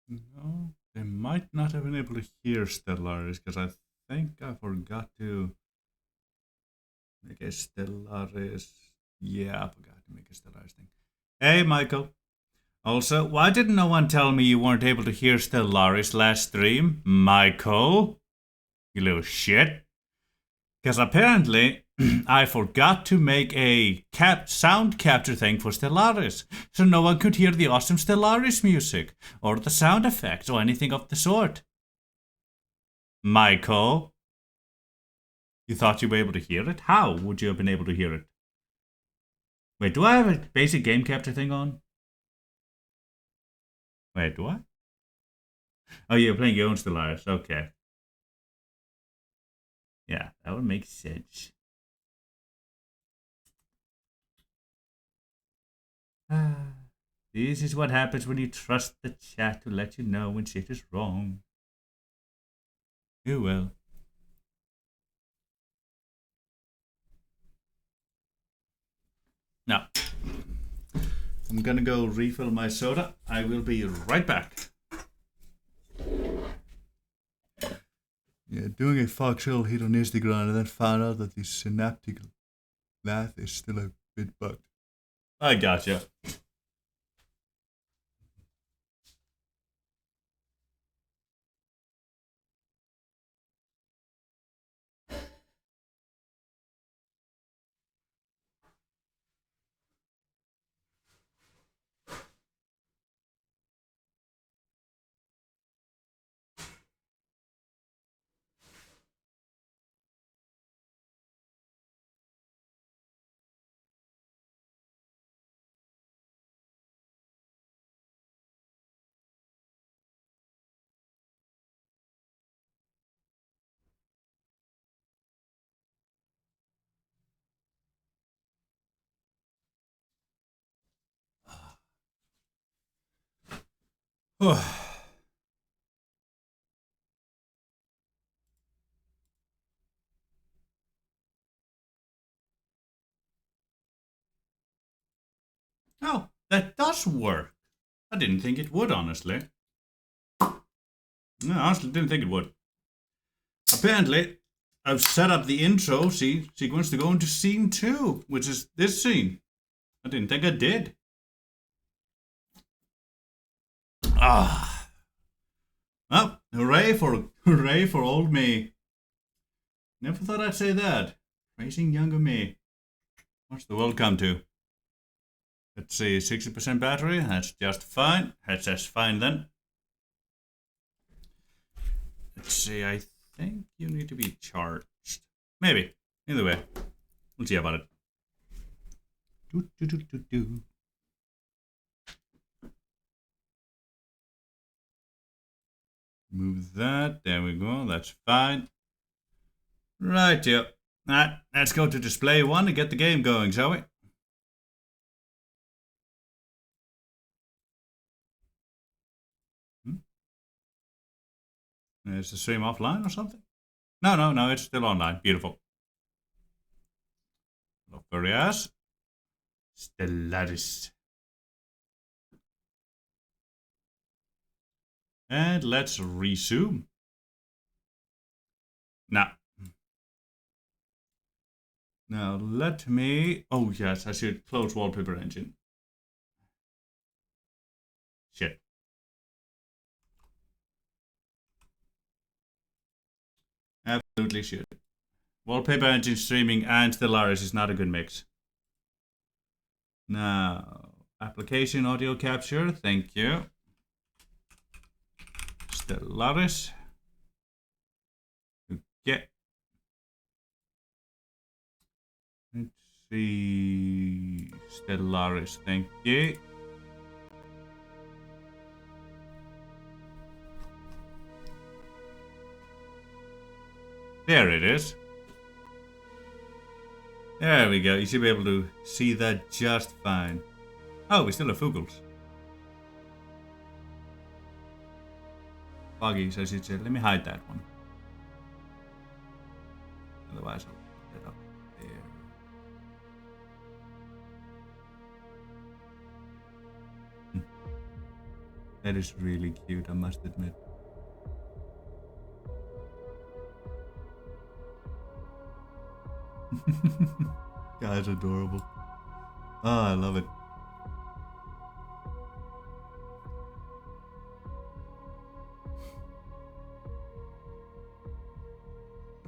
No, they might not have been able to hear Stellaris because I think I forgot to make a Stellaris. Yeah, I forgot to make a Stellaris thing. Hey, Michael. Also, why didn't no one tell me you weren't able to hear Stellaris last stream? Michael? You little shit. Because apparently, I forgot to make a sound capture thing for Stellaris, so no one could hear the awesome Stellaris music, or the sound effects, or anything of the sort. Michael? You thought you were able to hear it? How would you have been able to hear it? Wait, do I have a basic game capture thing on? Wait, do I? Oh, you're playing your own Stellaris. Okay. Yeah, that would make sense. This is what happens when you trust the chat to let you know when shit is wrong. You will. Now, I'm gonna go refill my soda. I will be right back. Yeah, doing a Foxhole hit on Instagram and then found out that the synaptic laugh is still a bit bugged. I gotcha. Oh, that does work. I didn't think it would, honestly. No, I honestly didn't think it would. Apparently, I've set up the intro sequence to go into scene 2, which is this scene. I didn't think I did. Ah. Oh, hooray for old me. Never thought I'd say that. Praising younger me. What's the world come to? Let's see, 60% battery. That's just fine. That's just fine then. Let's see, I think you need to be charged. Maybe. Either way, we'll see about it. Do, do, do, do, do. Move that. There we go. That's fine. Right, yep. Right, let's go to display 1 and get the game going, shall we? Is the stream offline or something? No, it's still online. Beautiful. Glorious. Stellaris. And let's resume. Now let me. Oh yes, I should close wallpaper engine. Shit. Absolutely shit. Wallpaper engine streaming and Stellaris is not a good mix. Now, application audio capture. Thank you. Stellaris. Okay. Let's see. Stellaris. Thank you. There it is. There we go. You should be able to see that just fine. Oh, we still have Fugels. Buggies, I should say. Let me hide that one. Otherwise, I'll put it up there. That is really cute, I must admit. Guy's adorable. Oh, I love it.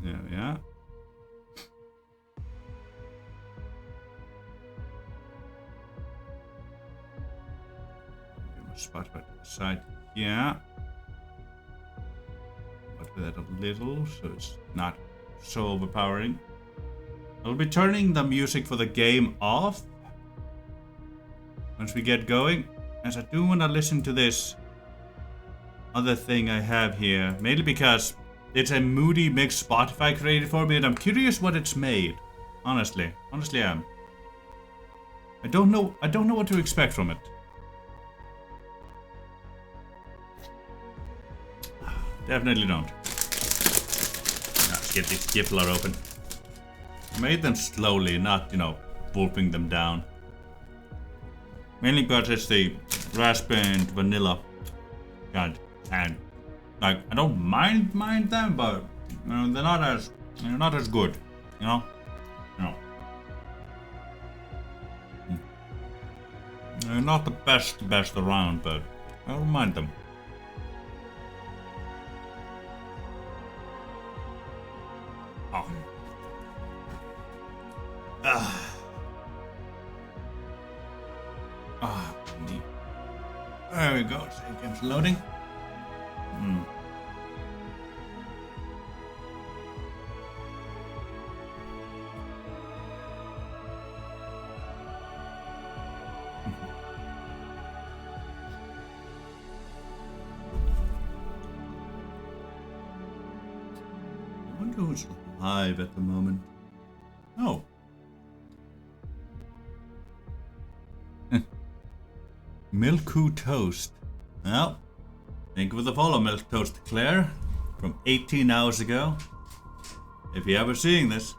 There we are. Spot right to the side. Yeah. But with that a little, so it's not so overpowering. I'll be turning the music for the game off once we get going, as I do want to listen to this other thing I have here, mainly because it's a moody mix Spotify created for me, and I'm curious what it's made. Honestly I am. I don't know what to expect from it. Definitely don't. Let's get these Giflar open. I made them slowly, not, wolfing them down. Mainly because it's the raspberry and vanilla. God, and like I don't mind them, but they're not as good, No. They're not the best around, but I don't mind them. Oh. Neat. There we go. Save game's loading. I wonder who's live at the moment. Oh. Milku Toast. Well, thank you for the follow, Milk Toast Claire, from 18 hours ago. If you're ever seeing this,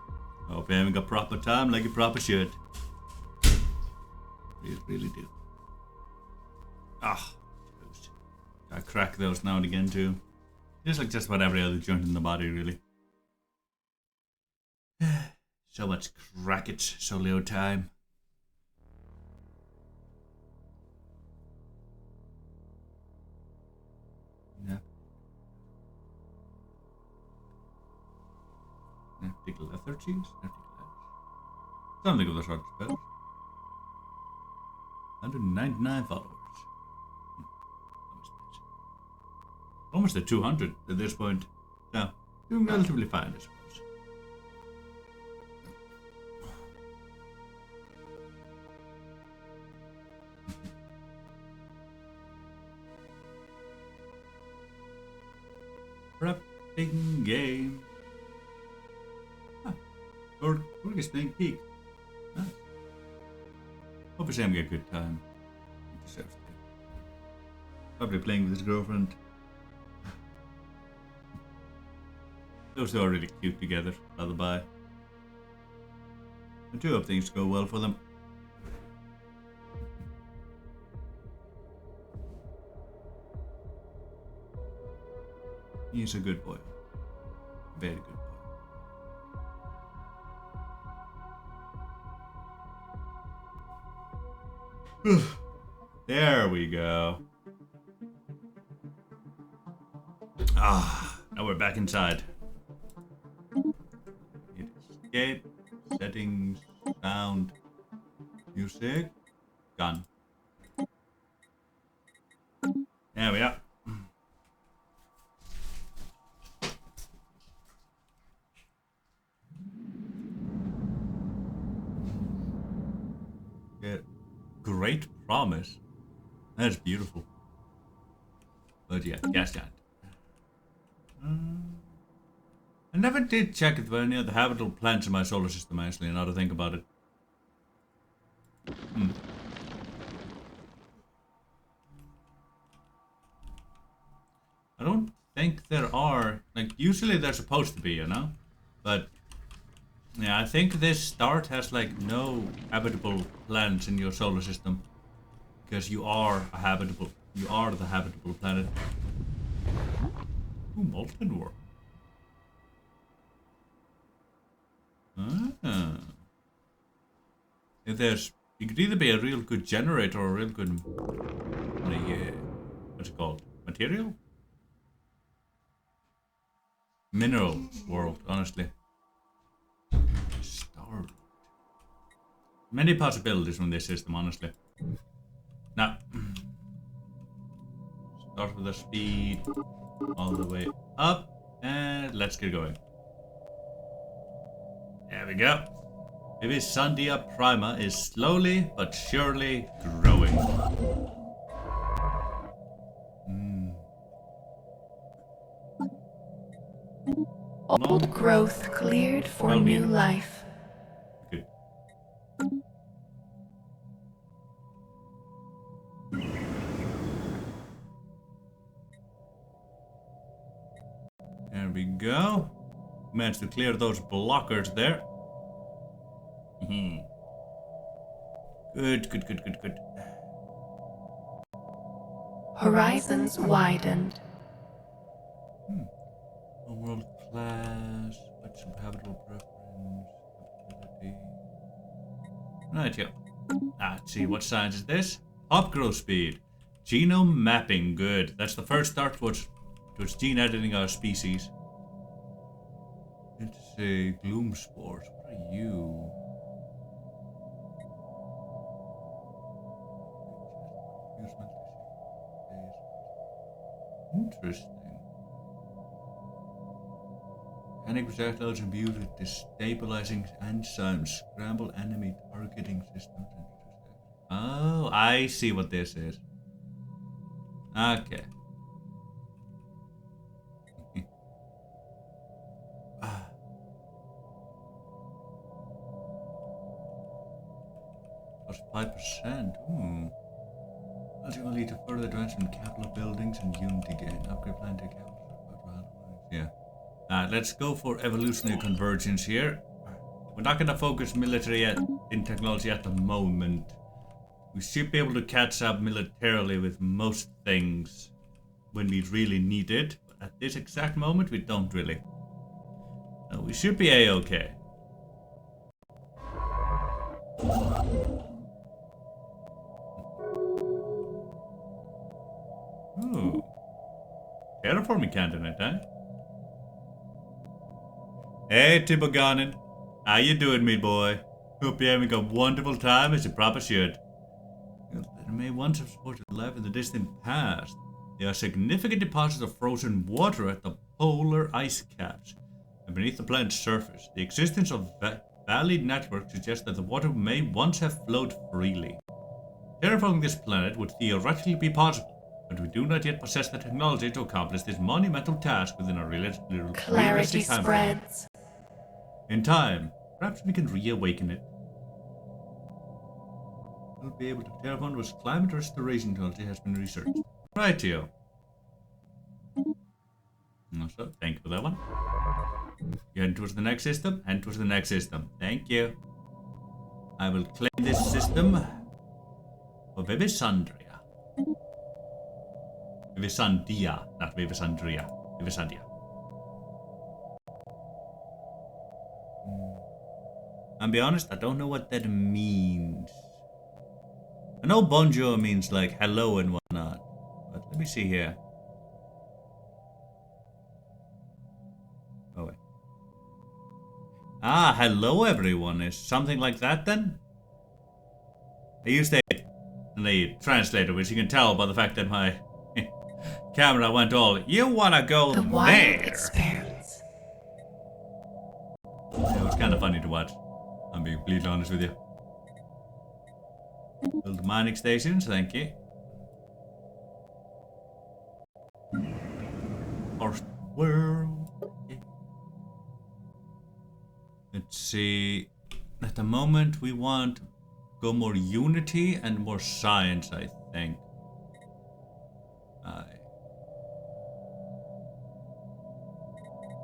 I hope you're having a proper time like you proper should. You really do. Toast. I crack those now and again too. Just like just about every other joint in the body, really. So much crack it, so little time. Naftig lethargies? Something of the sort spells. 199 followers. Almost at 200 at this point. So, doing relatively fine, I suppose. Prepping game. Or we're just playing Peak. Nice. Hope he's having a good time. He deserves to. Probably playing with his girlfriend. Those two are really cute together, lullaby. I do hope things go well for them. He's a good boy. Very good boy. There we go. Now we're back inside. Hit escape, settings, sound, music, gun. There we are. Great promise. That's beautiful. But yeah, gas giant. I never did check if there were any other habitable planets in my solar system, actually, now to think about it. I don't think there are. Like, usually they're supposed to be, But yeah, I think this start has like no habitable planets in your solar system because you are a habitable. You are the habitable planet. Ooh, molten world. Ah. If there's, you could either be a real good generator or a real good, what's it called? Material? Mineral world, honestly. Star. Many possibilities from this system, honestly. Now, start with the speed all the way up, and let's get going. There we go. Vivisandia Prima is slowly but surely growing. Old growth cleared for new life. Good. There we go. Managed to clear those blockers there. Good, good, good, good, good. Horizons widened. World class. What's habitable preference? Ability. Right here. Let's see, what science is this? Hop growth speed. Genome mapping. Good. That's the first start towards gene editing our species. Let's say gloom spores. What are you? Interesting. Panic projectiles imbued with destabilizing enzymes scramble enemy targeting systems. Oh, I see what this is. Okay. Plus 5%. That's going to lead to further advancement in capital buildings and unity gain. Upgrade plan to capital. Yeah. Let's go for evolutionary convergence here. We're not going to focus military in technology at the moment. We should be able to catch up militarily with most things when we really need it. But at this exact moment, we don't really. No, we should be A-okay. Ooh. Terraforming candidate, huh? Hey, Tibboganin. How you doing, me boy? Hope you're having a wonderful time as you probably should. There may once have supported life in the distant past. There are significant deposits of frozen water at the polar ice caps and beneath the planet's surface. The existence of valley networks suggests that the water may once have flowed freely. Terraforming this planet would theoretically be possible, but we do not yet possess the technology to accomplish this monumental task within a realistic time frame. In time, perhaps we can reawaken it. We'll be able to terraform which climate restoration technology has been researched. Rightio. So, thank you for that one. You head towards the next system, head towards the next system. Thank you. I will claim this system for Vivisandria. Vivisandia, not Vivisandria. Vivisandia. I'll be honest, I don't know what that means. I know bonjour means like hello and whatnot, but let me see here. Oh wait. Ah, hello everyone is something like that then? I used the translator, which you can tell by the fact that my camera went all, you wanna go the there? wild expanse. It was kind of funny to watch. I'm being completely honest with you. Build mining stations, thank you. First world. Okay. Let's see. At the moment, we want to go more unity and more science, I think.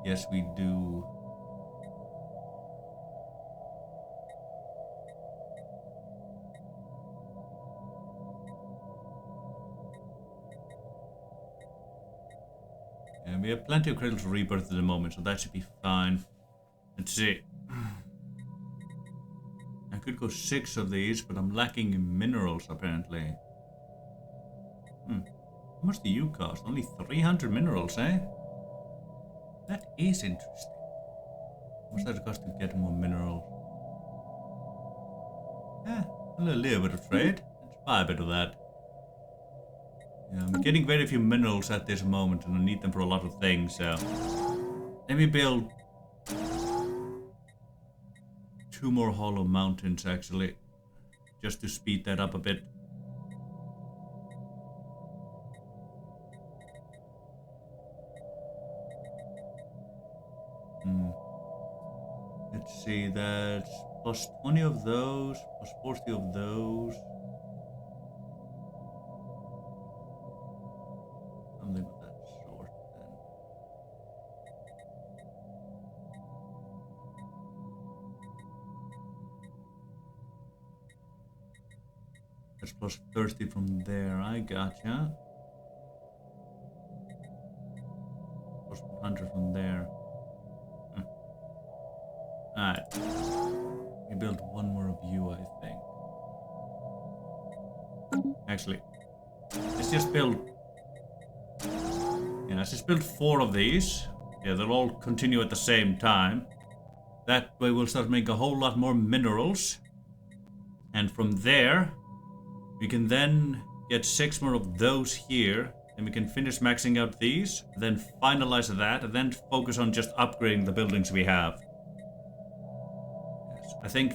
Yes, we do. we have plenty of Cradle to Rebirth at the moment, so that should be fine. Let's see. I could go 6 of these, but I'm lacking in minerals apparently. How much do you cost? Only 300 minerals, eh? That is interesting. How much does it cost to get more minerals? A little bit of trade. Let's buy a bit of that. Yeah, I'm getting very few minerals at this moment, and I need them for a lot of things, so... Let me build 2 more hollow mountains, actually. Just to speed that up a bit. Let's see, that's plus 20 of those, plus 40 of those. Something of that sort, then. That's plus 30 from there, I gotcha. Plus 100 from there. Alright. We build 1 more of you, I think. Actually, let's just build... Yeah, let's just build 4 of these. Yeah, they'll all continue at the same time. That way we'll start making a whole lot more minerals. And from there, we can then get 6 more of those here. And we can finish maxing out these, then finalize that, and then focus on just upgrading the buildings we have. I think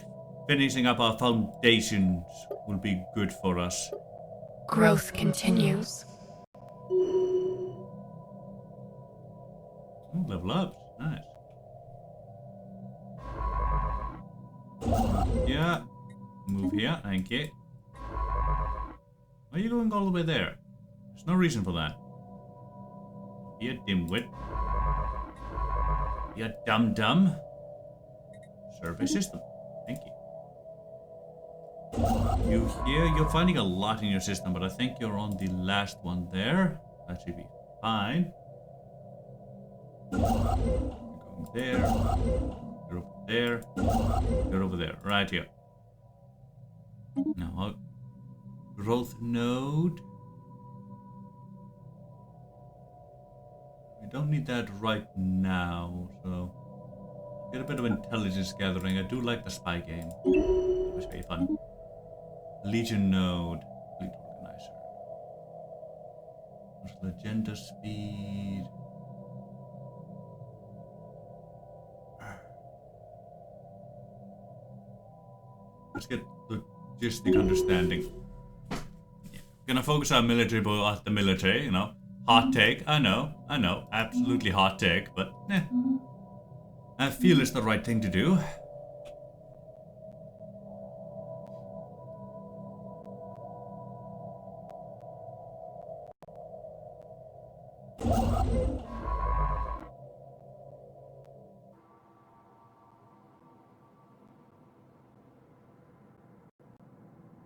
finishing up our foundations will be good for us. Growth continues. Ooh, level ups. Nice. Yeah. Move here. Thank you. Why are you going all the way there? There's no reason for that. You dimwit. You dum-dum. Survey system. Thank you. You here, you're finding a lot in your system, but I think you're on the last one there. That should be fine. You're going there. You're over there. You're over there. Right here. Now, growth node. We don't need that right now, so... Get a bit of intelligence gathering. I do like the spy game. It was very fun. Legion node. Fleet organizer. Agenda speed. Let's get logistic understanding. Yeah. Gonna focus on military, but at the military, you know. Hot take. I know. Absolutely hot take, but I feel it's the right thing to do.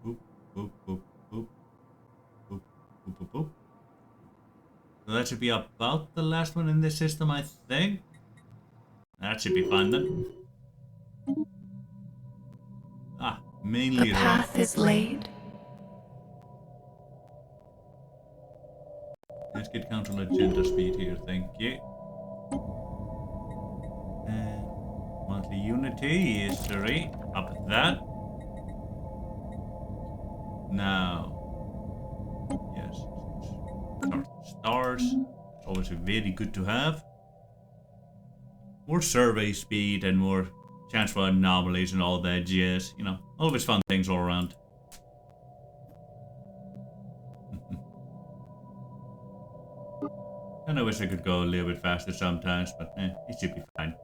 Boop, boop, boop, boop. Boop, boop, boop, boop. So that should be about the last one in this system, I think. That should be fine then. Mainly The path is laid. Let's get council agenda speed here, thank you. And monthly unity is 3. Up that. Now, yes, stars. It's always very good to have. More survey speed and more chance for anomalies and all that jazz. You know, always fun things all around. And I wish I could go a little bit faster sometimes, but it should be fine.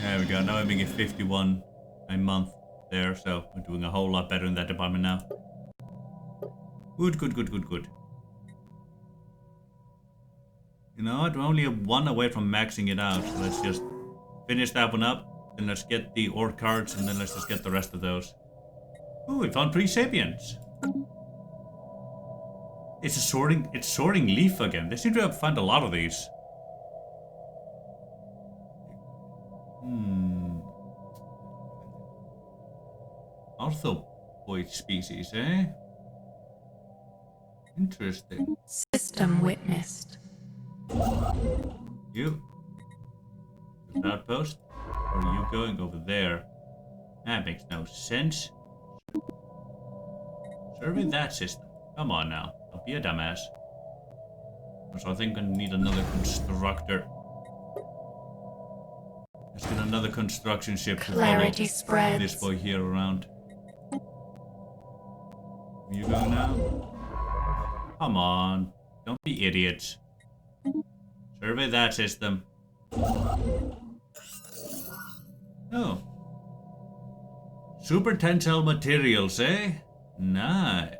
There we go, now I'm making 51 a month there, so we're doing a whole lot better in that department now. Good, good, good, good, good. You know what, we're only 1 away from maxing it out, so let's just finish that one up, then let's get the ore cards, and then let's just get the rest of those. Ooh, we found pre-sapiens. It's soaring leaf again. They seem to have found a lot of these. Arthropoid species, eh? Interesting. System witnessed. You? The outpost? Or are you going over there? That makes no sense. Survey that system. Come on now. Don't be a dumbass. So I think I need another constructor. Let's get another construction ship to Clarity follow spreads. this boy here around. You go now? Come on. Don't be idiots. Survey that system. Oh. Super tensile materials, eh? Nice.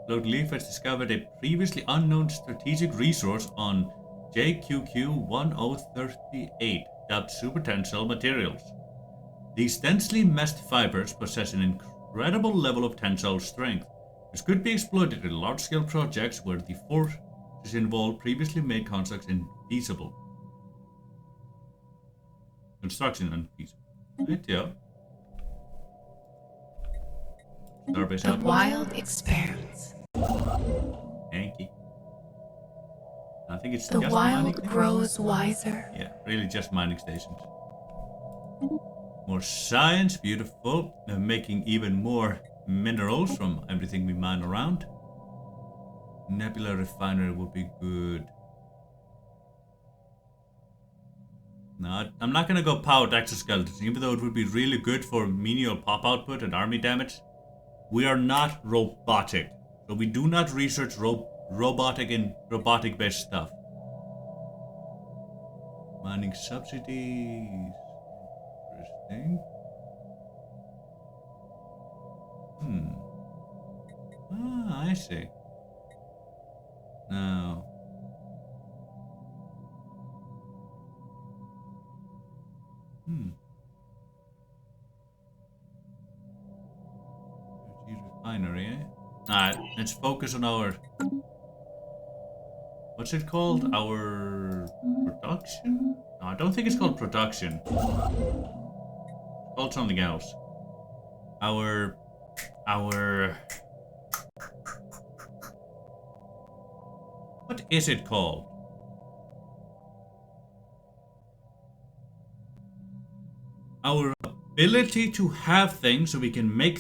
Lord Leaf has discovered a previously unknown strategic resource on JQQ-1038, dubbed super tensile materials. These densely meshed fibers possess an incredible level of tensile strength, which could be exploited in large-scale projects where the forces involved previously made constructs infeasible. Construction unfeasible. Right, yeah. Starbase The outpost. wild expands. Thank you. I think it's The just mining wild stations. grows wiser. Yeah, really just mining stations. More science, beautiful. Making even more minerals from everything we mine around. Nebula refinery would be good. No, I'm not gonna go powered exoskeletons, even though it would be really good for menial pop output and army damage. We are not robotic, so we do not research robotic and robotic-based stuff. Mining subsidies. Interesting. Ah, I see. Now. Refinery, eh? Alright, let's focus on our... What's it called? Our... production? No, I don't think it's called production. It's called something else. Our... What is it called? Our ability to have things so we can make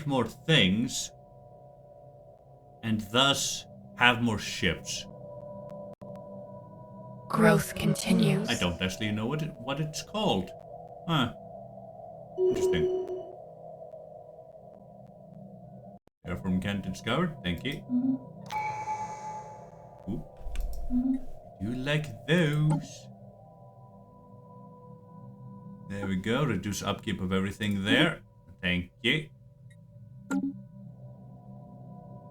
more things, and thus have more ships. Growth continues. I don't actually know what it's called. Huh. Interesting. Terraform can't discovered. Thank you. Ooh. You like those? There we go. Reduce upkeep of everything there. Thank you.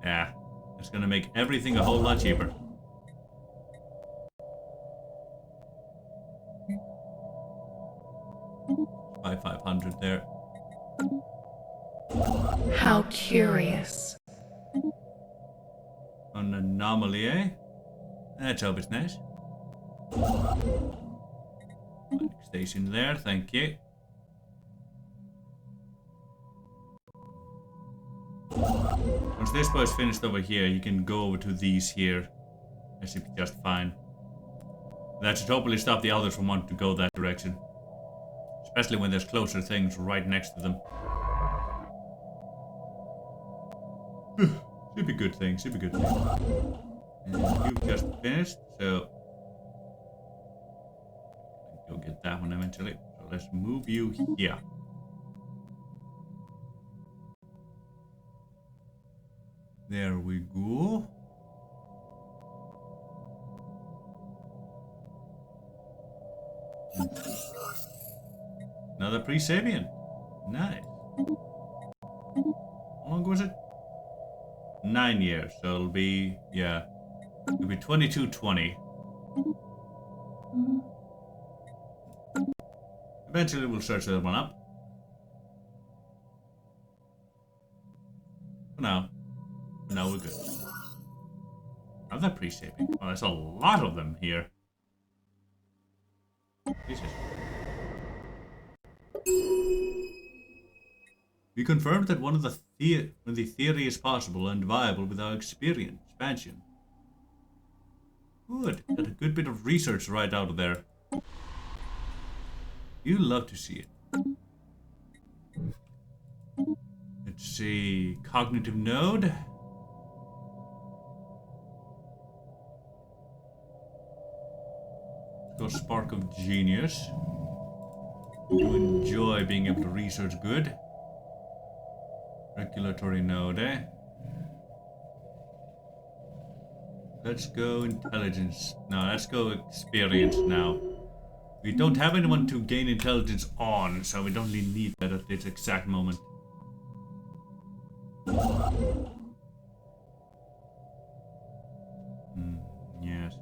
Yeah. It's gonna make everything a whole lot cheaper. Buy 500 there. How curious. An anomaly, eh? That's always nice. Mining station there, thank you. Once this boy's finished over here, you can go over to these here. That should be just fine. That should hopefully stop the others from wanting to go that direction. Especially when there's closer things right next to them. Should be good thing, should be good thing. And you've just finished, so... Go get that one eventually. So let's move you here. There we go. Another pre-Sabian. Nice. How long was it? 9 years, so it'll be, yeah. It'll be 2220. Eventually we'll search that one up. For now. For now we're good. Another pre-shaping. Oh, there's a lot of them here. Jesus. We confirmed that one of the theory is possible and viable with our expansion. Good. Got a good bit of research right out of there. You love to see it. Let's see. Cognitive node. Let's go spark of genius. You enjoy being able to research good. Regulatory node, eh? Let's go intelligence. No, let's go experience now. We don't have anyone to gain intelligence on, so we don't really need that at this exact moment. Yes.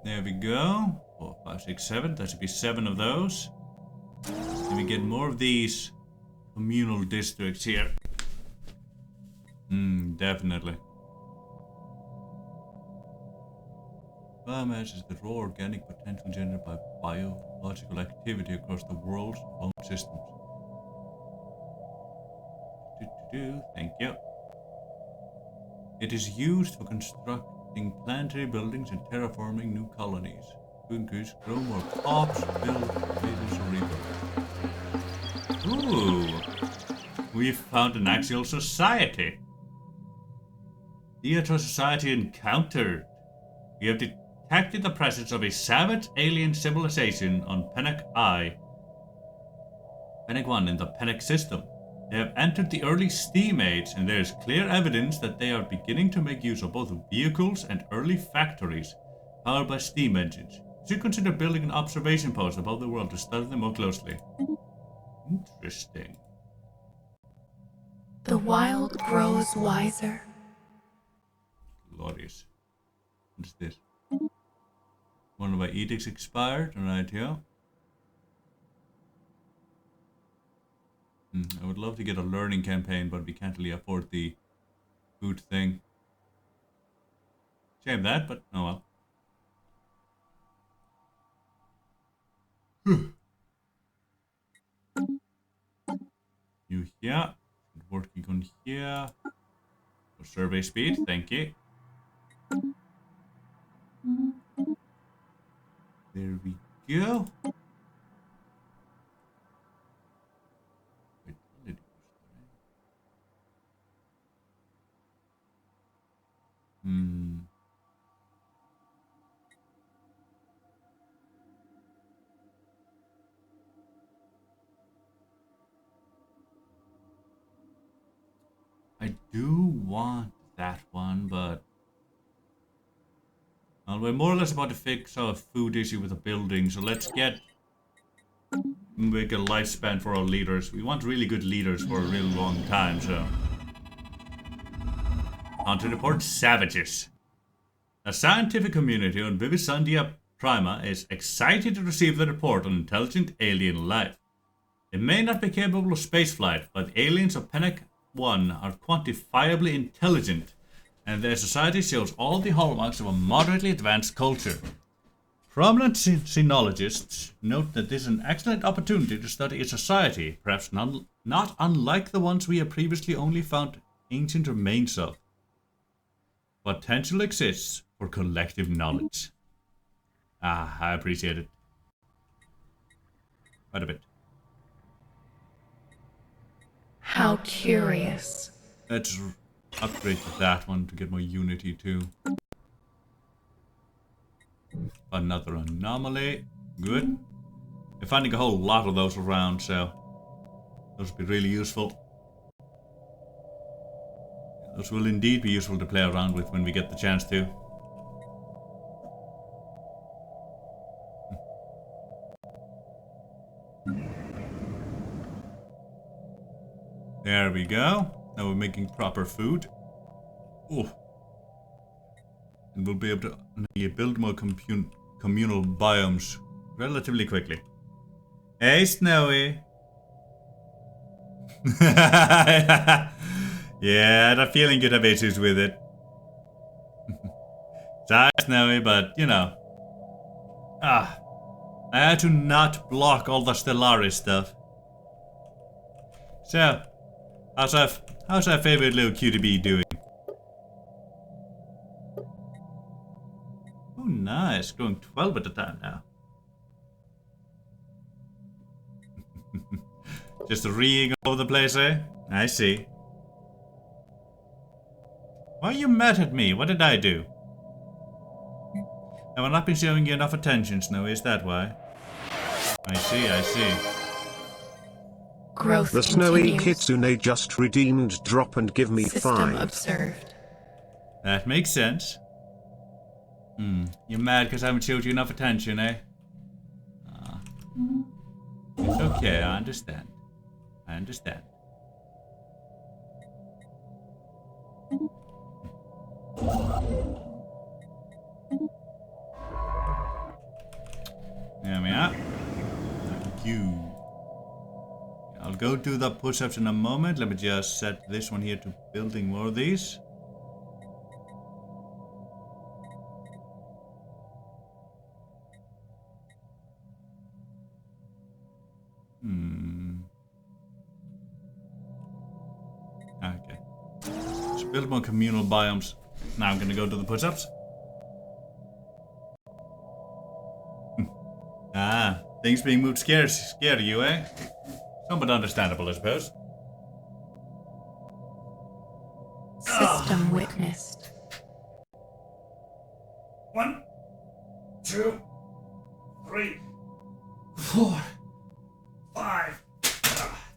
There we go. 4, 5, 6, 7. That should be 7 of those. And we get more of these communal districts here. Definitely. Biomass is the raw organic potential generated by biological activity across the world's home systems. Thank you. It is used for constructing planetary buildings and terraforming new colonies. To increase, grow more crops, build data cerebral. Ooh! We've found an axial society. Theatre society encountered. We have detected the presence of a savage alien civilization on Pennock I. Pennock 1 in the Pennock system. They have entered the early steam age, and there is clear evidence that they are beginning to make use of both vehicles and early factories powered by steam engines. Should consider building an observation post above the world to study them more closely. Interesting. The wild grows wiser. Glorious. What is this? One of my edicts expired. Right here. I would love to get a learning campaign, but we can't really afford the food thing. Shame that, but oh well. You here. Working on here. For survey speed, thank you. There we go. I do want that one, but well, we're more or less about to fix our food issue with the building, so let's make a lifespan for our leaders. We want really good leaders for a real long time, so. On to report savages. The scientific community on Vivisandia Prima is excited to receive the report on intelligent alien life. They may not be capable of spaceflight, but the aliens of Pennock 1 are quantifiably intelligent, and their society shows all the hallmarks of a moderately advanced culture. Prominent sinologists note that this is an excellent opportunity to study a society, perhaps not unlike the ones we have previously only found ancient remains of. Potential exists for collective knowledge. I appreciate it. Quite a bit. How curious. Let's upgrade to that one to get more unity too. Another anomaly. Good. We're finding a whole lot of those around, so those will be really useful. Those will indeed be useful to play around with when we get the chance to. There we go. Now we're making proper food. Oh. And we'll be able to build more communal biomes relatively quickly. Hey, Snowy. Yeah, I had a feeling you'd have issues with it. Sorry, Snowy, but you know. I had to not block all the Stellaris stuff. So, how's our favorite little cutie bee doing? Oh, nice. Growing 12 at a time now. Just reeing all over the place, eh? I see. Why are you mad at me? What did I do? Have I not been showing you enough attention, Snowy? Is that why? I see, I see. Growth The Snowy continues. Kitsune just redeemed drop and give me System 5. observed. That makes sense. You're mad because I haven't showed you enough attention, eh? It's okay, I understand. I understand. There we are. Thank you. I'll go do the push-ups in a moment. Let me just set this one here to building more of these. Okay. Let's build more communal biomes. Now I'm gonna go do the push-ups. Things being moved scare you, eh? Somewhat understandable, I suppose. System witnessed. 1, 2, 3, 4, 5.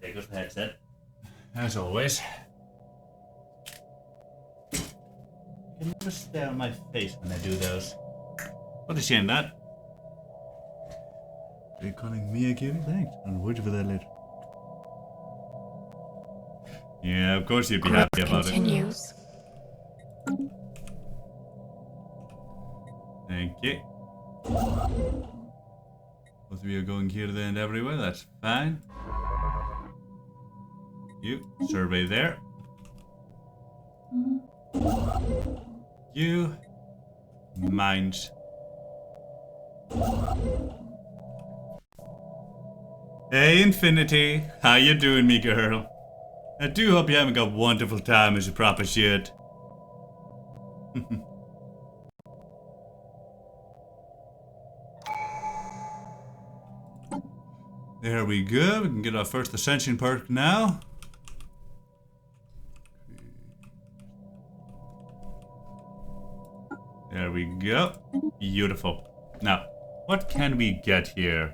There goes the headset. As always. You can never stare on my face when I do those. What a shame that. Are you calling me a cutie? Thanks. I'll word you for that later. Yeah, of course you'd be Growth happy about continues. it. Thank you. Both of you are going here, there, and everywhere. That's fine. You, survey there. You, mines. Hey, Infinity. How you doing, me girl? I do hope you're having a wonderful time as you proper should. There we go. We can get our first ascension perk now. There we go. Beautiful. Now, what can we get here?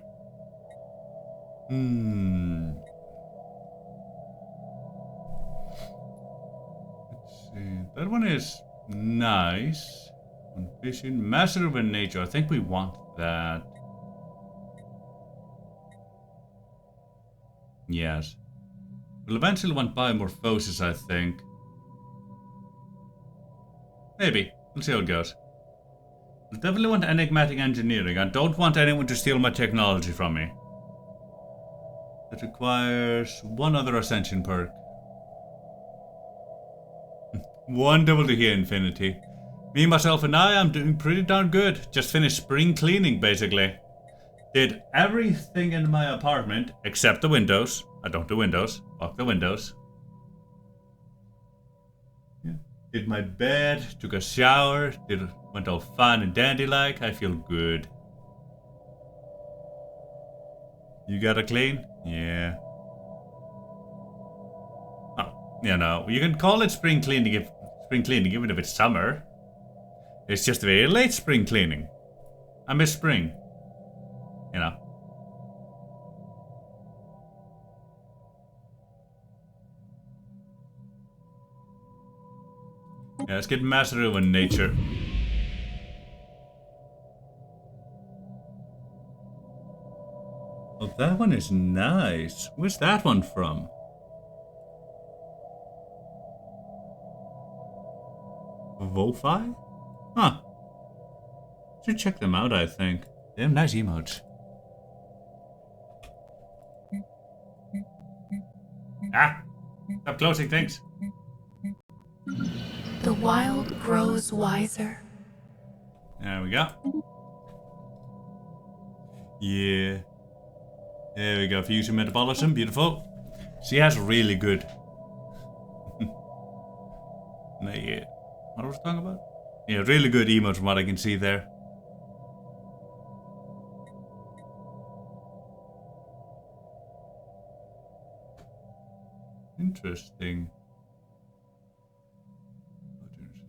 Let's see. That one is nice. On fishing, master of nature. I think we want that. Yes. We'll eventually want biomorphosis, I think. Maybe. We'll see how it goes. I definitely want enigmatic engineering. I don't want anyone to steal my technology from me. It requires one other ascension perk. Wonderful to hear, Infinity. Me, myself, and I am doing pretty darn good. Just finished spring cleaning, basically. Did everything in my apartment except the windows. I don't do windows. Fuck the windows. Yeah. Did my bed, took a shower, went all fine and dandy like. I feel good. You gotta clean? Yeah. Oh, you know, you can call it spring cleaning even if it's summer. It's just very late spring cleaning. I miss spring. You know. Yeah, let's get master of nature. Oh, that one is nice. Where's that one from? Wofi? Huh. Should check them out, I think. They have nice emotes. Ah! Stop closing things. The wild grows wiser. There we go. Yeah. There we go. Fusion metabolism. Beautiful. She has really good. Yeah. What was I talking about? Yeah, really good emotes from what I can see there. Interesting.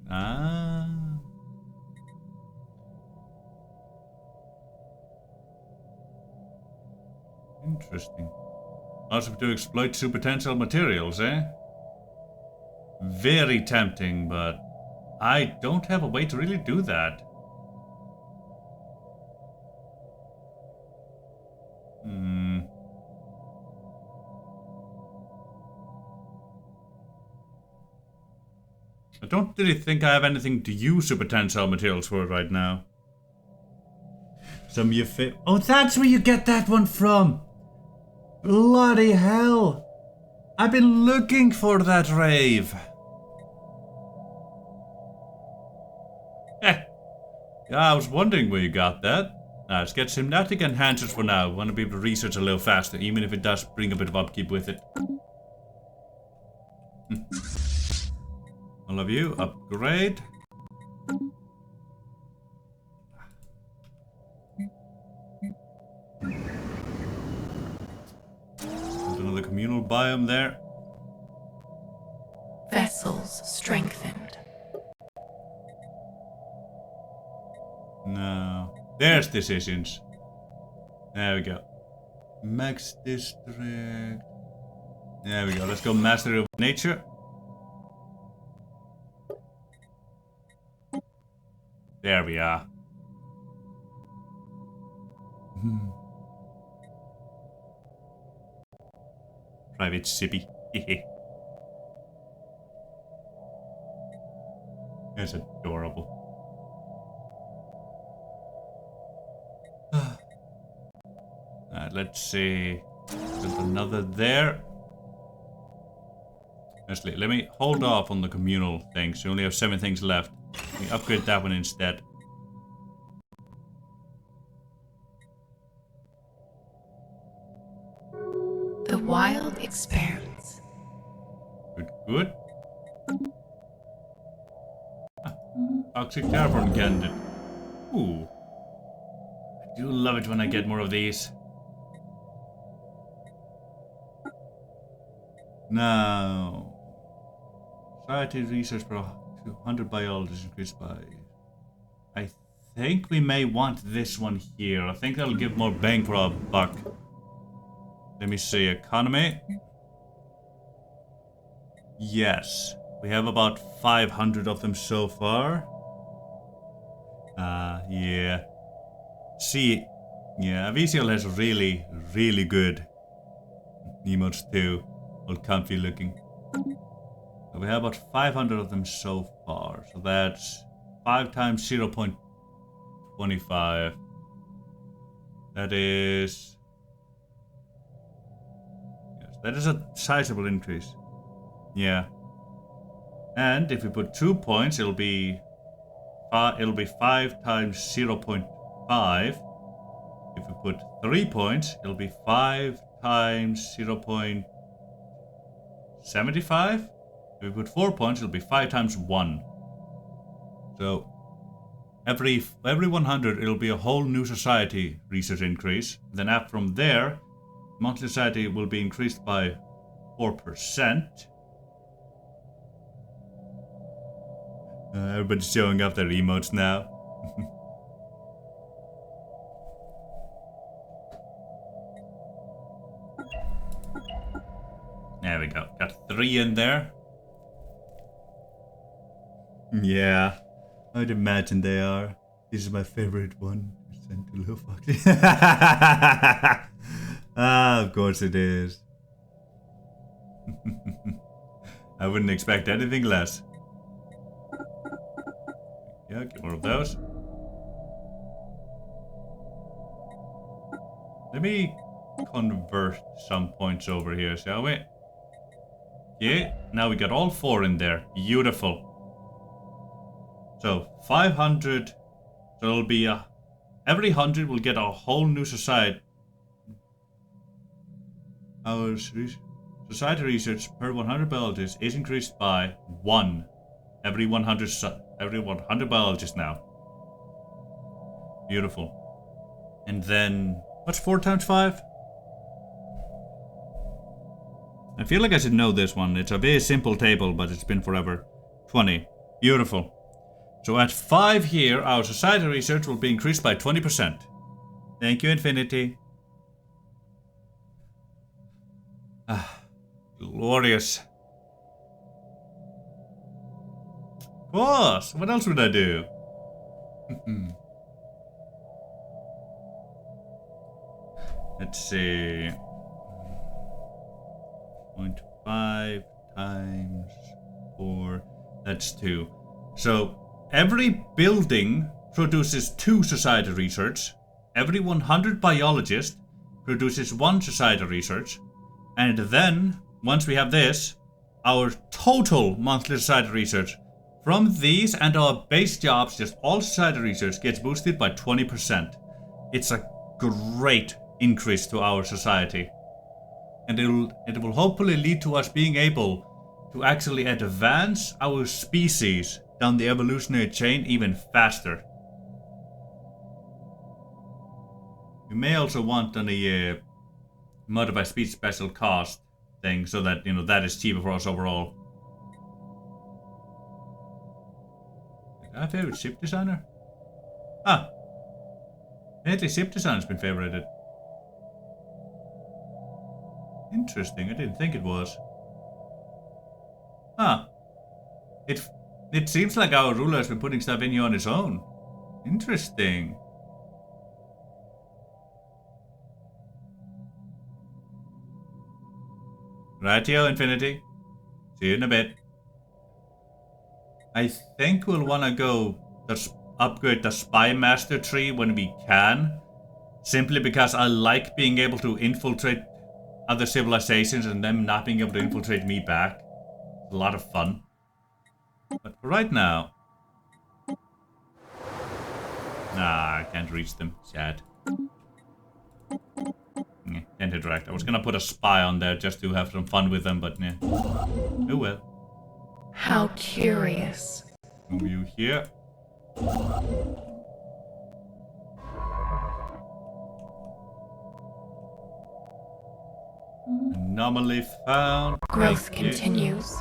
Ah. Interesting. Also to exploit super tensile materials, eh? Very tempting, but I don't have a way to really do that. I don't really think I have anything to use super tensile materials for right now. Some of your oh, that's where you get that one from! Bloody hell! I've been looking for that rave. Yeah, I was wondering where you got that. Let's get Hypnotic Enhancers for now. I want to be able to research a little faster, even if it does bring a bit of upkeep with it. All of you, upgrade. There's another communal biome there. Vessels strengthened. No. There's decisions. There we go. Max District. There we go. Let's go Mastery of Nature. There we are. Private Sippy. That's adorable. Let's see. There's another there. Honestly, let me hold off on the communal things. We only have 7 things left. Let me upgrade that one instead. The wild expanse. Good, good. Toxic Cavern Candid. Ooh. I do love it when I get more of these. Now, society research per 100 biologists increased by. I think we may want this one here. I think that'll give more bang for our buck. Let me see, economy. Yes, we have about 500 of them so far. Yeah. See, yeah, VCL has really, really good emotes too. All comfy looking. So we have about 500 of them so far. So that's 5 times 0.25. That is... Yes, that is a sizable increase. Yeah. And if we put 2 points, it'll be 5 times 0.5. If we put 3 points, it'll be 5 times 0.75. If we put 4 points, it'll be 5 times 1. So every 100, it'll be a whole new society research increase. Then after from there, monthly society will be increased by 4%. Everybody's showing off their emotes now. There we go. Got 3 in there. Yeah, I'd imagine they are. This is my favorite one. Ah, of course it is. I wouldn't expect anything less. go. Get more of those. Let me convert some points over here, shall we? Yeah, now we got all 4 in there. Beautiful. So 500. So it'll be every 100 will get a whole new society. Our society research per 100 biologists is increased by 1 every 100 biologists now. Beautiful. And then what's 4 times 5? I feel like I should know this one. It's a very simple table, but it's been forever. 20. Beautiful. So at 5 here, our society research will be increased by 20%. Thank you, Infinity. Ah, glorious. Of course. What else would I do? Let's see. 0.5 times 4. That's 2. So every building produces 2 society research. Every 100 biologists produces 1 society research. And then, once we have this, our total monthly society research from these and our base jobs, just all society research, gets boosted by 20%. It's a great increase to our society. And it will hopefully lead to us being able to actually advance our species down the evolutionary chain even faster. We may also want a modified speech special cost thing so that, that is cheaper for us overall. Is our favorite ship designer? Ah. Lately ship design has been favorited. Interesting, I didn't think it was. Huh. It seems like our ruler has been putting stuff in here on his own. Interesting. Rightio, Infinity. See you in a bit. I think we'll want to go upgrade the Spy Master tree when we can. Simply because I like being able to infiltrate other civilizations and them not being able to infiltrate me back. It's a lot of fun. But for right now... Nah, I can't reach them. Sad. Can't interact. I was gonna put a spy on there just to have some fun with them, but yeah. Oh well. How curious. Move you here. Anomaly found. Growth continues.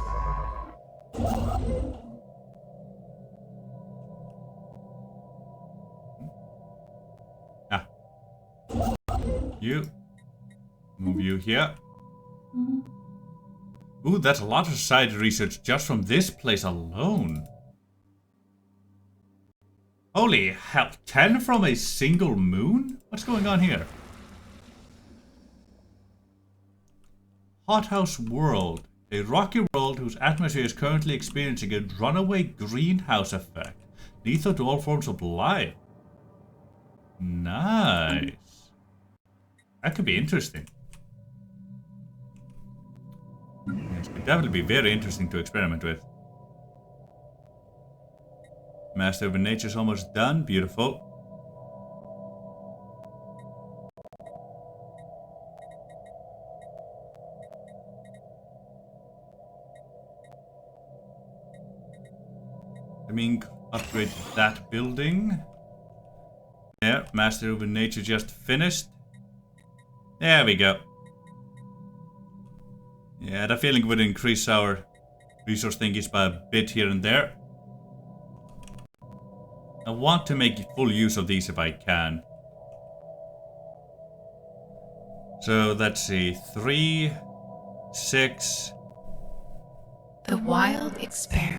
Ah. You. Move you here. Ooh, that's a lot of society research just from this place alone. Holy hell, 10 from a single moon? What's going on here? Hothouse World. A rocky world whose atmosphere is currently experiencing a runaway greenhouse effect. Lethal to all forms of life. Nice. That could be interesting. It could definitely be very interesting to experiment with. Master of Nature's almost done. Beautiful. I mean, upgrade that building. There, Master of Nature just finished. There we go. Yeah, I had a feeling it would increase our resource thingies by a bit here and there. I want to make full use of these if I can. So let's see, 3, 6. The wild experiment.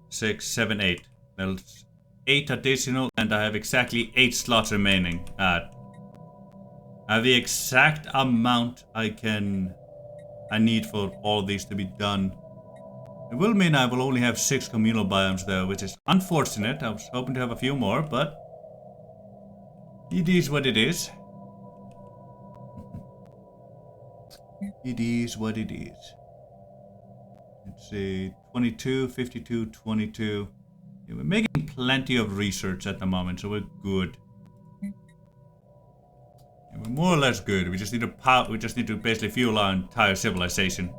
6, 7, 8. That's 8 additional, and I have exactly 8 slots remaining. I have the exact amount I need for all these to be done. It will mean I will only have 6 communal biomes though, which is unfortunate. I was hoping to have a few more, but it is what it is. It is what it is. Let's see, 22, 52, 22. Yeah, we're making plenty of research at the moment, so we're good. Yeah, we're more or less good. We just need to basically fuel our entire civilization.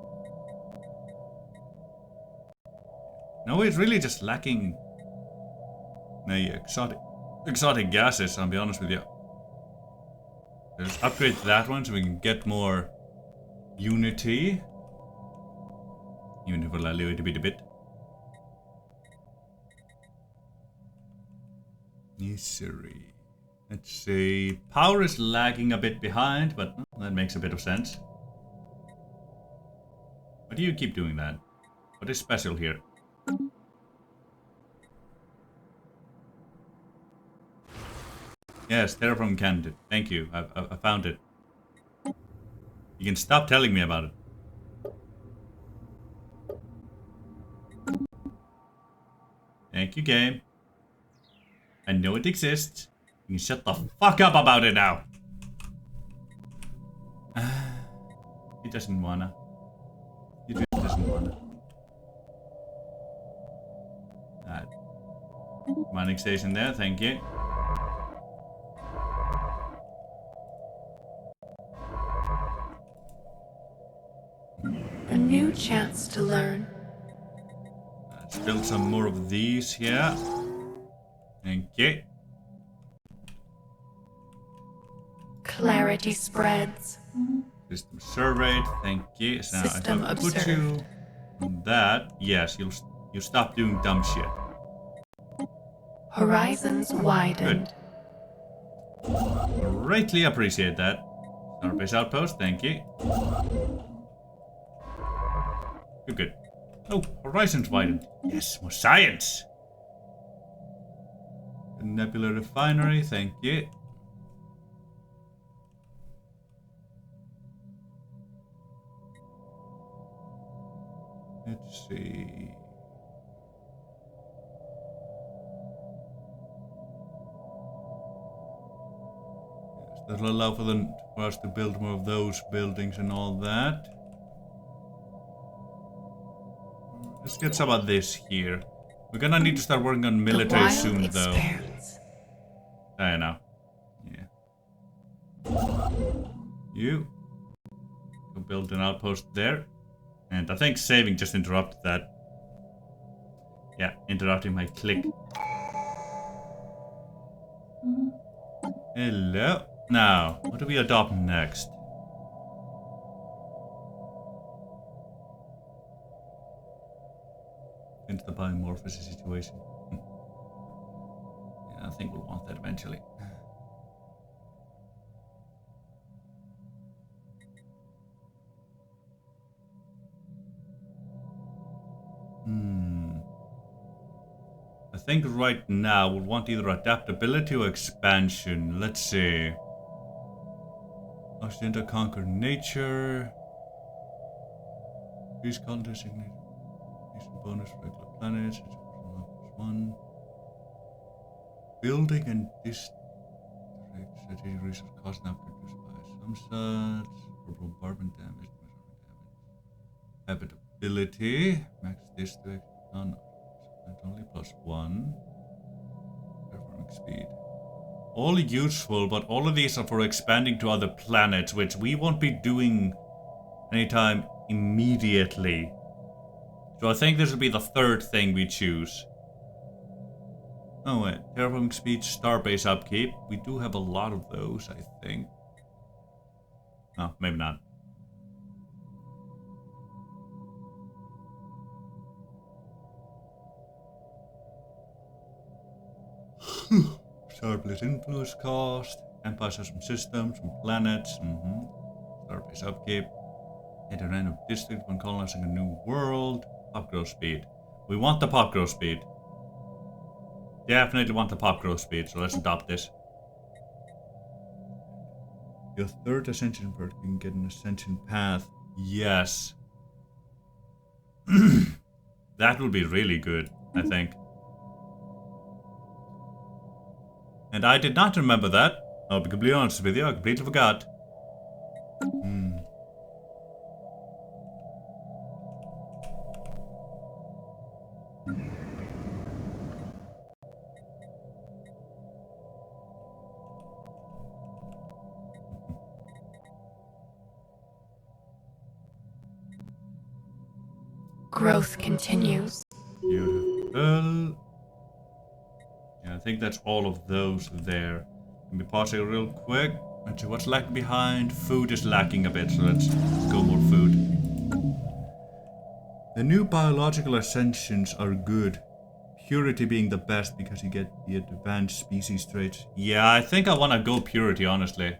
No, it's really just lacking the exotic gases, I'll be honest with you. Let's upgrade that one so we can get more unity. Even if we'll allow it to be a bit. Misery. Let's see. Power is lagging a bit behind, but that makes a bit of sense. Why do you keep doing that? What is special here? Yes, terraforming candidate. Thank you. I found it. You can stop telling me about it. Thank you, game. I know it exists. You can shut the fuck up about it now. He doesn't wanna. He just doesn't wanna. That. Mining station there, thank you. A new chance to learn. Let's build some more of these here. Thank you. Clarity spreads. System surveyed, thank you. So System now if I put you on that, yes, you'll stop doing dumb shit. Horizons widened. Greatly appreciate that. Starbase outpost, thank you. You're good. Oh, horizons widened. Yes, more science. The Nebula Refinery, thank you. Let's see. Yes, that'll allow for us to build more of those buildings and all that. Let's get some of this here. We're gonna need to start working on military soon, though. I know. Yeah. You go build an outpost there. And I think saving just interrupted that. Yeah, interrupting my click. Hello. Now, what do we adopt next? Into the biomorphosis situation. Yeah, I think we'll want that eventually. I think right now we'll want either adaptability or expansion. Let's see. Oxygen to conquer nature. Increase colony designation. Bonus for regular planets. One. Building and strategic resource cost now produced by some sets. For bombardment damage. Habitability. Max district. None. Only +1. Terraforming speed. All useful, but all of these are for expanding to other planets, which we won't be doing anytime immediately. So I think this will be the third thing we choose. Oh wait, terraforming speed, starbase upkeep. We do have a lot of those, I think. No, maybe not. Starbase influence cost. Empires have some systems, some planets. Starbase upkeep. Hit a random district when colonizing a new world. Pop growth speed. We want the pop growth speed. Definitely want the pop growth speed, so let's adopt this. Your third ascension bird can get an ascension path. Yes. That would be really good, I think. And I did not remember that. I'll be completely honest with you, I completely forgot. Growth continues. Beautiful. Yeah, I think that's all of those there. Let me pause it real quick. Let's see what's lacking behind. Food is lacking a bit, so let's go more food. The new biological ascensions are good. Purity being the best because you get the advanced species traits. Yeah, I think I want to go purity, honestly.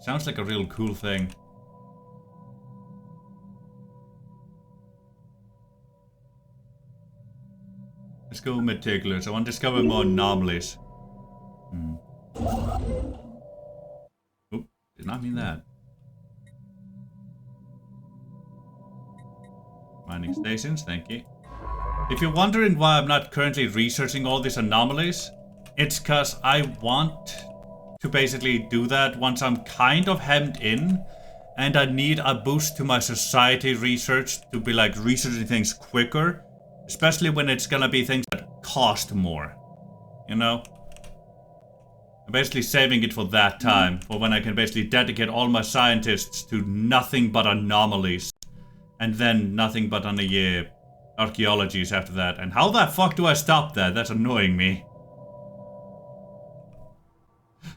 Sounds like a real cool thing. Let's go meticulous. I want to discover more anomalies. Oop, did not mean that. Mining stations, thank you. If you're wondering why I'm not currently researching all these anomalies, it's cause I want to basically do that once I'm kind of hemmed in, and I need a boost to my society research to be like researching things quicker, especially when it's gonna be things that cost more, you know? I'm basically saving it for that time, for when I can basically dedicate all my scientists to nothing but anomalies, and then nothing but on the archaeologies after that. And how the fuck do I stop that? That's annoying me.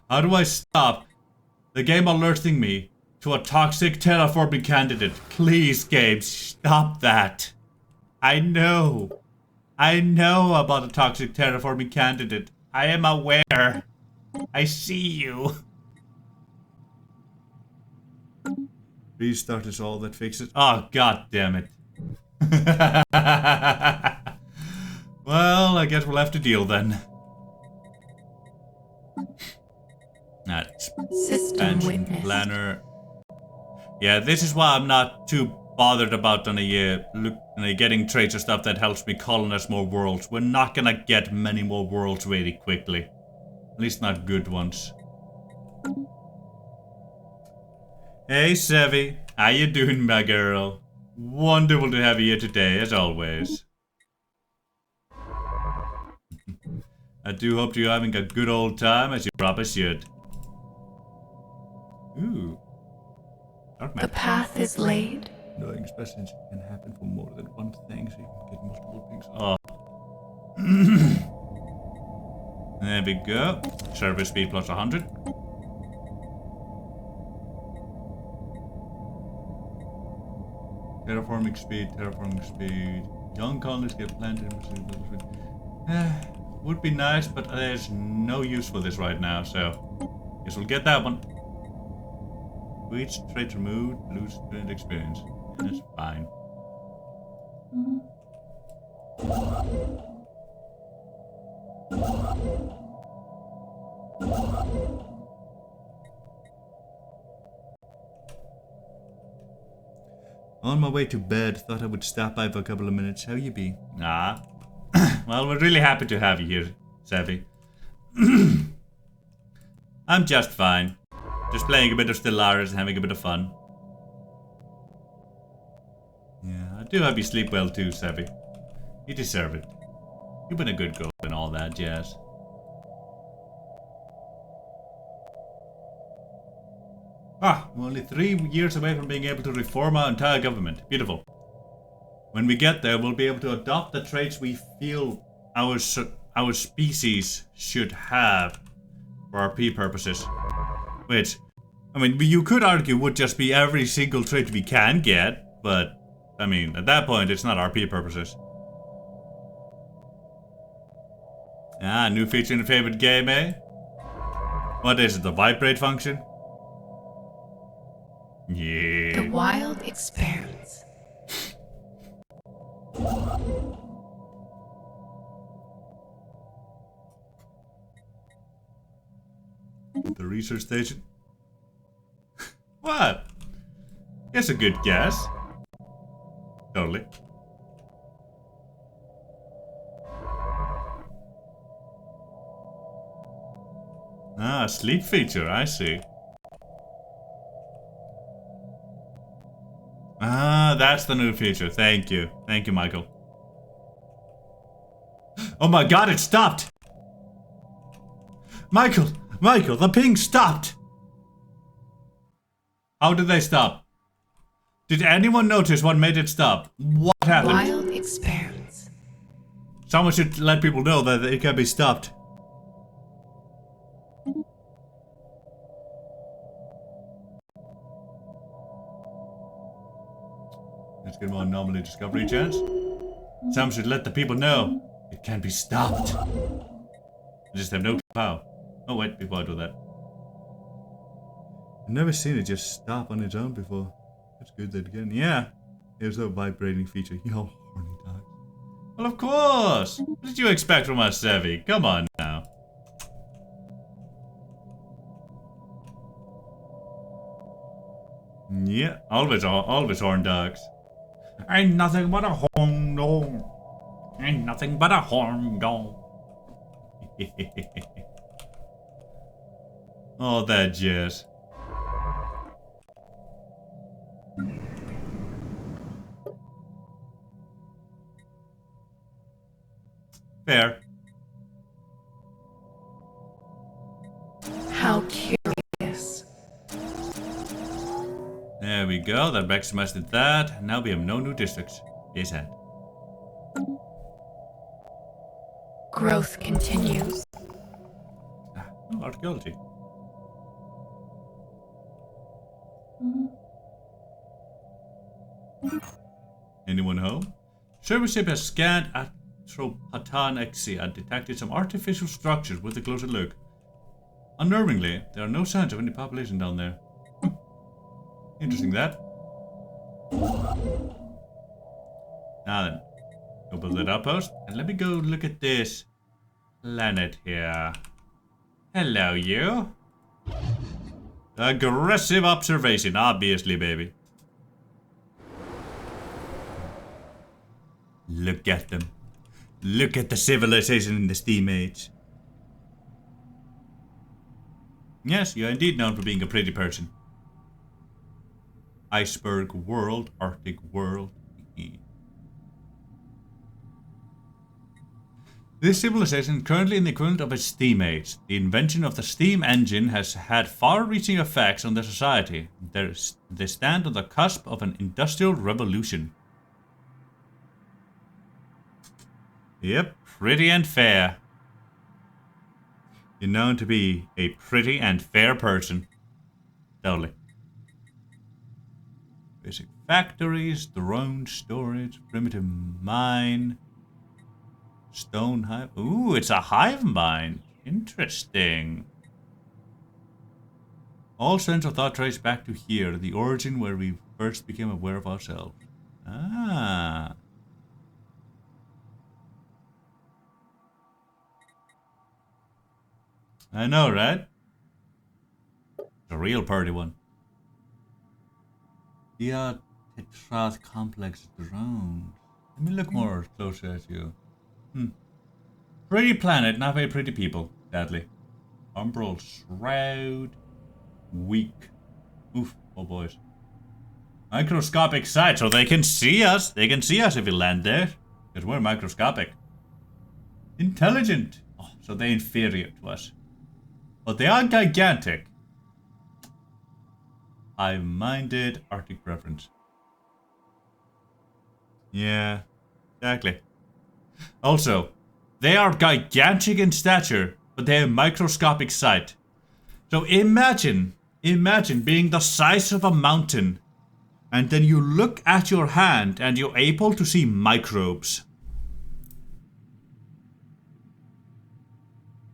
How do I stop the game alerting me to a toxic terraforming candidate? Please, game, stop that. I know about a toxic terraforming candidate. I am aware. I see you. Restart is all that fixes. Oh, god damn it. Well, I guess we'll have to deal then. That's System expansion witnessed. planner. Yeah, this is why I'm not too bothered about getting traits or stuff that helps me colonize more worlds. We're not gonna get many more worlds really quickly. At least not good ones. Hey Sevi, how you doing, my girl? Wonderful to have you here today, as always. I do hope you're having a good old time, as you probably should. Ooh. Dark The map. path is laid. Knowing specimens can happen for more than one thing, so you can get multiple things. Oh. There we go. Server speed plus 100. Terraforming speed. Young colonies get planted. Would be nice, but there's no use for this right now, so guess we'll get that one. Each trait removed, lose student experience. That's fine. On my way to bed, thought I would stop by for a couple of minutes. How you be? Nah. Well, we're really happy to have you here, Sevi. I'm just fine. Just playing a bit of Stellaris and having a bit of fun. Yeah, I do hope you sleep well too, Sevi. You deserve it. You've been a good girl and all that jazz. We're only 3 years away from being able to reform our entire government. Beautiful. When we get there, we'll be able to adopt the traits we feel our species should have for RP purposes. Which, I mean, you could argue would just be every single trait we can get, but, I mean, at that point, it's not RP purposes. New feature in your favorite game, eh? What is it, the vibrate function? Yeah. The wild expands. The research station. What? That's a good guess. Totally. Ah, sleep feature, I see. Ah, that's the new feature. Thank you. Thank you, Michael. Oh my god, it stopped! Michael! Michael, the ping stopped! How did they stop? Did anyone notice what made it stop? What happened? Wild experiments. Someone should let people know that it can be stopped. Let's get more anomaly discovery chance. Someone should let the people know it can be stopped. I just have no power. Oh wait, before I do that. I've never seen it just stop on its own before. That's good that again. Yeah. There's no vibrating feature. Yo, horny dogs. Well, of course. What did you expect from us, Sevi? Come on now. Yeah, always horn dogs. Ain't nothing but a horn dog. Ain't nothing but a horn dog. All that jazz. Fair. How curious. There we go, that maximized that. Now we have no new districts. Is that? Growth continues. Ah, no archaeology. Anyone home? Service ship has scanned Atropatan Exi and detected some artificial structures with a closer look. Unnervingly, there are no signs of any population down there. Interesting that. Now then, go build that outpost, and let me go look at this planet here. Hello, you. Aggressive observation, obviously, baby. Look at them. Look at the civilization in the Steam Age. Yes, you're indeed known for being a pretty person. Iceberg world, Arctic world. This civilization is currently in the equivalent of a steam age. The invention of the steam engine has had far-reaching effects on their society. They stand on the cusp of an industrial revolution. Yep, pretty and fair. You're known to be a pretty and fair person. Totally. Basic factories, drone storage, primitive mine, stone hive. Ooh, it's a hive mind. Interesting. All sense of thought trace back to here, the origin where we first became aware of ourselves. Ah. I know, right? The real party one. Yeah, Tetrath complex drone. Let me look more closer at you. Pretty planet, not very pretty people, sadly. Umbral shroud. Weak. Oof, oh boys. Microscopic sight, so they can see us. They can see us if we land there. Because we're microscopic. Intelligent. Oh, so they're inferior to us. But they are gigantic. High-minded Arctic preference. Yeah, exactly. Also, they are gigantic in stature, but they have microscopic sight. So imagine being the size of a mountain, and then you look at your hand and you're able to see microbes.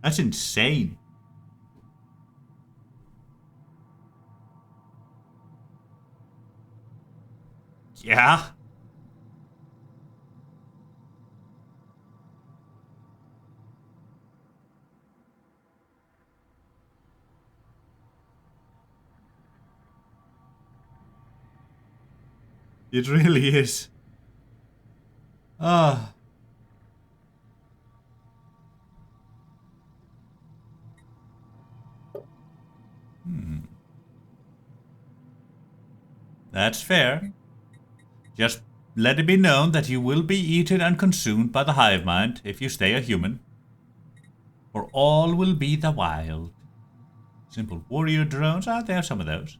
That's insane. Yeah. It really is. Ah. That's fair. Just let it be known that you will be eaten and consumed by the hive mind if you stay a human. For all will be the wild. Simple warrior drones. Ah, they have some of those.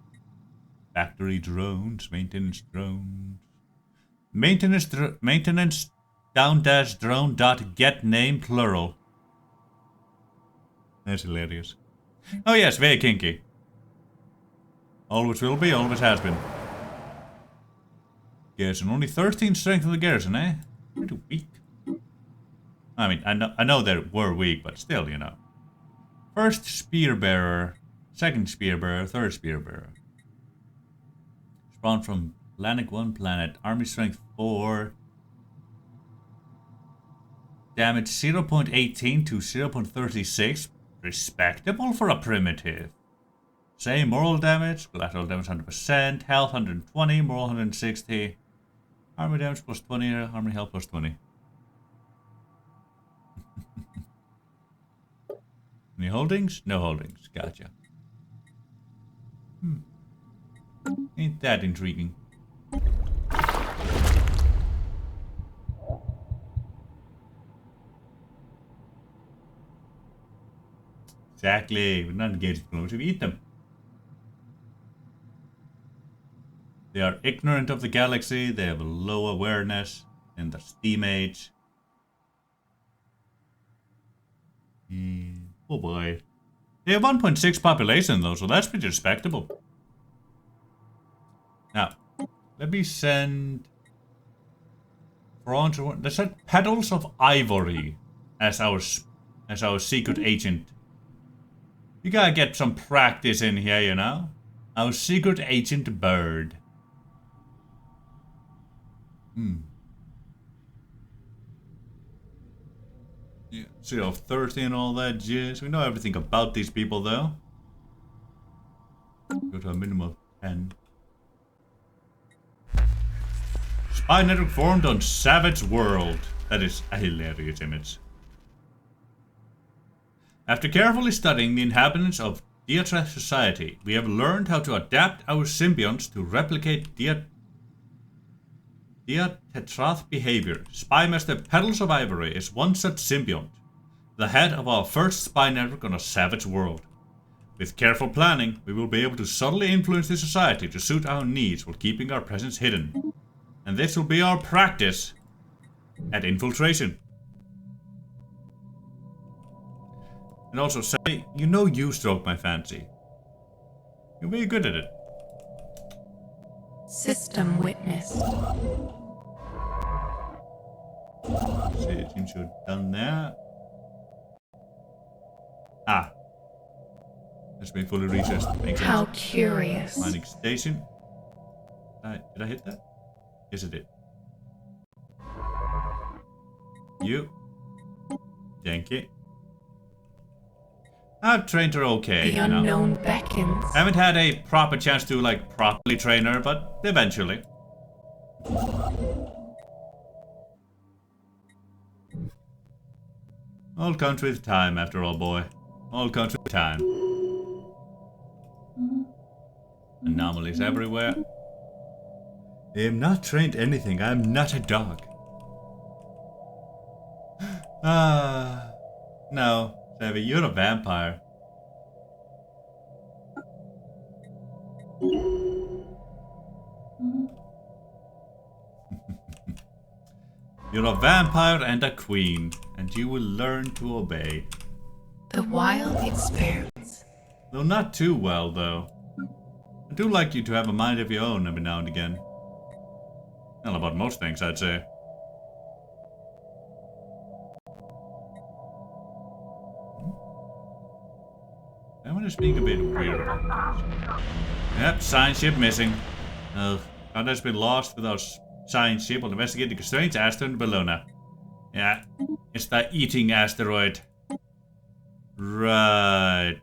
Factory drones, maintenance drones. Maintenance down dash drone dot get name plural. That's hilarious. Oh yes, very kinky. Always will be, always has been. Garrison, only 13 strength in the garrison, eh? Pretty weak. I mean, I know they were weak, but still, you know. First spear bearer, second spear bearer, third spear bearer. Spawned from Planet 1 planet. Army strength 4. Damage 0.18 to 0.36. Respectable for a primitive. Same moral damage, collateral damage 100%, health 120, moral 160. Army damage plus 20, army health plus 20. Any holdings? No holdings. Gotcha. Ain't that intriguing? Exactly. We're not engaged with clones. We eat them. They are ignorant of the galaxy. They have a low awareness in the steam age. Oh boy. They have 1.6 population though, so that's pretty respectable. Now, let me send Bronze. Let's send Petals of Ivory as our secret agent. You gotta get some practice in here, you know? Our secret agent bird. Yeah, 0 of 30 and all that jizz. We know everything about these people though. Go to a minimum of 10. Spy network formed on Savage World. That is a hilarious image. After carefully studying the inhabitants of Diatrath society, we have learned how to adapt our symbionts to replicate Diatrath behavior. Spymaster Petals of Ivory is one such symbiont, the head of our first spy network on a savage world. With careful planning, we will be able to subtly influence the society to suit our needs while keeping our presence hidden. And this will be our practice at infiltration. And also say, you know you stroke my fancy. You're very good at it. System witnessed. See, it seems to have done that. Ah. Let's be fully recessed. Makes sense. How curious. Mining station. Did I hit that? Yes, it did. You. Thank you. I've trained her okay, The you know. unknown beckons. I haven't had a proper chance to, like, properly train her, but eventually. All comes with time, after all, boy. All comes with time. Anomalies everywhere. I am not trained anything. I am not a dog. No, Savvy, you're a vampire. You're a vampire and a queen, and you will learn to obey. The wild experiments. Though not too well, though. I do like you to have a mind of your own every now and again. Well, about most things, I'd say. That one is being a bit weird. Yep, science ship missing. Contact has been lost with our science ship while investigating a strange asteroid in Bellona. Yeah, it's the eating asteroid. Right.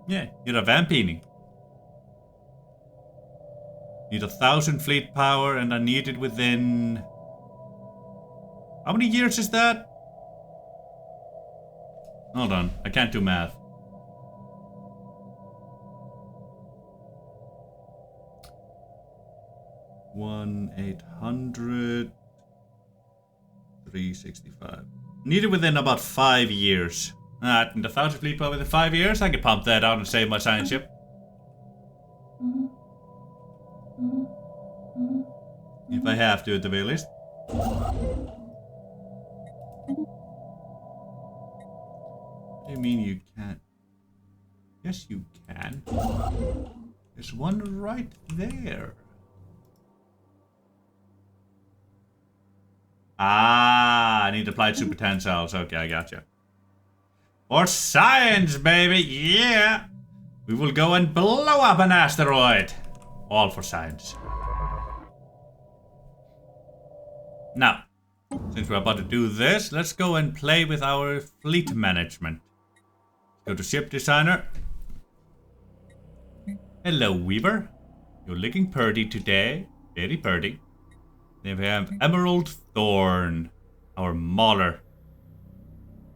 Yeah, you're a vampini. Need 1,000 fleet power, and I need it within... How many years is that? Hold on, I can't do math. One 800 365. Need it within about 5 years. And 1,000 fleet power within 5 years. I can pump that out and save my science ship. If I have to, at the very least. What do you mean you can't? Yes, you can. There's one right there. Ah, I need applied super tensiles. Okay, I gotcha. For science, baby, yeah! We will go and blow up an asteroid. All for science. Now, since we're about to do this, let's go and play with our fleet management. Go to ship designer. Hello, Weaver. You're looking pretty today. Very pretty. Then we have Emerald Thorn, our mauler.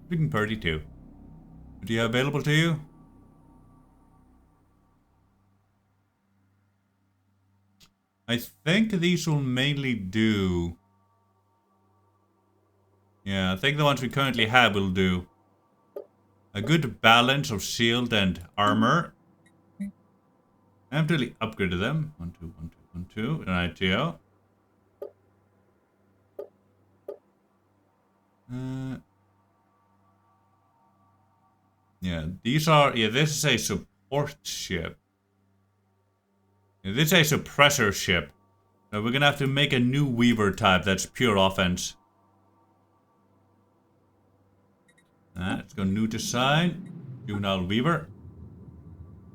Looking pretty too. What do you have available to you? I think these will mainly do... Yeah, I think the ones we currently have will do. A good balance of shield and armor. I haven't really upgraded them. 1, 2, 1, 2, 1, 2. Right, yeah. Yeah, these are... Yeah, this is a support ship. Yeah, this is a suppressor ship. So we're gonna have to make a new Weaver type that's pure offense. Let's go new design. Juvenile Weaver.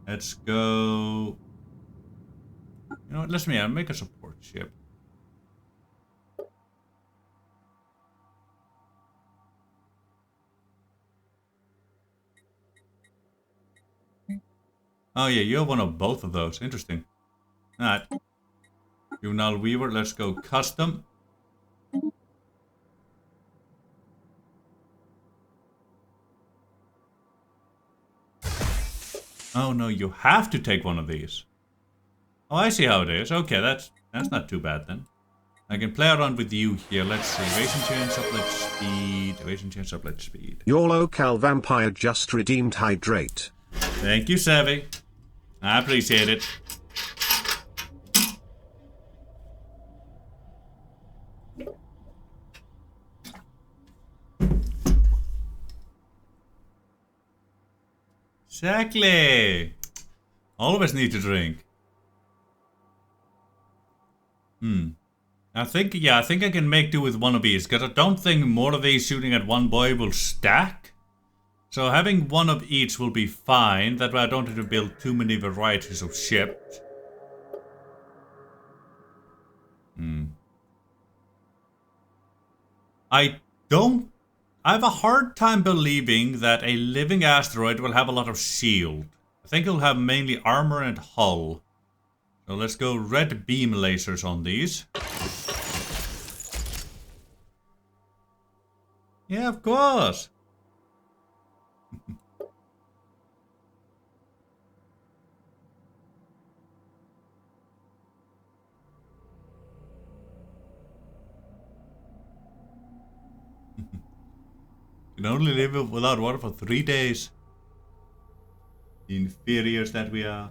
Let's go... You know what, let's make a support ship. Oh yeah, you have one of both of those. Interesting. Alright. Juvenile Weaver, let's go custom. Oh no, you have to take one of these. Oh, I see how it is. Okay, that's not too bad then. I can play around with you here. Let's see. Evasion chain, supplet speed. Evasion chain, supplet speed. Your local vampire just redeemed hydrate. Thank you, Savvy. I appreciate it. Exactly. Always need to drink. I think I can make do with one of these, because I don't think more of these shooting at one boy will stack. So having one of each will be fine. That way I don't have to build too many varieties of ships. I have a hard time believing that a living asteroid will have a lot of shield. I think it'll have mainly armor and hull. So let's go red beam lasers on these. Yeah, of course. Can only live without water for 3 days. The inferiors that we are.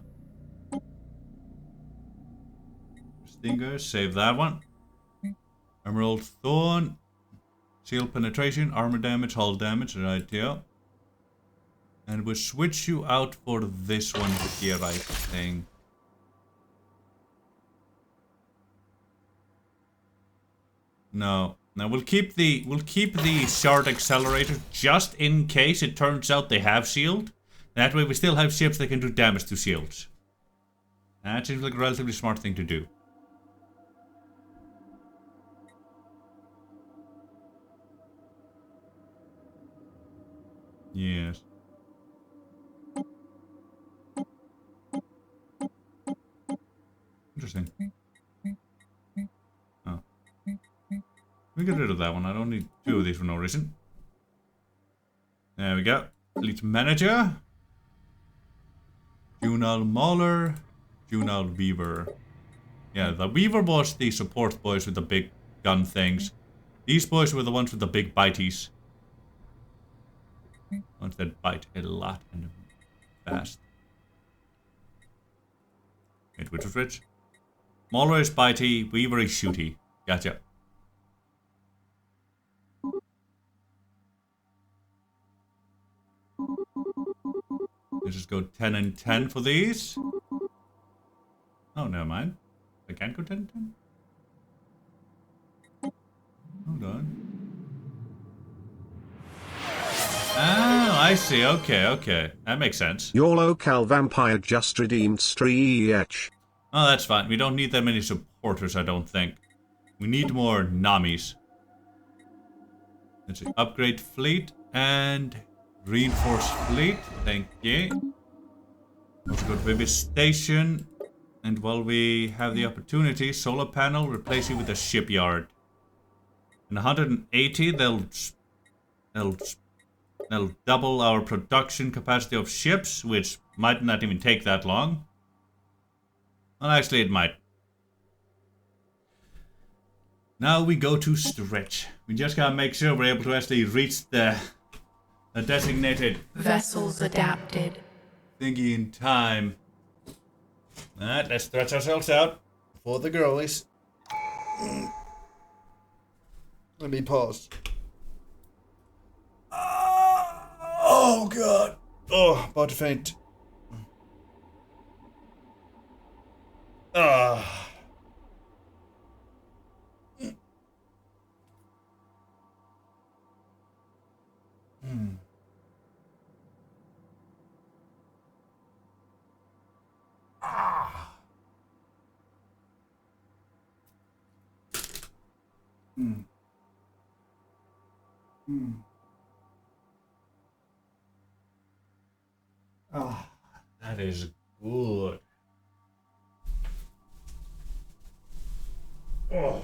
Stinger, save that one. Emerald Thorn. Shield penetration, armor damage, hull damage, right here. And we'll switch you out for this one here, I think. No. Now we'll keep the shard accelerator just in case it turns out they have shield. That way we still have ships that can do damage to shields. That seems like a relatively smart thing to do. Yes. Interesting. We get rid of that one. I don't need 2 of these for no reason. There we go. Fleet Manager. Junal Mauler. Junal Weaver. Yeah, the Weaver was the support boys with the big gun things. These boys were the ones with the big bites. Ones that bite a lot and fast. Wait, which was which? Mauler is bitey, Weaver is shooty. Gotcha. Let's just go 10 and 10 for these. Oh, never mind. I can't go 10 and 10. Hold on. Oh, I see. Okay, okay. That makes sense. Your local vampire just redeemed Streech. Oh, that's fine. We don't need that many supporters, I don't think. We need more Namis. Let's see. Upgrade fleet and reinforce fleet. Thank you. Let's go to Vivid Station. And while we have the opportunity, solar panel, replace it with a shipyard. In 180, they'll double our production capacity of ships, which might not even take that long. Well, actually, it might. Now we go to stretch. We just gotta make sure we're able to actually reach the designated Vessels adapted. thingy in time. Alright, let's stretch ourselves out for the girlies. Let me pause. Oh god. Oh, about to faint. Ah. Ah, that is good. Oh.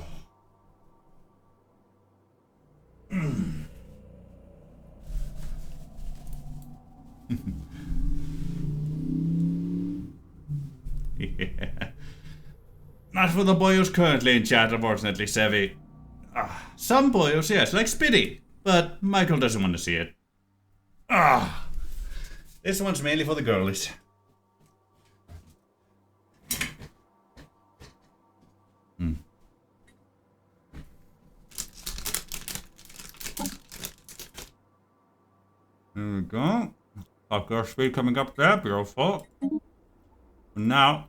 Yeah. Not for the boyos currently in chat, unfortunately, Sevi. Some boyos, yes, like Spitty, but Michael doesn't want to see it. This one's mainly for the girlies. There we go. Upgrade speed coming up there, beautiful. Now,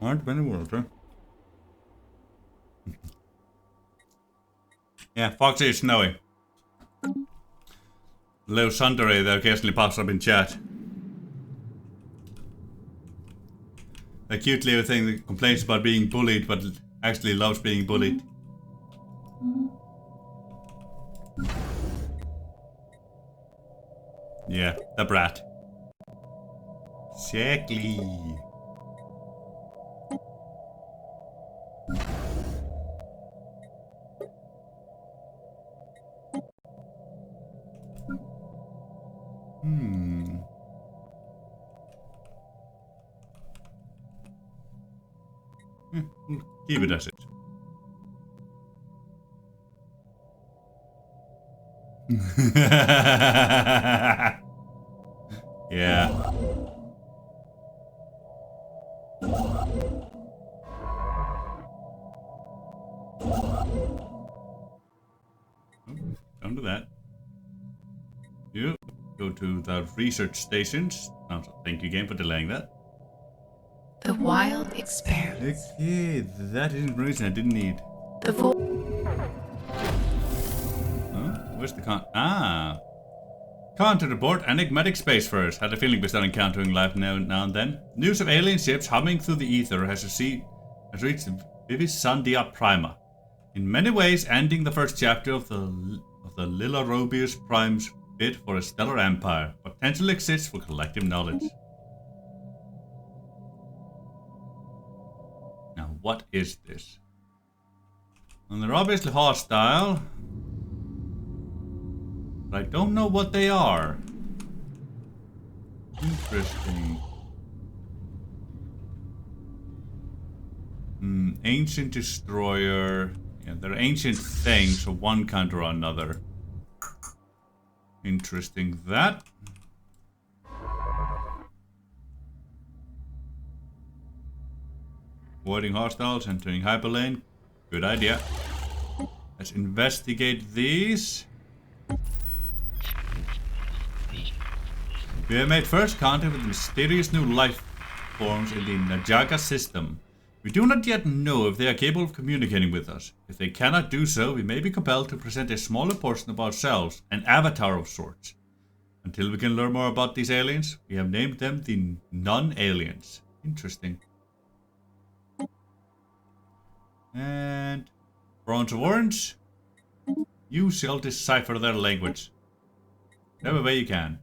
aren't many words, huh? Yeah, Foxy is snowy. Little Sundery that occasionally pops up in chat. A cute little thing that complains about being bullied, but actually loves being bullied. Yeah, the brat. Exactly. Keep it as it. Yeah. Come to that. You go to the research stations. Oh, thank you, game, for delaying that. The wild experiments. Okay, that is information I didn't need. The Where's the Content report, enigmatic space first. Had a feeling we start encountering life now and then. News of alien ships humming through the ether has reached Vivisandia Prima. In many ways, ending the first chapter of the Lila Robius Prime's bid for a stellar empire. Potential exists for collective knowledge. what is this? And they're obviously hostile. But I don't know what they are. Interesting. Ancient destroyer. Yeah, they're ancient things of one kind or another. Interesting that. Avoiding hostiles, entering hyperlane. Good idea. Let's investigate these. We have made first contact with the mysterious new life forms in the Najaga system. We do not yet know if they are capable of communicating with us. If they cannot do so, we may be compelled to present a smaller portion of ourselves, an avatar of sorts. Until we can learn more about these aliens, we have named them the non-aliens. Interesting. And Bronze of Orange. You shall decipher their language. Whatever way you can.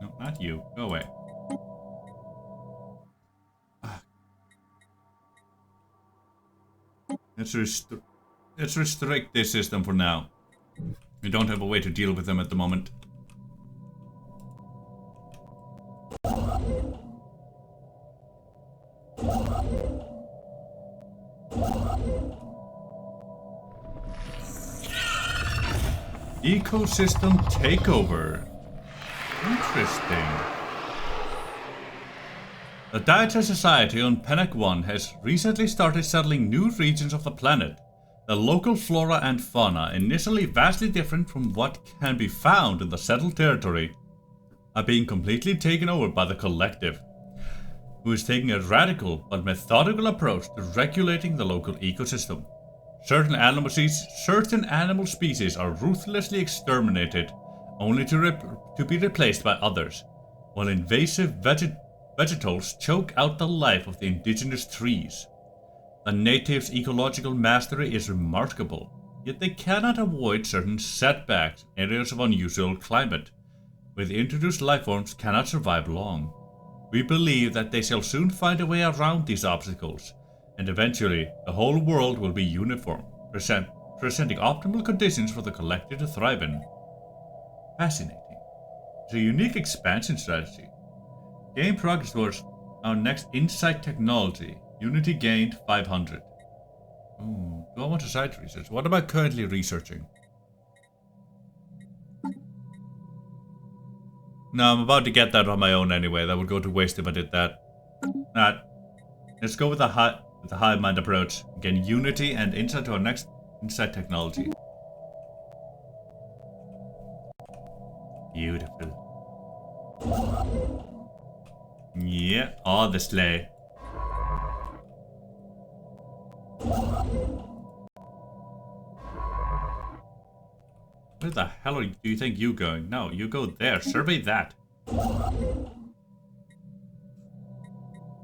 No, not you. Go away. Let's restrict this system for now. We don't have a way to deal with them at the moment. Ecosystem takeover. Interesting. The Dietary Society on Pennac 1 has recently started settling new regions of the planet. The local flora and fauna, initially vastly different from what can be found in the settled territory, are being completely taken over by the Collective, who is taking a radical but methodical approach to regulating the local ecosystem. Certain animal species are ruthlessly exterminated, only to be replaced by others, while invasive vegetals choke out the life of the indigenous trees. The natives' ecological mastery is remarkable, yet they cannot avoid certain setbacks in areas of unusual climate, where the introduced lifeforms cannot survive long. We believe that they shall soon find a way around these obstacles, and eventually the whole world will be uniform, presenting optimal conditions for the Collective to thrive in. Fascinating. It's a unique expansion strategy. Game progress towards our next insight technology. Unity gained 500. Ooh, do I want to site research? What am I currently researching? No, I'm about to get that on my own anyway. That would go to waste if I did that. Let's go with the hive mind approach. Again, Unity and insight to our next insight technology. Beautiful. Yeah, all the sleigh. Where the hell do you think you're going? No, you go there. Survey that.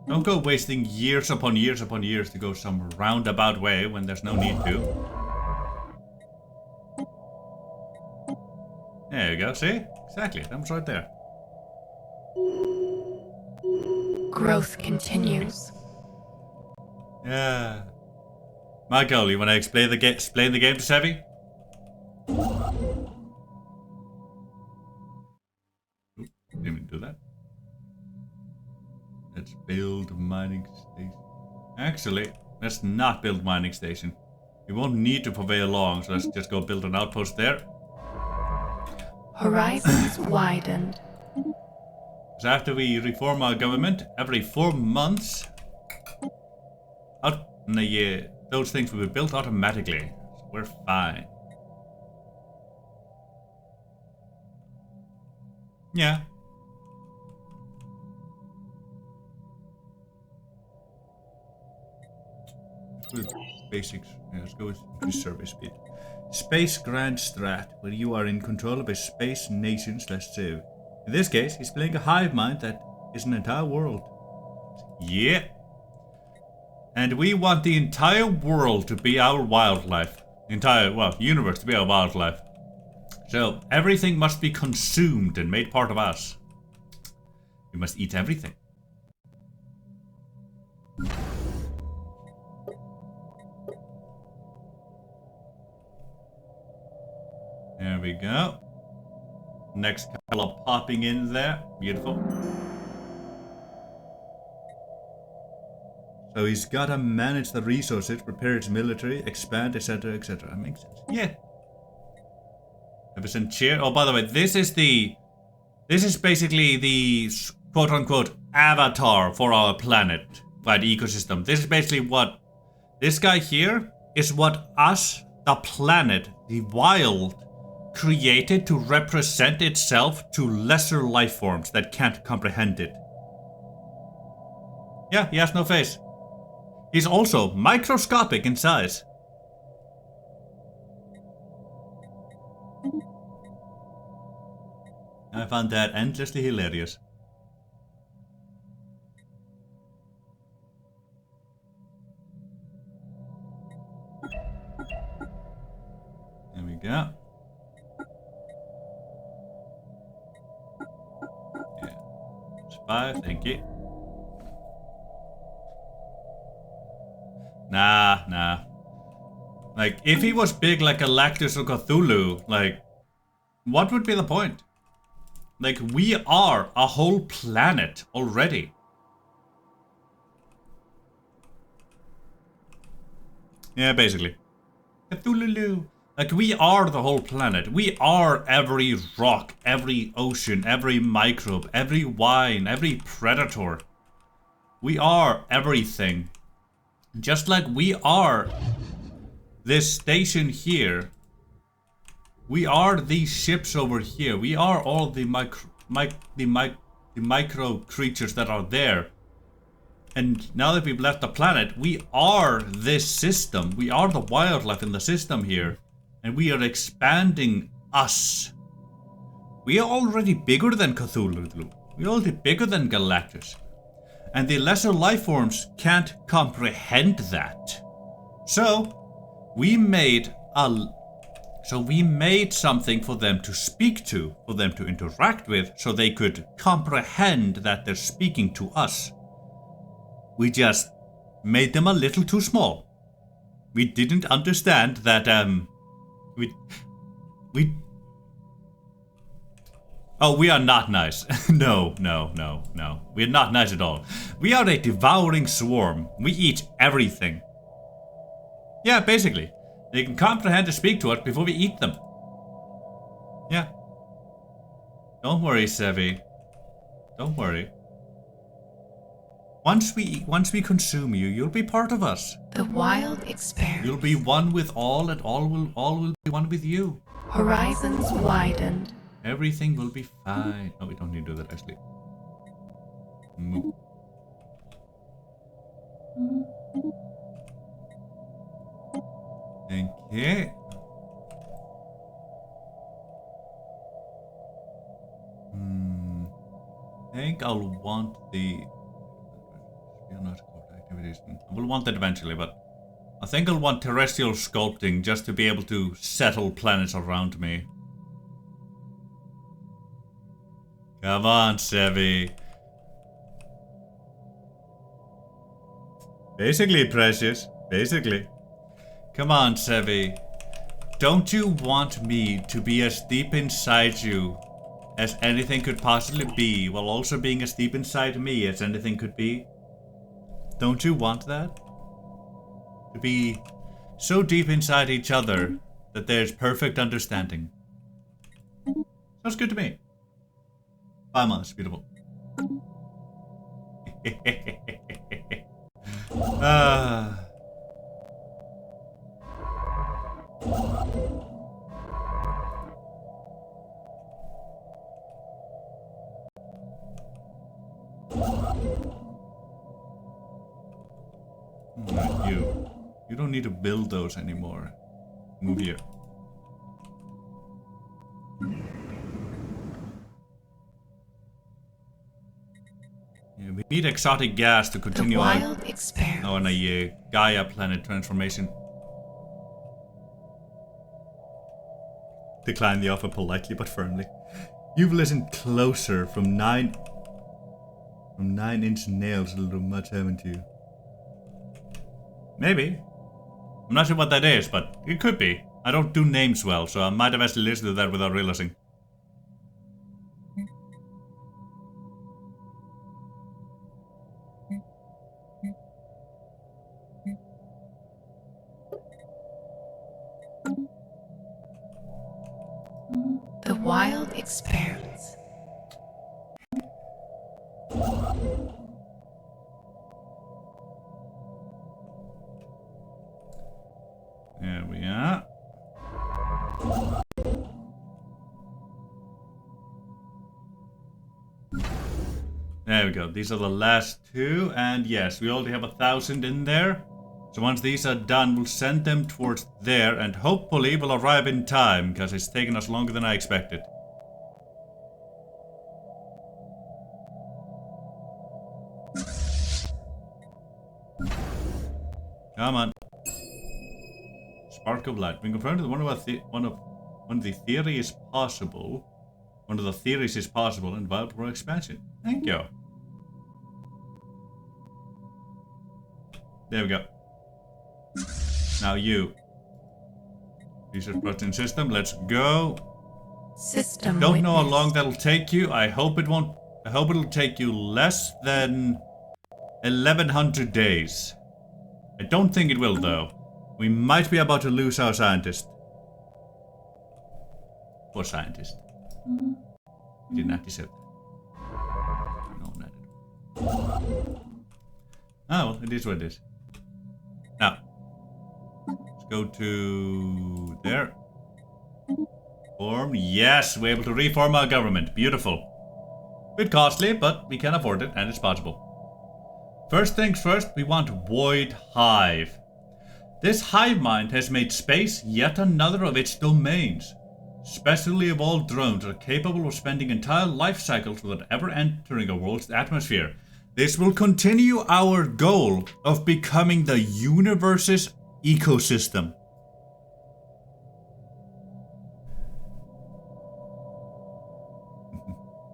Don't go wasting years upon years upon years to go some roundabout way when there's no need to. There you go, see? Exactly, that was right there. Growth continues. Yeah. Michael, you want to explain the game to Sevi? Didn't even do that. Let's build mining station. Actually, let's not build mining station. We won't need to for very long, so let's just go build an outpost there. Horizons widened. So after we reform our government, every 4 months, those things will be built automatically. So we're fine. Yeah. Basics. Yeah, let's go with increased survey speed. Space Grand Strat, where you are in control of a space nation/civ. In this case, he's playing a hive mind that is an entire world. Yeah. And we want the entire world to be our wildlife. Universe to be our wildlife. So everything must be consumed and made part of us. We must eat everything. There we go. Next color popping in there. Beautiful. So he's gotta manage the resources, prepare its military, expand, etc., etc. Makes sense. Yeah. Everson cheer. Oh, by the way, this is basically the quote-unquote avatar for our planet, right? Ecosystem. This is basically what this guy here is what us, the planet, the wild, created to represent itself to lesser life forms that can't comprehend it. Yeah, he has no face. He's also microscopic in size. I found that endlessly hilarious. There we go. Yeah. Survive, thank you. Nah. Like, if he was big like Galactus or Cthulhu, like, what would be the point? Like, we are a whole planet already. Yeah, basically. Cthulhu. Like, we are the whole planet. We are every rock, every ocean, every microbe, every wine, every predator. We are everything. Just like we are this station here. We are these ships over here. We are all the micro creatures that are there. And now that we've left the planet, we are this system. We are the wildlife in the system here. And we are expanding us. We are already bigger than Cthulhu. We are already bigger than Galactus. And the lesser life forms can't comprehend that. So we made something for them to speak to, for them to interact with, so they could comprehend that they're speaking to us. We just made them a little too small. We didn't understand that, Oh, we are not nice. No. We're not nice at all. We are a devouring swarm. We eat everything. Yeah, basically. They can comprehend and speak to us before we eat them. Yeah. Don't worry, Sevi. Don't worry. Once we consume you, you'll be part of us. The wild expands. You'll be one with all, and all will be one with you. Horizons widened. Everything will be fine. No, we don't need to do that actually. Move. Thank you. I think I'll want the activities. I will want that eventually, but I think I'll want terrestrial sculpting just to be able to settle planets around me. Come on, Sevi. Basically, Precious. Basically. Come on, Sevi. Don't you want me to be as deep inside you as anything could possibly be, while also being as deep inside me as anything could be? Don't you want that? To be so deep inside each other that there's perfect understanding. Sounds good to me. 5 months, beautiful. You don't need to build those anymore. Move here. Yeah, we need exotic gas to continue on a Gaia planet transformation. decline the offer politely but firmly. You've listened closer from 9-inch nails a little much, haven't you? Maybe. I'm not sure what that is, but it could be. I don't do names well, so I might have actually listened to that without realizing. The wild expanse. There we are. There we go. These are the last two, and yes, we already have 1,000 in there. So once these are done, we'll send them towards there, and hopefully we'll arrive in time, because it's taken us longer than I expected. Come on. Spark of light. When confirmed that one of the theory is possible. One of the theories is possible in Wild World expansion. Thank you. There we go. Now you. Research processing system. Let's go. System Don't know how witness. long that'll take you. I hope it won't. I hope it'll take you less than 1,100 days. I don't think it will, though. We might be about to lose our scientist. Poor scientist. He did not deserve that. No, not at all. Ah, well, it is what it is. Now, let's go to there. Form. Yes, we're able to reform our government. Beautiful. Bit costly, but we can afford it, and it's possible. First things first, we want Void Hive. This hive mind has made space yet another of its domains. Specially evolved drones are capable of spending entire life cycles without ever entering a world's atmosphere. This will continue our goal of becoming the universe's ecosystem.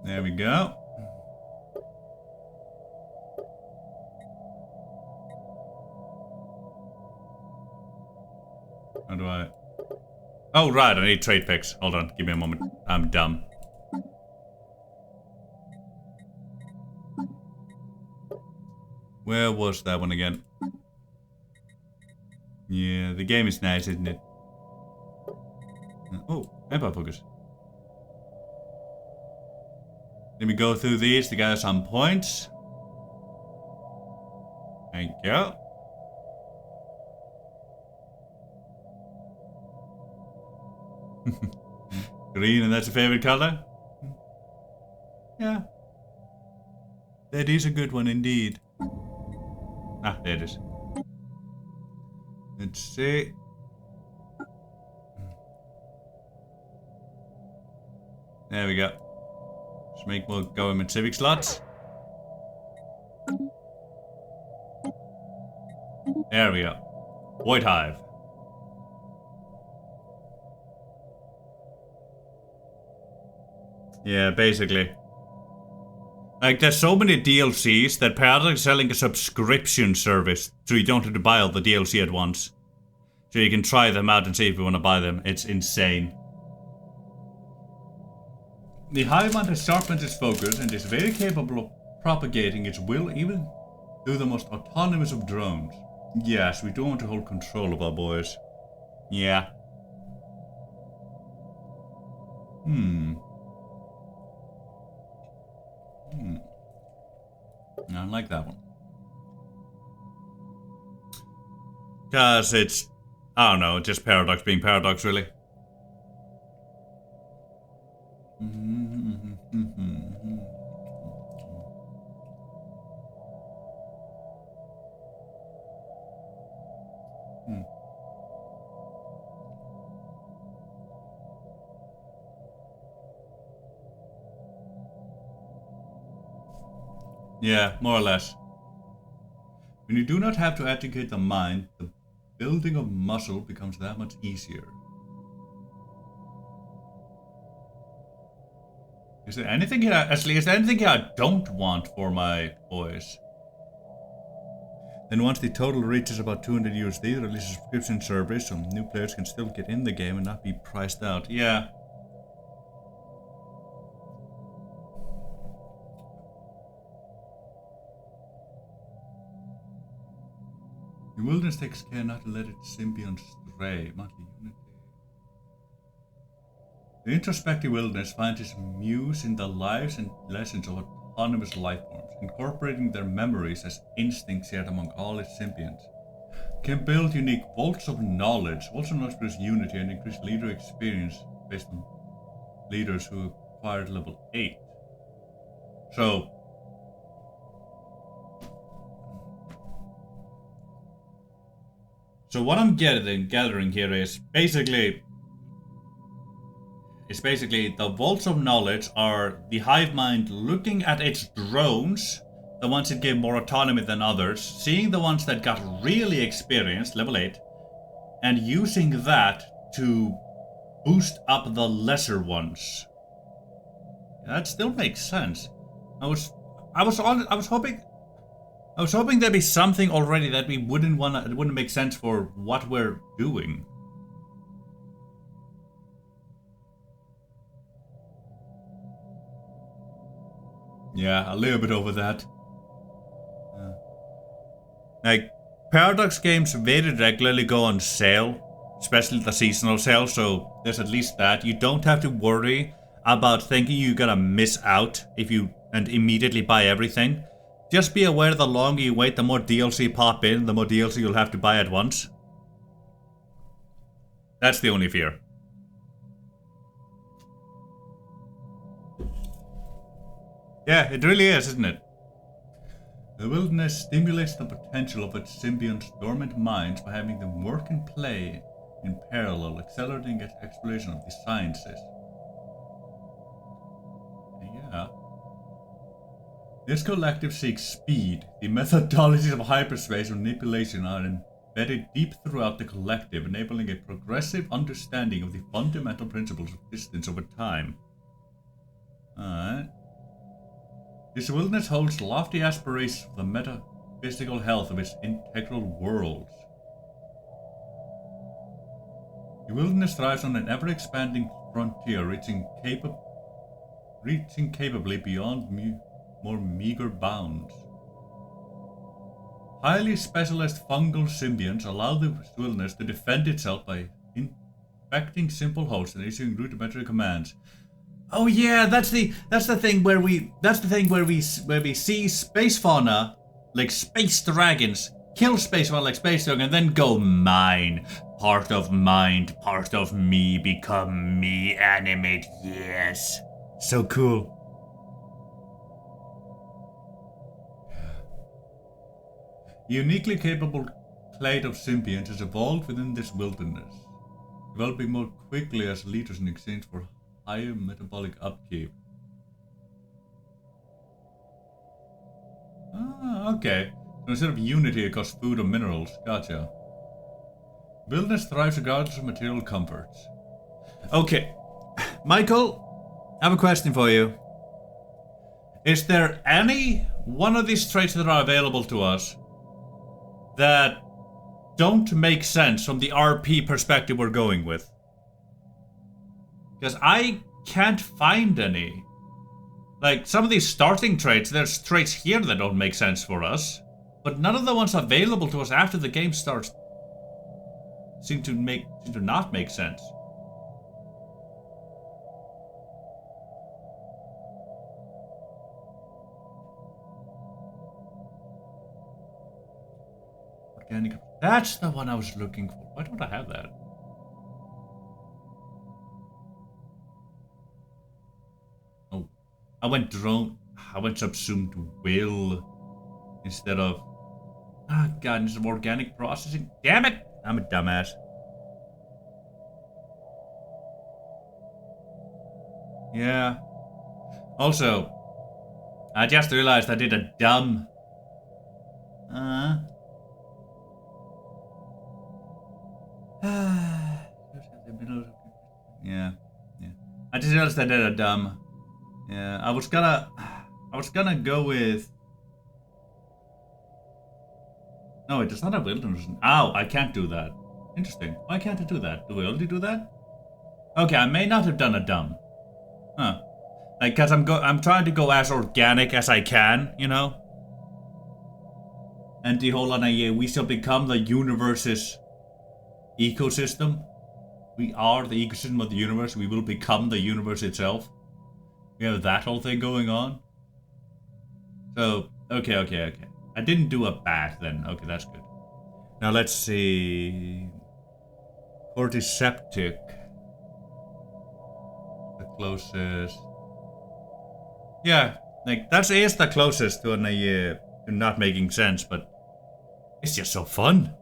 There we go. How do I... Oh, right, I need trade picks. Hold on, give me a moment. I'm dumb. Where was that one again? Yeah, the game is nice, isn't it? Oh, Empire Focus. Let me go through these to gather some points. Thank you. Green, and that's your favorite color? Yeah. That is a good one indeed. Ah, there it is. Let's see. There we go. Let's make more government civic slots. There we go. Void Hive. Yeah, basically. Like, there's so many DLCs that Paradox is selling a subscription service, so you don't have to buy all the DLC at once. So you can try them out and see if you want to buy them. It's insane. The Hive Mind has sharpened its focus and is very capable of propagating its will even through the most autonomous of drones. Yes, we do want to hold control of our boys. Yeah. I like that one. Because it's, I don't know, just Paradox being Paradox, really. Yeah, more or less. When you do not have to educate the mind, the building of muscle becomes that much easier. Is there anything here? Actually, is there anything here I don't want for my boys? Then once the total reaches about 200 USD, release a subscription service so new players can still get in the game and not be priced out. Yeah. The wilderness takes care not to let its symbiont stray. Monthly unity. The introspective wilderness finds its muse in the lives and lessons of autonomous life forms, incorporating their memories as instincts shared among all its symbionts. Can build unique vaults of knowledge. Also knows produce unity and increase leader experience based on leaders who acquired level 8. So what I'm gathering here is basically the vaults of knowledge are the hive mind looking at its drones, the ones that gave more autonomy than others, seeing the ones that got really experienced, level 8, and using that to boost up the lesser ones. That still makes sense. I was hoping there'd be something already that it wouldn't make sense for what we're doing. Yeah, a little bit over that. Like, Paradox games very regularly go on sale, especially the seasonal sale, so there's at least that. You don't have to worry about thinking you're gonna miss out and immediately buy everything. Just be aware the longer you wait, the more DLC pop in, the more DLC you'll have to buy at once. That's the only fear. Yeah, it really is, isn't it? The wilderness stimulates the potential of its symbiont's dormant minds by having them work and play in parallel, accelerating its exploration of the sciences. Yeah. This collective seeks speed. The methodologies of hyperspace manipulation are embedded deep throughout the collective, enabling a progressive understanding of the fundamental principles of distance over time. Alright. This wilderness holds lofty aspirations for the metaphysical health of its integral worlds. The wilderness thrives on an ever-expanding frontier, reaching capably beyond more meager bounds. Highly specialized fungal symbionts allow the wilderness to defend itself by infecting simple hosts and issuing rudimentary commands. Oh yeah, that's the thing where we see space fauna like space dragons kill space fauna like space dragons and then go mine. Part of mind, part of me, become me, animate, yes. So cool. A uniquely capable clade of symbionts has evolved within this wilderness, developing more quickly as leaders in exchange for higher metabolic upkeep. Ah, okay. So instead of unity, it costs food or minerals. Gotcha. Wilderness thrives regardless of material comforts. Okay. Michael, I have a question for you. Is there any one of these traits that are available to us that don't make sense from the RP perspective we're going with? Because I can't find any. Like, some of these starting traits, there's traits here that don't make sense for us. But none of the ones available to us after the game starts seem to not make sense. Organic. That's the one I was looking for. Why don't I have that? Oh, I went subsumed will instead of. Ah, God, it's some organic processing. Damn it! I'm a dumbass. Yeah. Also, I just realized I did a dumb. Yeah. I just realized I did a dumb Yeah, I was gonna go with. No, it does not have wilderness. Ow, I can't do that. Interesting. Why can't I do that? Do we only do that? Okay, I may not have done a dumb. Huh. Like, cause I'm trying to go as organic as I can, you know? And the whole idea, we shall become the universe's ecosystem. We are the ecosystem of the universe. We will become the universe itself. We have that whole thing going on. So, okay. I didn't do a bad then. Okay, that's good. Now let's see. Cordyceptic. The closest. Yeah, like that is the closest to to not making sense, but it's just so fun.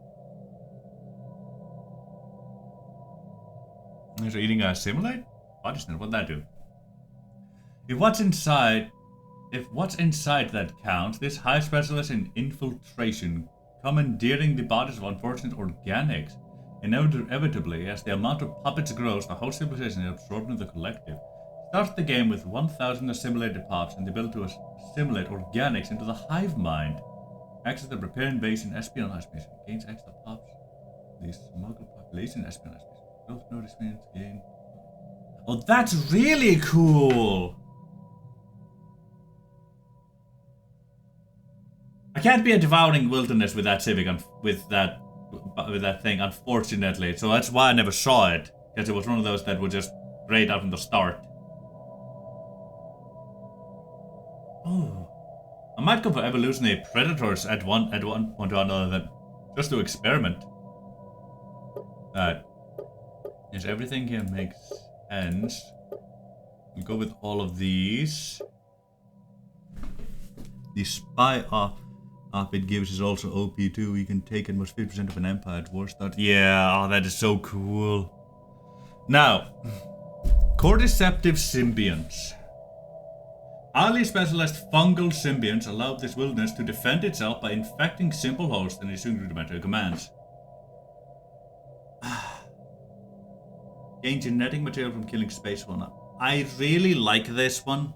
So eating a simulate? What is that? What'd that do? If what's inside that counts, this high specialist in infiltration, commandeering the bodies of unfortunate organics. Inevitably, as the amount of puppets grows, the whole civilization is absorbed into the collective. Start the game with 1,000 assimilated pups and the ability to assimilate organics into the hive mind. Access the preparing base and espionage mission. Gains extra pups. The smuggled population espionage mission. Build no experience gain. Oh, that's really cool! I can't be a devouring wilderness with that civic with that thing, unfortunately. So that's why I never saw it, because it was one of those that were just great out from the start. Oh, I might go for evolutionary predators at one point or another, then just to experiment. Yes, everything here makes sense. We'll go with all of these. The spy off it gives is also OP too. You can take almost 50% of an empire at war start. Yeah, oh, that is so cool. Now, cordyceptive symbionts. Highly specialized fungal symbionts allow this wilderness to defend itself by infecting simple hosts and issuing rudimentary commands. Gain genetic material from killing space fauna. I really like this one.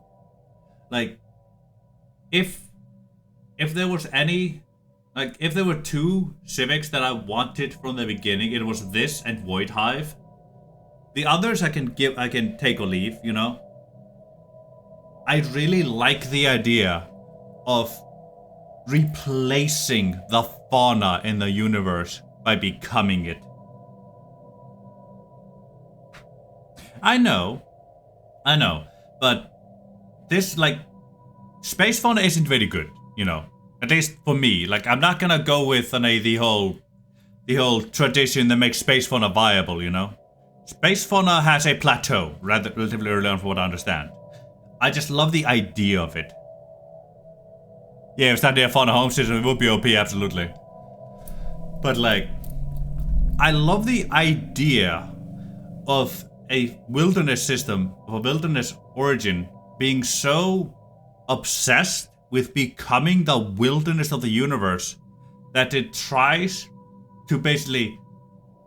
Like, if there was any, like, if there were two civics that I wanted from the beginning, it was this and Void Hive. The others I can take or leave, you know? I really like the idea of replacing the fauna in the universe by becoming it. I know, but this, like, space fauna isn't very good, you know? At least for me. Like, I'm not gonna go with the whole tradition that makes space fauna viable, you know? Space fauna has a plateau, relatively early on, from what I understand. I just love the idea of it. Yeah, if Standard Fauna home system, it would be OP, absolutely. But, like, I love the idea of a wilderness system, of a wilderness origin, being so obsessed with becoming the wilderness of the universe that it tries to basically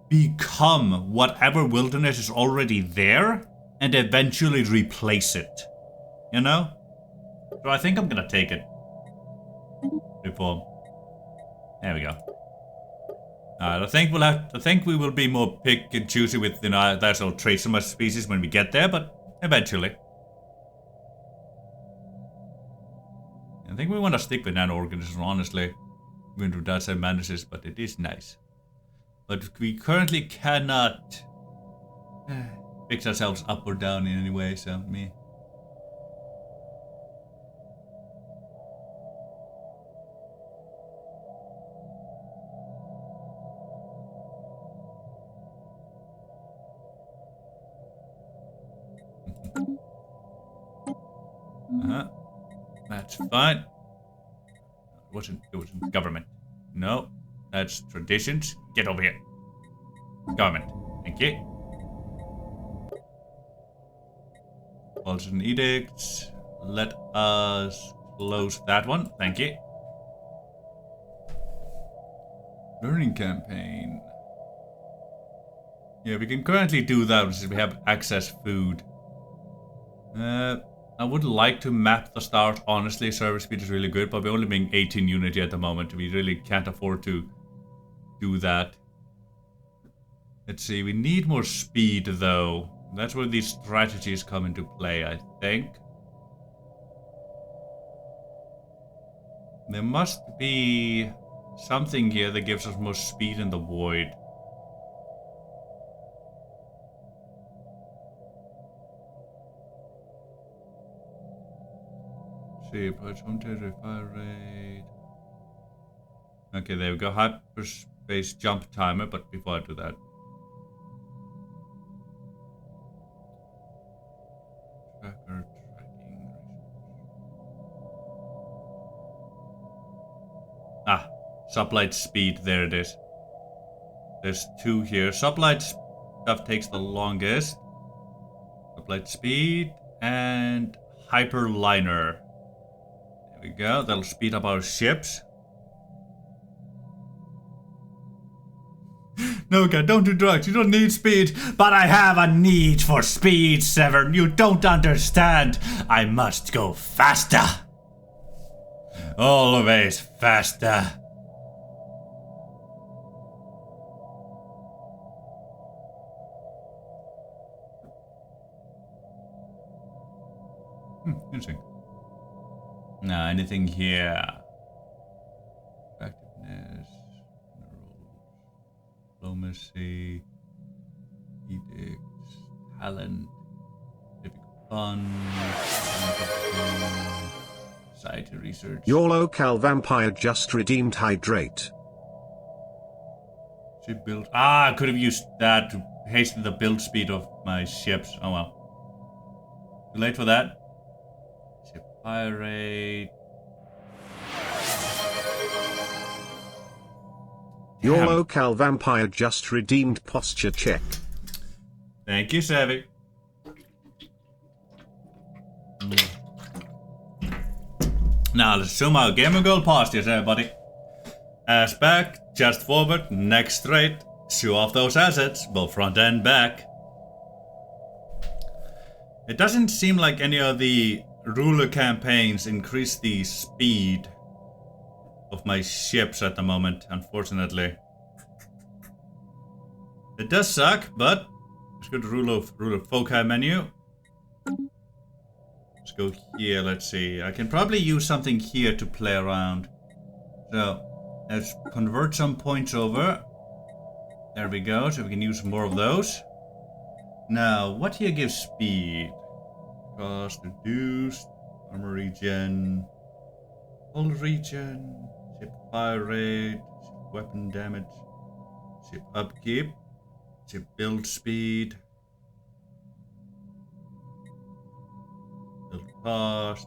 become whatever wilderness is already there and eventually replace it. You know? So I think I'm gonna take it. Reform. There we go. I think we will be more pick and choosy with, you know, that sort of trace of species when we get there, but eventually. I think we want to stick with nano-organisms, honestly. Even though that's a manages, but it is nice. But we currently cannot fix ourselves up or down in any way, so me. That's fine. It wasn't government. No, that's traditions. Get over here. Government. Thank you. Laws and edicts. Let us close that one. Thank you. Learning campaign. Yeah, we can currently do that since we have access food. I would like to map the stars. Honestly, service speed is really good, but we're only being 18 unity at the moment. We really can't afford to do that. Let's see, we need more speed though. That's where these strategies come into play, I think. There must be something here that gives us more speed in the void. See, approach fire rate. Okay, there we go. Hyperspace jump timer, but before I do that. Tracker tracking. Ah, sublight speed, there it is. There's 2 here. Sublight stuff takes the longest. Sublight speed and hyperliner. There we go. That'll speed up our ships. No, God, don't do drugs. You don't need speed. But I have a need for speed, Severn. You don't understand. I must go faster. Always faster. Interesting. Now, anything here? Effectiveness, diplomacy, edicts, talent, civic fun, society research. Your local vampire just redeemed hydrate. Ship build. Ah, I could have used that to hasten the build speed of my ships. Oh well. Too late for that. Ship pirate. Your Damn. local vampire just redeemed posture check. Thank you, Savvy. Now let's zoom out. Gamer Girl postures, everybody. Ass back, chest forward, neck straight. Show off those assets, both front and back. It doesn't seem like any of the ruler campaigns increase the speed of my ships at the moment, unfortunately. It does suck, but let's go to ruler foci menu. Let's go here, let's see. I can probably use something here to play around. So, let's convert some points over. There we go, so we can use more of those. Now, what here gives speed? Cost reduced, armor regen, hull regen, ship fire rate, ship weapon damage, ship upkeep, ship build speed, build cost.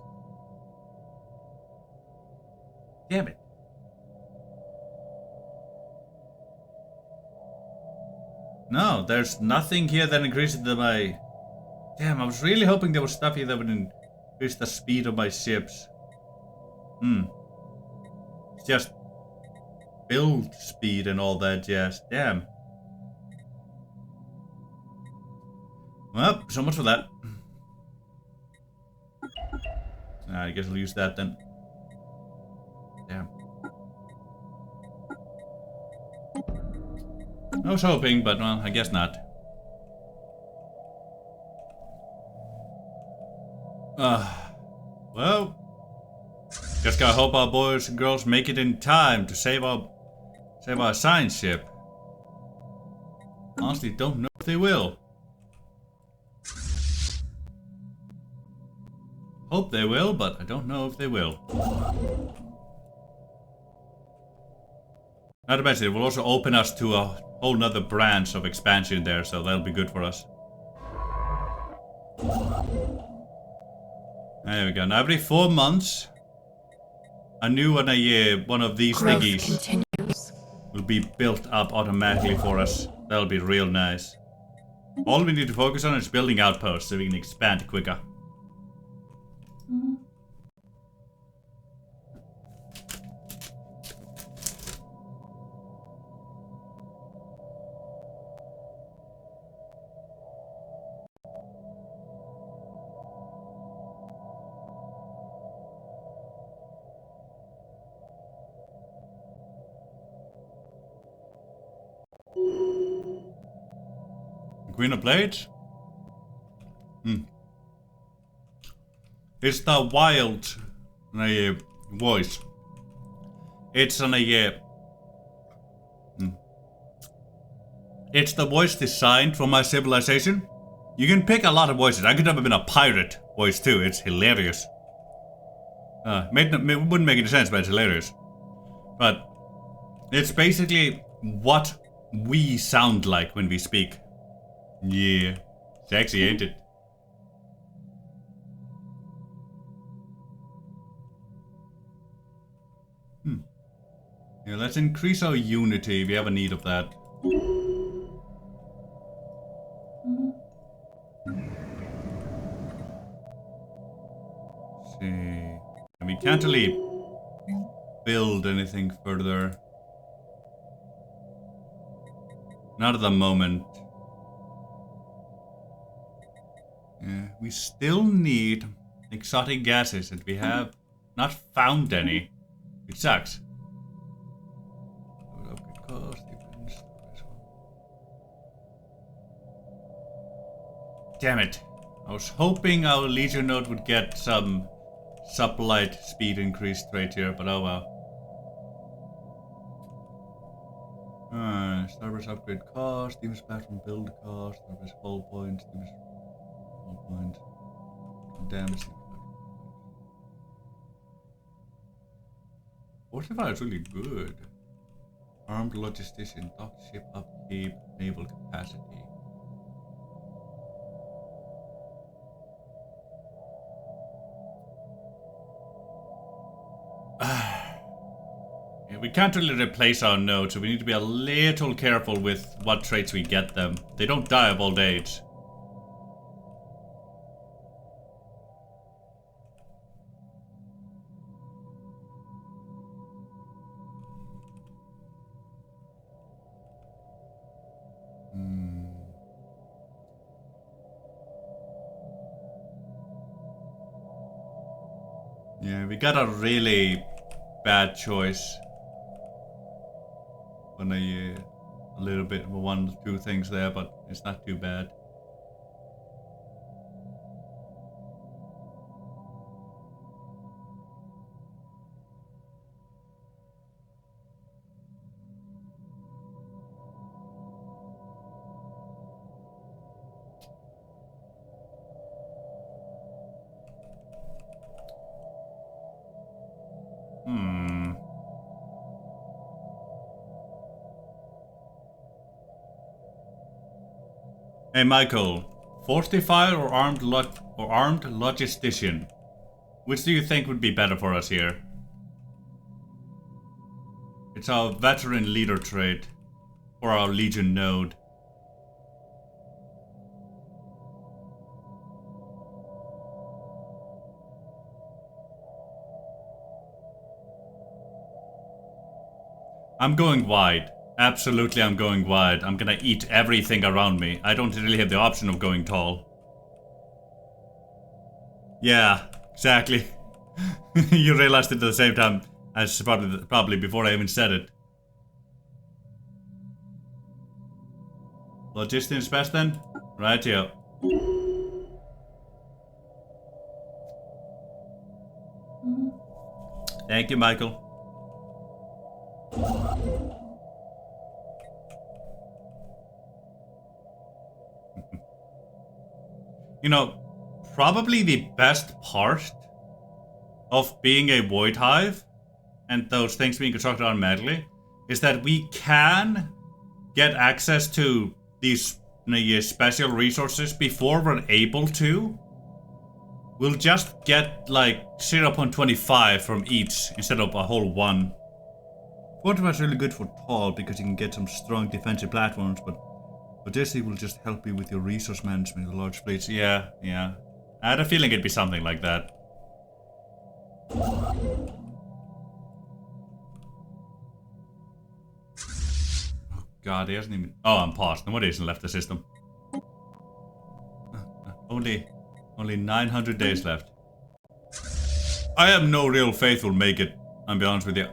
Damn it. No, there's nothing here that increases my... Damn, I was really hoping there was stuff here that would increase the speed of my ships. It's just build speed and all that jazz. Damn. Well, so much for that. I guess I'll use that then. Damn. I was hoping, but well, I guess not. Well, just gotta hope our boys and girls make it in time to save our science ship. Honestly, don't know if they will. Hope they will, but I don't know if they will. Not to mention, it will also open us to a whole nother branch of expansion there, so that'll be good for us. There we go. Now every 4 months, a new one of these Growth thingies continues. will be built up automatically for us. That'll be real nice. All we need to focus on is building outposts so we can expand quicker. Queen of Blades? It's the wild voice. It's an It's the voice designed for my civilization. You can pick a lot of voices. I could have been a pirate voice too. It's hilarious. Wouldn't make any sense, but it's hilarious. But it's basically what we sound like when we speak. Yeah. Sexy, ain't it? Yeah, let's increase our unity. We have a need of that. See. And we can't really build anything further. Not at the moment. Yeah, we still need exotic gases, and we have not found any. It sucks. Damn it. I was hoping our Legion node would get some sublight speed increased right here, but oh well. Starburst upgrade cost, Demon's platform build cost, Starburst hull points, Demon's hull points, damage. 45 is really good. Armed logistician, dock ship upkeep, naval capacity. Yeah, we can't really replace our nodes, so we need to be a little careful with what traits we get them. They don't die of old age. Yeah, we got a really bad choice. On a little bit of one or two things there, but it's not too bad. Hey Michael, fortifier or armed logistician? Which do you think would be better for us here? It's our veteran leader trait for our Legion node. I'm going wide. Absolutely, I'm going wide. I'm gonna eat everything around me. I don't really have the option of going tall. Yeah, exactly. You realized it at the same time as probably before I even said it. Logistics best then? Right here. Thank you, Michael. You know, probably the best part of being a Void Hive and those things being constructed automatically is that we can get access to these special resources before we're able to. We'll just get like 0.25 from each instead of a whole one. Fortify really good for tall because you can get some strong defensive platforms, but this will just help you with your resource management in large fleets. Yeah. I had a feeling it'd be something like that. Oh god, he hasn't even... Oh, I'm paused. Nobody hasn't left the system. Only 900 days left. I have no real faith we'll make it, I'll be honest with you.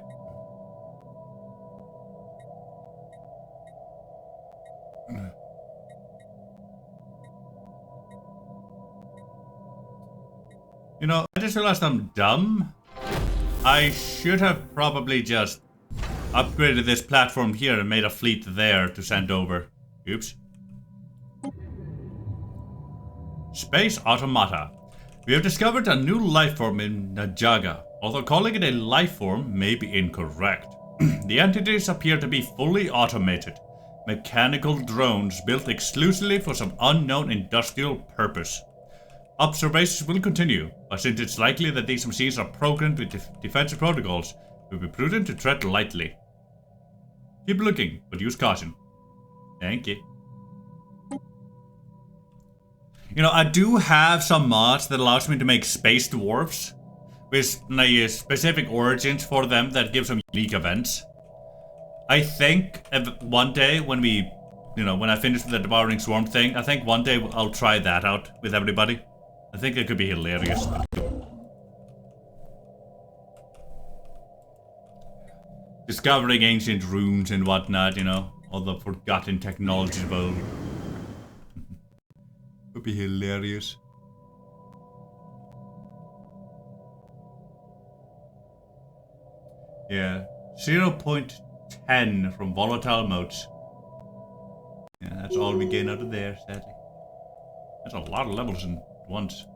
You know, I just realized I'm dumb. I should have probably just upgraded this platform here and made a fleet there to send over. Oops. Space Automata. We have discovered a new life form in Najaga. Although calling it a life form may be incorrect. The entities appear to be fully automated. Mechanical drones built exclusively for some unknown industrial purpose. Observations will continue, but since it's likely that these machines are programmed with defensive protocols, it will be prudent to tread lightly. Keep looking, but use caution. Thank you. You know, I do have some mods that allows me to make space dwarfs with specific origins for them that give some unique events. I think one day when we, when I finish with the Devouring Swarm thing, I think one day I'll try that out with everybody. I think it could be hilarious. Discovering ancient runes and whatnot, all the forgotten technologies of old. Would be hilarious. Yeah, 0.10 from volatile modes. Yeah, that's all we gain out of there, sadly. That's a lot of levels in once.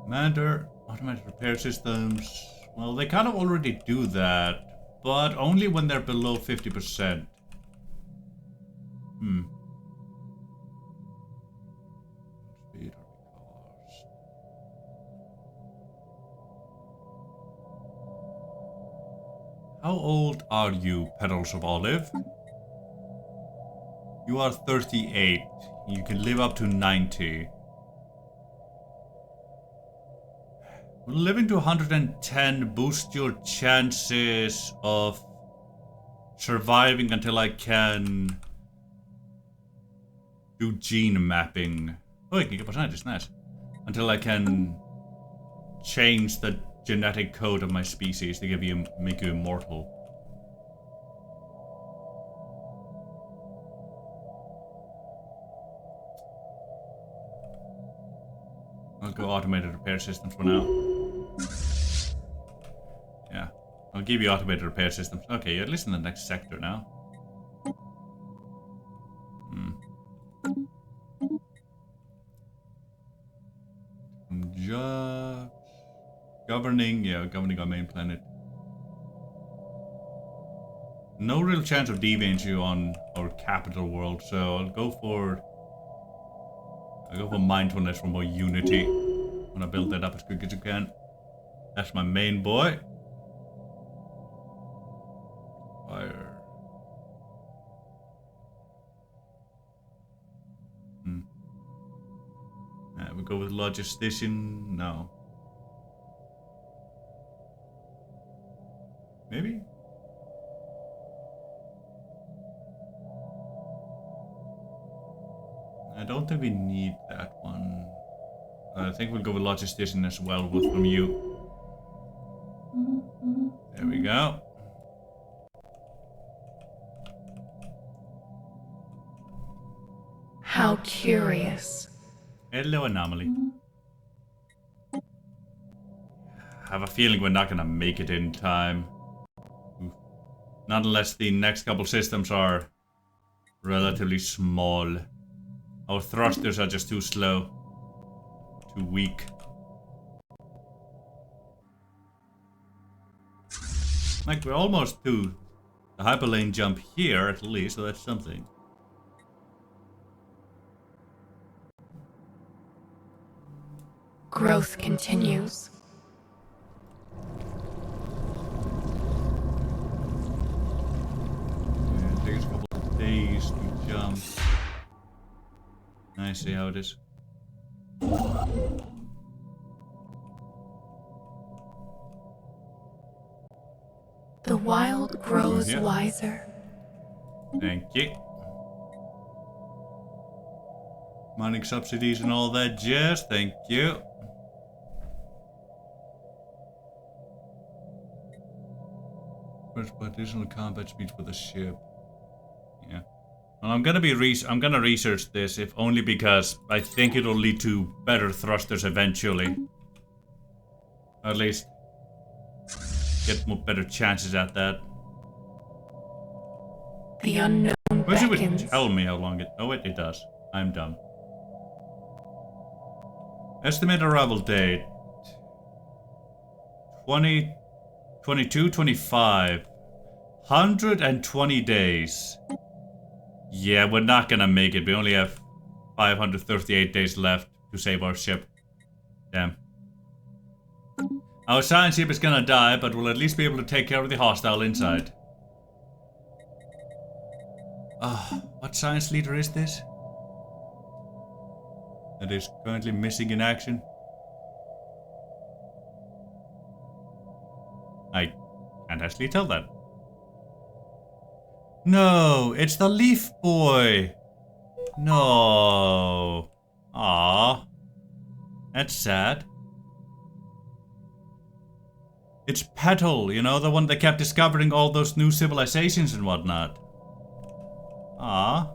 Commander, automated repair systems. Well, they kind of already do that, but only when they're below 50%. Speed cars. How old are you, Petals of Olive? You are 38. You can live up to 90. Will living to 110 boost your chances of surviving until I can do gene mapping? Oh, you can get percentages, nice. Until I can change the genetic code of my species to make you immortal. I'll go automated repair systems for now. Yeah, I'll give you automated repair systems. Okay, you're at least in the next sector now. Jobs. Governing our main planet. No real chance of deviating you on our capital world, so I'll go for mindfulness for more unity. I want to build that up as quick as you can. That's my main boy. Fire. We go with logistician. No. Maybe? I don't think we need that one. I think we'll go with logistician as well from you. There we go. How curious. Hello, anomaly. I have a feeling we're not gonna make it in time. Not unless the next couple systems are relatively small. Our thrusters are just too slow. Too weak. Like, we're almost to the hyperlane jump here, at least, so that's something. Growth continues. Yeah, it takes a couple of days to jump. I see how it is. The wild grows wiser. Thank you. Mining subsidies and all that jazz, thank you. First additional combat speed for the ship. Yeah. Well, I'm gonna research this, if only because I think it'll lead to better thrusters eventually. Or at least get better chances at that. The unknown Wish it would beckons. tell me how long it. Oh wait, it does. I'm dumb. Estimated arrival date 22, 25. 120 days. Yeah, we're not gonna make it. We only have 538 days left to save our ship. Damn. Our science ship is gonna die, but we'll at least be able to take care of the hostile inside. What science leader is this? That is currently missing in action. I can't actually tell that. No, it's the Leaf Boy. No. Ah, that's sad. It's Petal, you know, the one that kept discovering all those new civilizations and whatnot. Ah,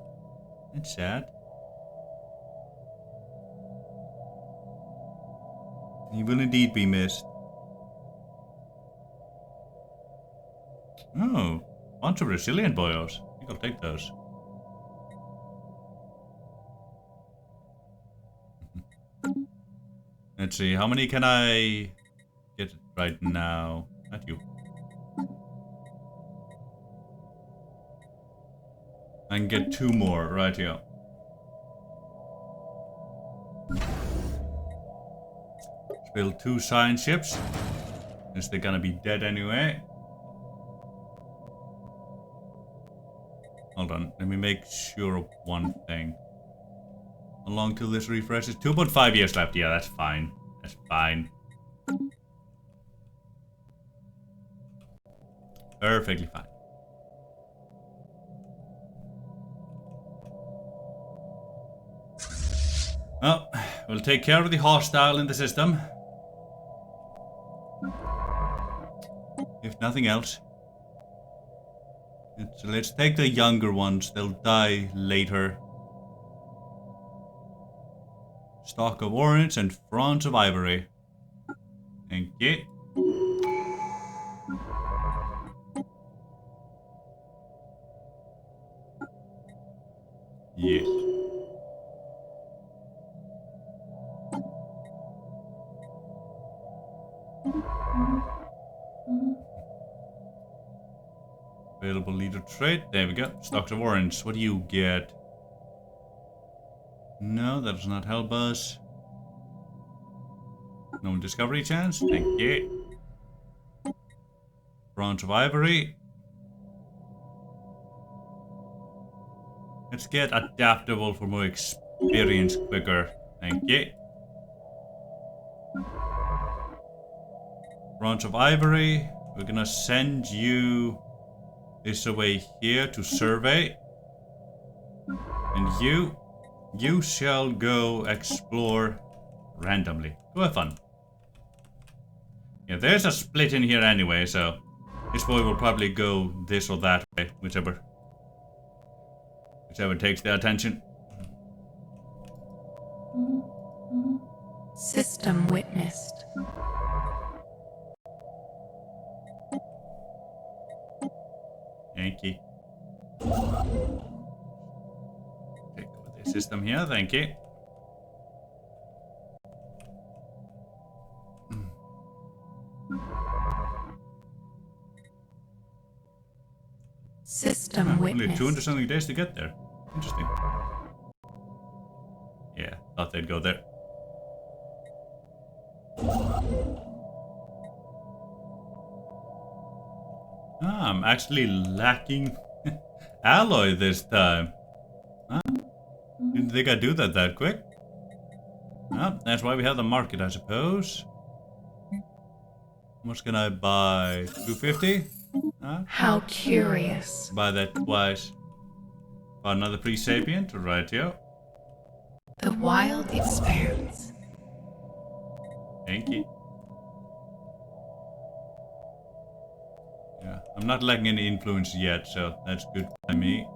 that's sad. He will indeed be missed. Oh, bunch of resilient boyos. I think I'll take those. Let's see, how many can I get right now? Not you. I can get 2 more right here. Let's build 2 science ships, since they're gonna be dead anyway. Hold on, let me make sure of one thing. How long till this refreshes? 2.5 years left. Yeah, that's fine. That's fine. Perfectly fine. Well, we'll take care of the hostile in the system. If nothing else. So let's take the younger ones. They'll die later. Stalk of Orange and Fronds of Ivory. Thank you. Yes. Available leader trait. There we go. Stalks of Orange. What do you get? No, that does not help us. No discovery chance. Thank you. Bronze of Ivory. Let's get adaptable for more experience quicker. Thank you. Bronze of Ivory. We're gonna send you this away here to survey. And you shall go explore randomly. Go have fun. Yeah, there's a split in here anyway, so this boy will probably go this or that way, whichever takes their attention. System witnessed. Thank you. Take over the system here, thank you. System Only witnessed. 200 something days to get there. Interesting. Yeah, thought they'd go there. Ah, I'm actually lacking alloy this time. Huh? Didn't think I'd do that quick. Well, that's why we have the market, I suppose. How much can I buy? 250? Huh? How curious. Buy that twice. Buy another pre-sapient, right here. The wild expanse. Thank you. Yeah, I'm not lacking any influence yet, so that's good by me.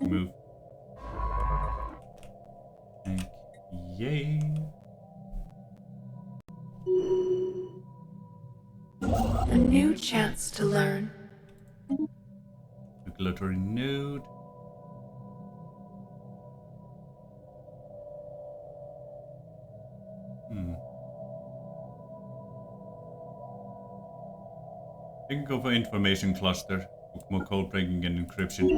Move. Thank yay. A new chance to learn. Regulatory node. You can go for information cluster. More code breaking and encryption.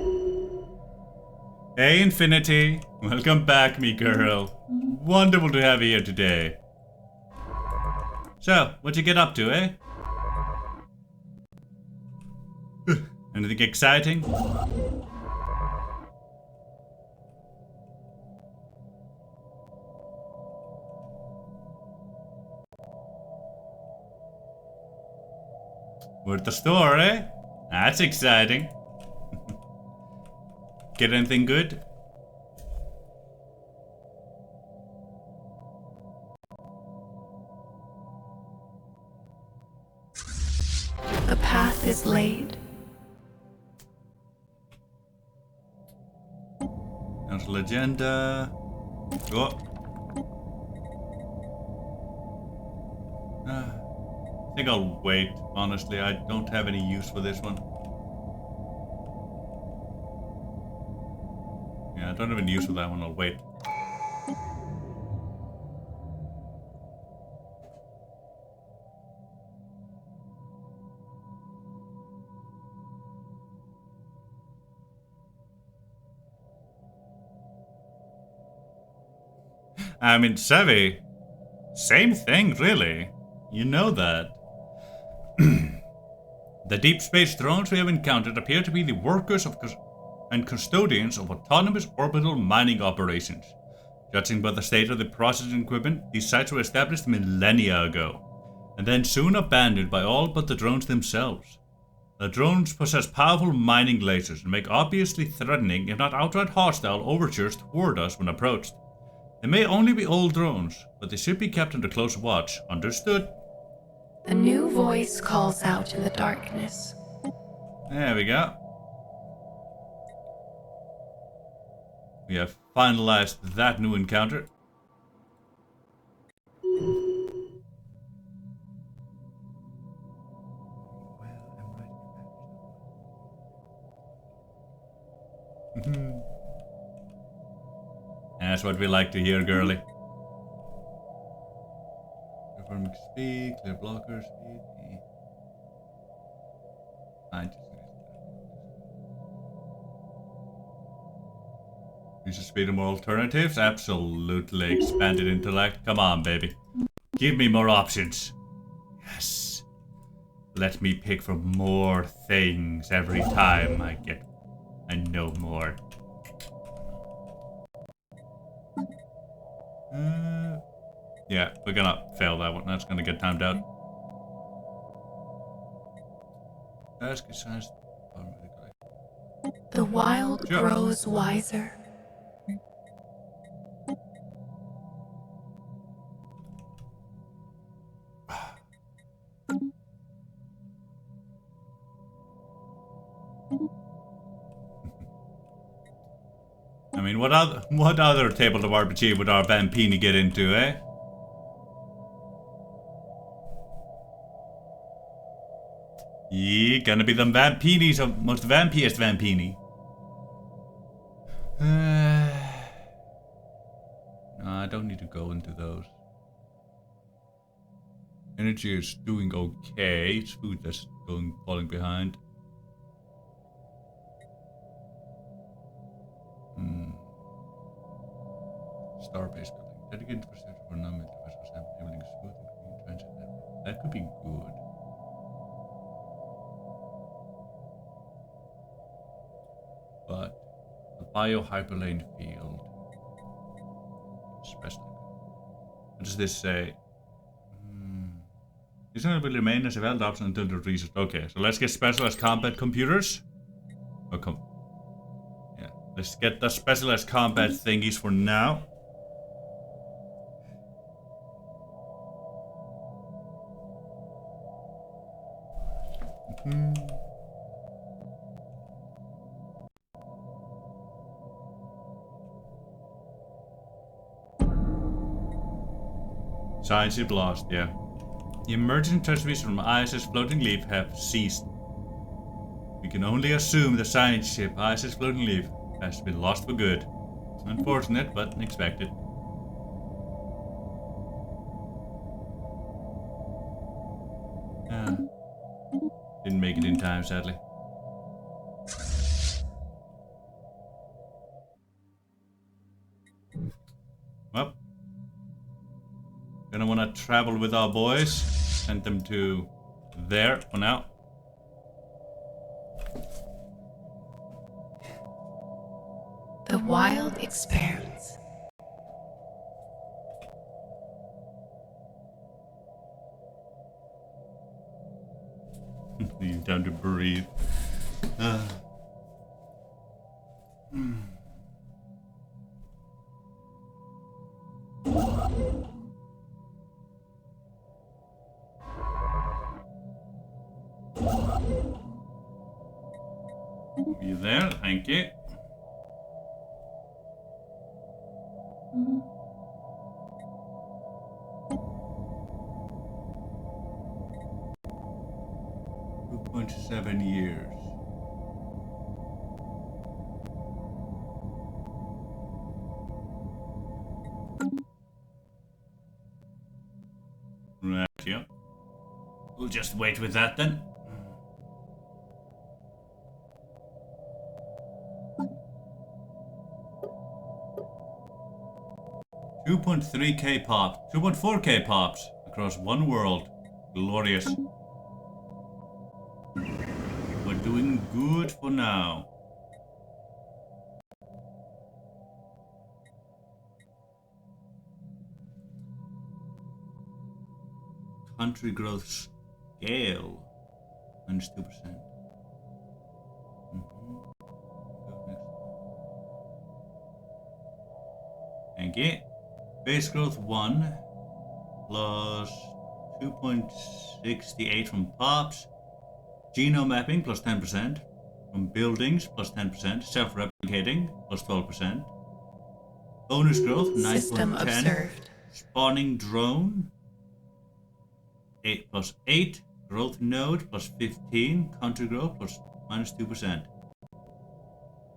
Hey Infinity! Welcome back, me girl. Wonderful to have you here today. So, what'd you get up to, eh? Anything exciting? We're at the store, eh? That's exciting. Get anything good? The path is laid. Council agenda. Oh. I think I'll wait. Honestly, I don't have any use for this one. Yeah, I don't have any use for that one. I'll wait. I mean, Sevi, same thing, really. You know that. The deep space drones we have encountered appear to be the workers of and custodians of autonomous orbital mining operations. Judging by the state of the processing equipment, these sites were established millennia ago, and then soon abandoned by all but the drones themselves. The drones possess powerful mining lasers and make obviously threatening, if not outright hostile, overtures toward us when approached. They may only be old drones, but they should be kept under close watch. Understood? A new voice calls out in the darkness. There we go. We have finalized that new encounter. That's what we like to hear, girly. Confirm speed, clear blocker speed. User speed and more alternatives? Absolutely. Expanded intellect. Come on, baby. Give me more options. Yes. Let me pick from more things every time I know more. Yeah, we're gonna fail that one. That's gonna get timed out. The wild Sure. grows wiser. I mean, what other tabletop RPG would our Vampini get into, eh? Yeah, gonna be them Vampinis of most vampiest Vampini. No, I don't need to go into those. Energy is doing okay. It's food that's falling behind. Star-based building. Dedicated infrastructure for non-military vessels enabling a smooth and clean transit network. That could be good. But the biohyperlane field. Special. What does this say? This one will remain as a valid option until the research. Okay, so let's get specialized combat computers. Yeah, let's get the specialized combat thingies for now. Science is lost, yeah. The emerging transmissions from ISS floating leaf have ceased. We can only assume the science ship ISS floating leaf has been lost for good. Unfortunate, but expected. Didn't make it in time, sadly. Well, gonna wanna travel with our boys. Send them to there for now. The wild expanse. Need time to breathe. Be there, thank you. .7 years. Right, yeah. We'll just wait with that then. .3k pops, 2.4k pops across one world. Glorious. We're doing good for now. Country growth scale -2%. Thank you. Base growth 1 plus 2.68 from pops. Genome mapping plus 10%. From buildings plus 10%. Self-replicating plus 12%. Bonus growth 9.10. System observed. Spawning drone 8 plus 8. Growth node plus 15. Country growth plus -2%.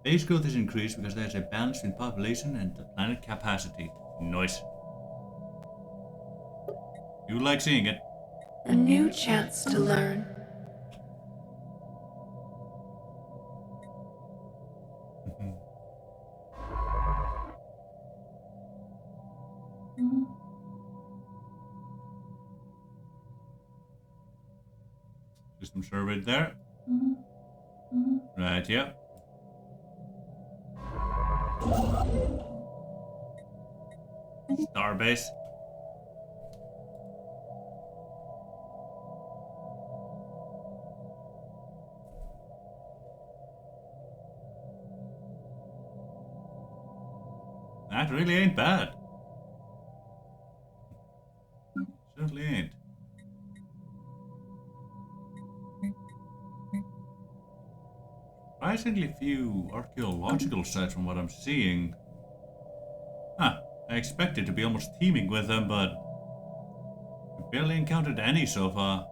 Base growth is increased because there's a balance in population and the planet capacity. Nice. You like seeing it. A new chance to learn. System surveyed there. Right, yeah. Starbase. That really ain't bad. Certainly ain't. Surprisingly few archaeological sites from what I'm seeing. Huh, I expected to be almost teeming with them, but we barely encountered any so far.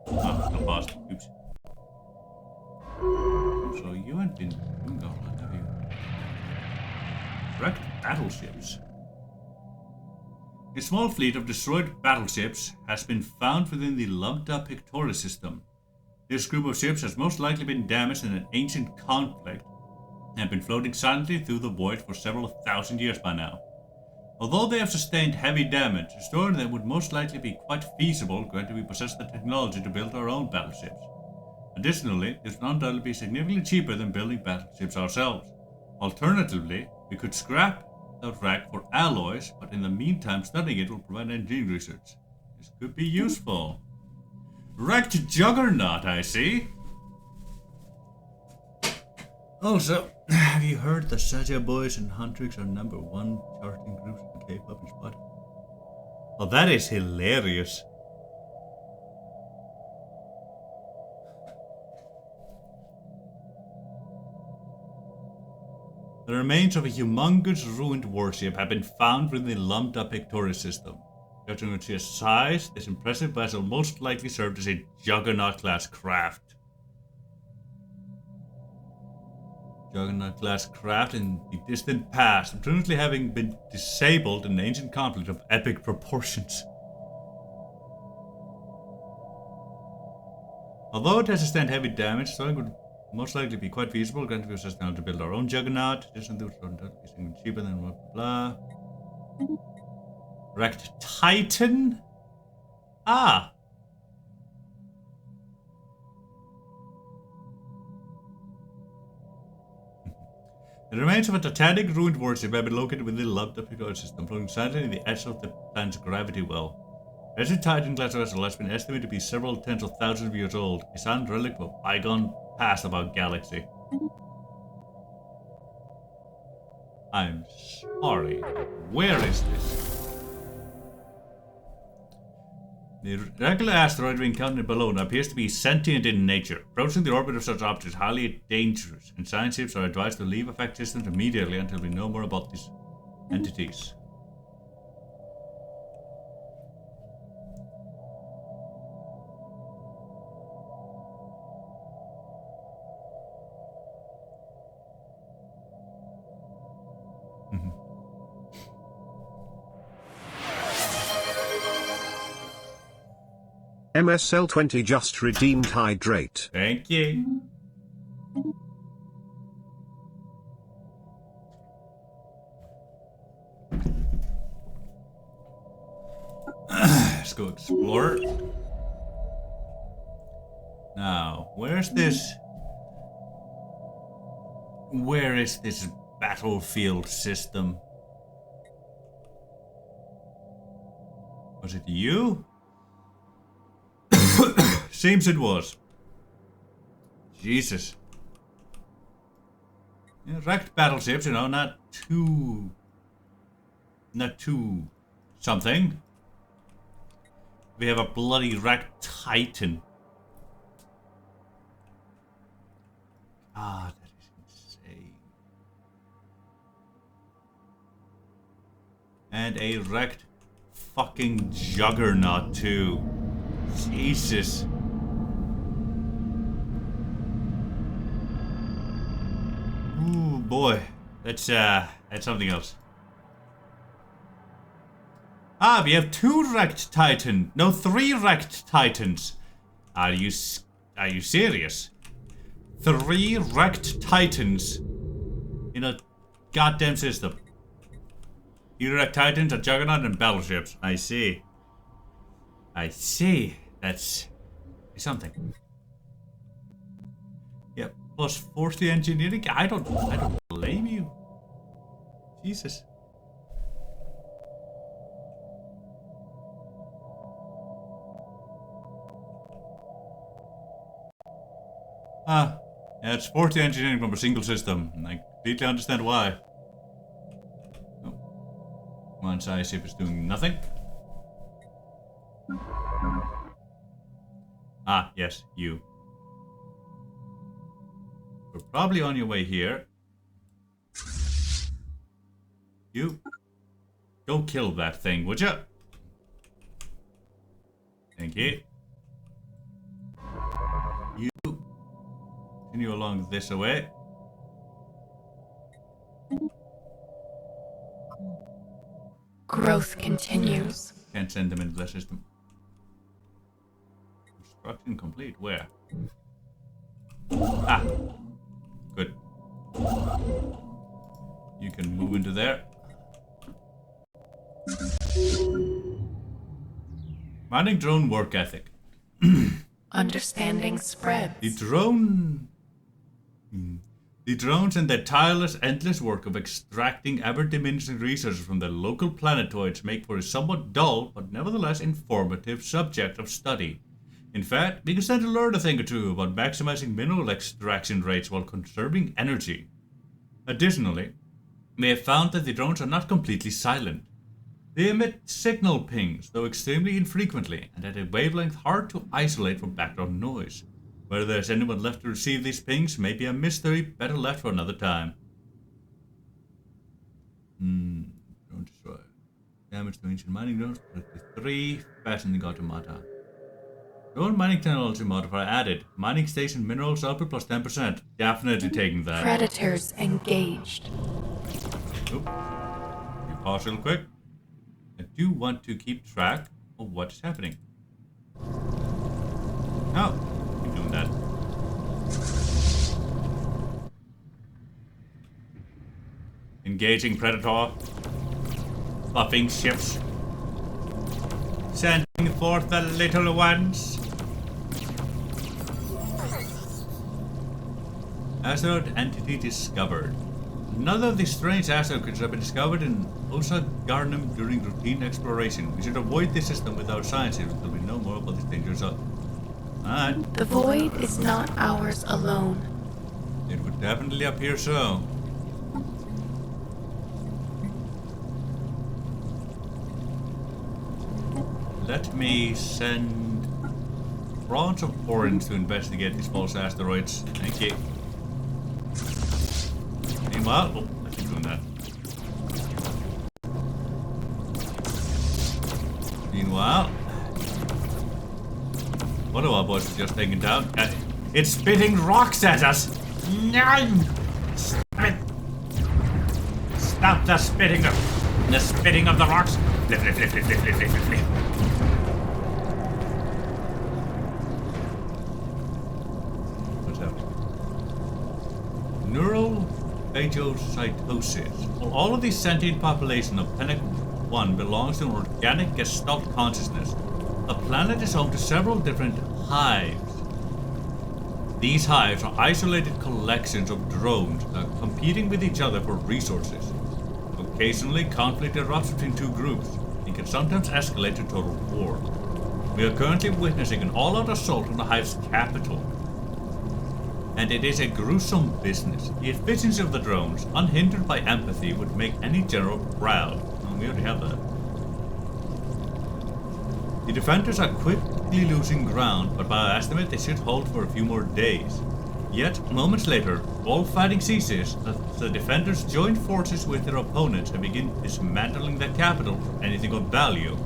Oh, still paused. Oops. So you haven't been doing all that, have you? Wrecked battleships. A small fleet of destroyed battleships has been found within the Lambda Pictoris system. This group of ships has most likely been damaged in an ancient conflict and have been floating silently through the void for several thousand years by now. Although they have sustained heavy damage, restoring them would most likely be quite feasible granted we possess the technology to build our own battleships. Additionally, this would undoubtedly be significantly cheaper than building battleships ourselves. Alternatively, we could scrap the wreck for alloys, but in the meantime studying it will provide engineering research. This could be useful. Wrecked Juggernaut, I see. Also, have you heard the Saja Boys and Huntrix are #1 charting groups in K-pop and Spot? Well, that is hilarious. The remains of a humongous ruined warship have been found within the Lambda Pictoris system. Judging on its size, this impressive vessel most likely served as a Juggernaut-class craft. Juggernaut-class craft in the distant past, presumably having been disabled in an ancient conflict of epic proportions. Although it has sustained heavy damage, Starling would most likely be quite feasible. Granted, we were now to build our own Juggernaut. Just cheaper than blah blah blah. Wrecked Titan? Ah! The remains of a titanic ruined warship have been located within the Lambda Pictoris system, floating silently in the edge of the planet's gravity well. As a Titan-class vessel has been estimated to be several tens of thousands of years old, a silent relic of a bygone past of our galaxy. I'm sorry. Where is this? The regular asteroid we encountered below appears to be sentient in nature. Approaching the orbit of such objects is highly dangerous, and science ships are advised to leave effect systems immediately until we know more about these entities. MSL20 just redeemed hydrate. Thank you. Let's go explore. Now, where is this battlefield system? Was it you? Seems it was. Jesus. Yeah, wrecked battleships, you know, not too something. We have a bloody wrecked Titan. God, that is insane. And a wrecked fucking Juggernaut too. Jesus. Ooh, boy. That's something else. Ah, we have 2 wrecked Titan. No, 3 wrecked Titans. Are you serious? 3 wrecked Titans in a goddamn system. You wrecked Titans, a Juggernaut, and battleships. I see. That's something. Yep. Plus 40 engineering. I don't blame you. Jesus. Yeah, it's 40 engineering from a single system. And I completely understand why. Oh. One side ship is doing nothing. Ah, yes, you. We're probably on your way here. You. Go kill that thing, would you? Thank you. You. Continue along this way. Growth continues. Can't send them into the system. Construction complete. Where? Ah. Good. You can move into there. Mining drone work ethic. Understanding spreads. The drones and their tireless, endless work of extracting ever-diminishing resources from their local planetoids make for a somewhat dull, but nevertheless informative subject of study. In fact, we can stand to learn a thing or two about maximizing mineral extraction rates while conserving energy. Additionally, we have found that the drones are not completely silent. They emit signal pings, though extremely infrequently, and at a wavelength hard to isolate from background noise. Whether there's anyone left to receive these pings may be a mystery better left for another time. Don't destroy. Damage to ancient mining drones. 3. Fasten the automata. Drone mining technology modifier added. Mining station minerals output plus 10%. Definitely taking that. Predators engaged. Oop. You pause real quick. I do want to keep track of what is happening. Oh, keep doing that. Engaging predator. Buffing ships. Sending forth the little ones. Asteroid entity discovered. None of these strange asteroids have been discovered in Osa Garnum during routine exploration. We should avoid this system with our scientists until we know more about this dangerous. Alright. The void is not ours alone. It would definitely appear so. Let me send Bronze of Orange to investigate these false asteroids. Thank you. Meanwhile, oh, I keep doing that. Meanwhile, one of our boys was just taken down. It's spitting rocks at us. No! Stop it! Stop the spitting of the rocks. Flip, flip, flip, flip, flip, flip, flip, flip. What's happening? Neural phagocytosis. Well, all of the sentient population of Penic 1 belongs to an organic gestalt consciousness. The planet is home to several different hives. These hives are isolated collections of drones competing with each other for resources. Occasionally, conflict erupts between two groups and can sometimes escalate to total war. We are currently witnessing an all-out assault on the hive's capital. And it is a gruesome business. The efficiency of the drones, unhindered by empathy, would make any general proud. Oh, we already have that. The defenders are quickly losing ground, but by our estimate they should hold for a few more days. Yet, moments later, all fighting ceases as the defenders join forces with their opponents and begin dismantling the capital for anything of value.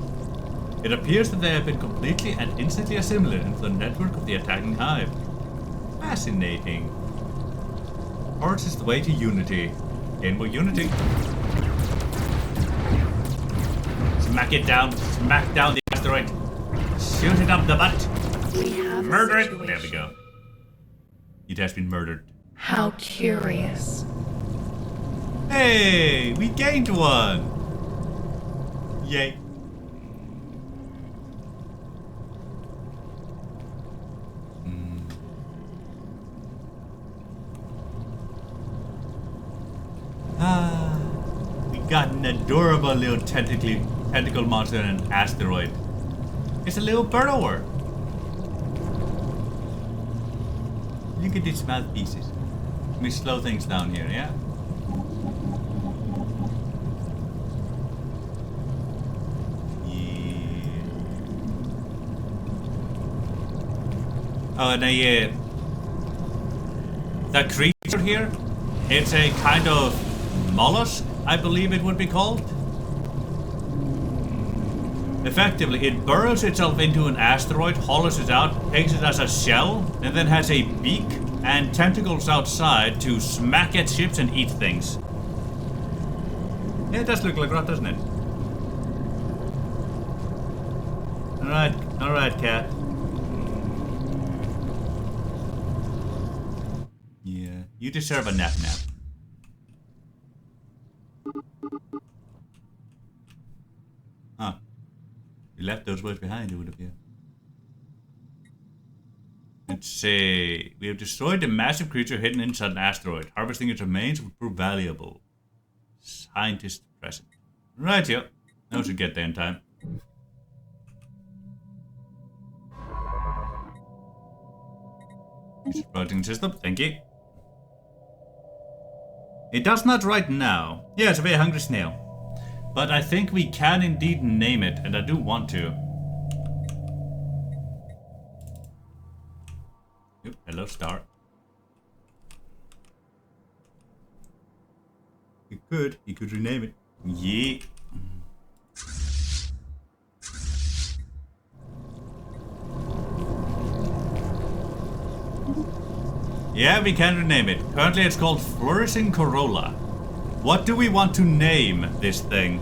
It appears that they have been completely and instantly assimilated into the network of the attacking hive. Fascinating. Force is the way to unity. Gain more unity. Smack it down. Smack down the asteroid. Shoot it up the butt. We have Murder a it. situation. There we go. It has been murdered. How curious. Hey, we gained one. Yay. We got an adorable little tentacle monster and an asteroid. It's a little burrower. Look at these mouthpieces. Let me slow things down here, yeah? Yeah. Oh, and the creature here, it's a kind of mollusk, I believe it would be called. Effectively, it burrows itself into an asteroid, hollows it out, takes it as a shell, and then has a beak and tentacles outside to smack at ships and eat things. Yeah, it does look like that, doesn't it? Alright, cat. Yeah, you deserve a nap. Huh. You left those words behind, it would appear. Let's see. We have destroyed a massive creature hidden inside an asteroid. Harvesting its remains would prove valuable. Scientist present. Right, yep. Now we should get there in time. Projecting system, thank you. It does not right now. Yeah, it's a very hungry snail. But I think we can indeed name it, and I do want to. Yep, hello, star. You could rename it. Yeah. Yeah, we can rename it. Currently it's called Flourishing Corolla. What do we want to name this thing?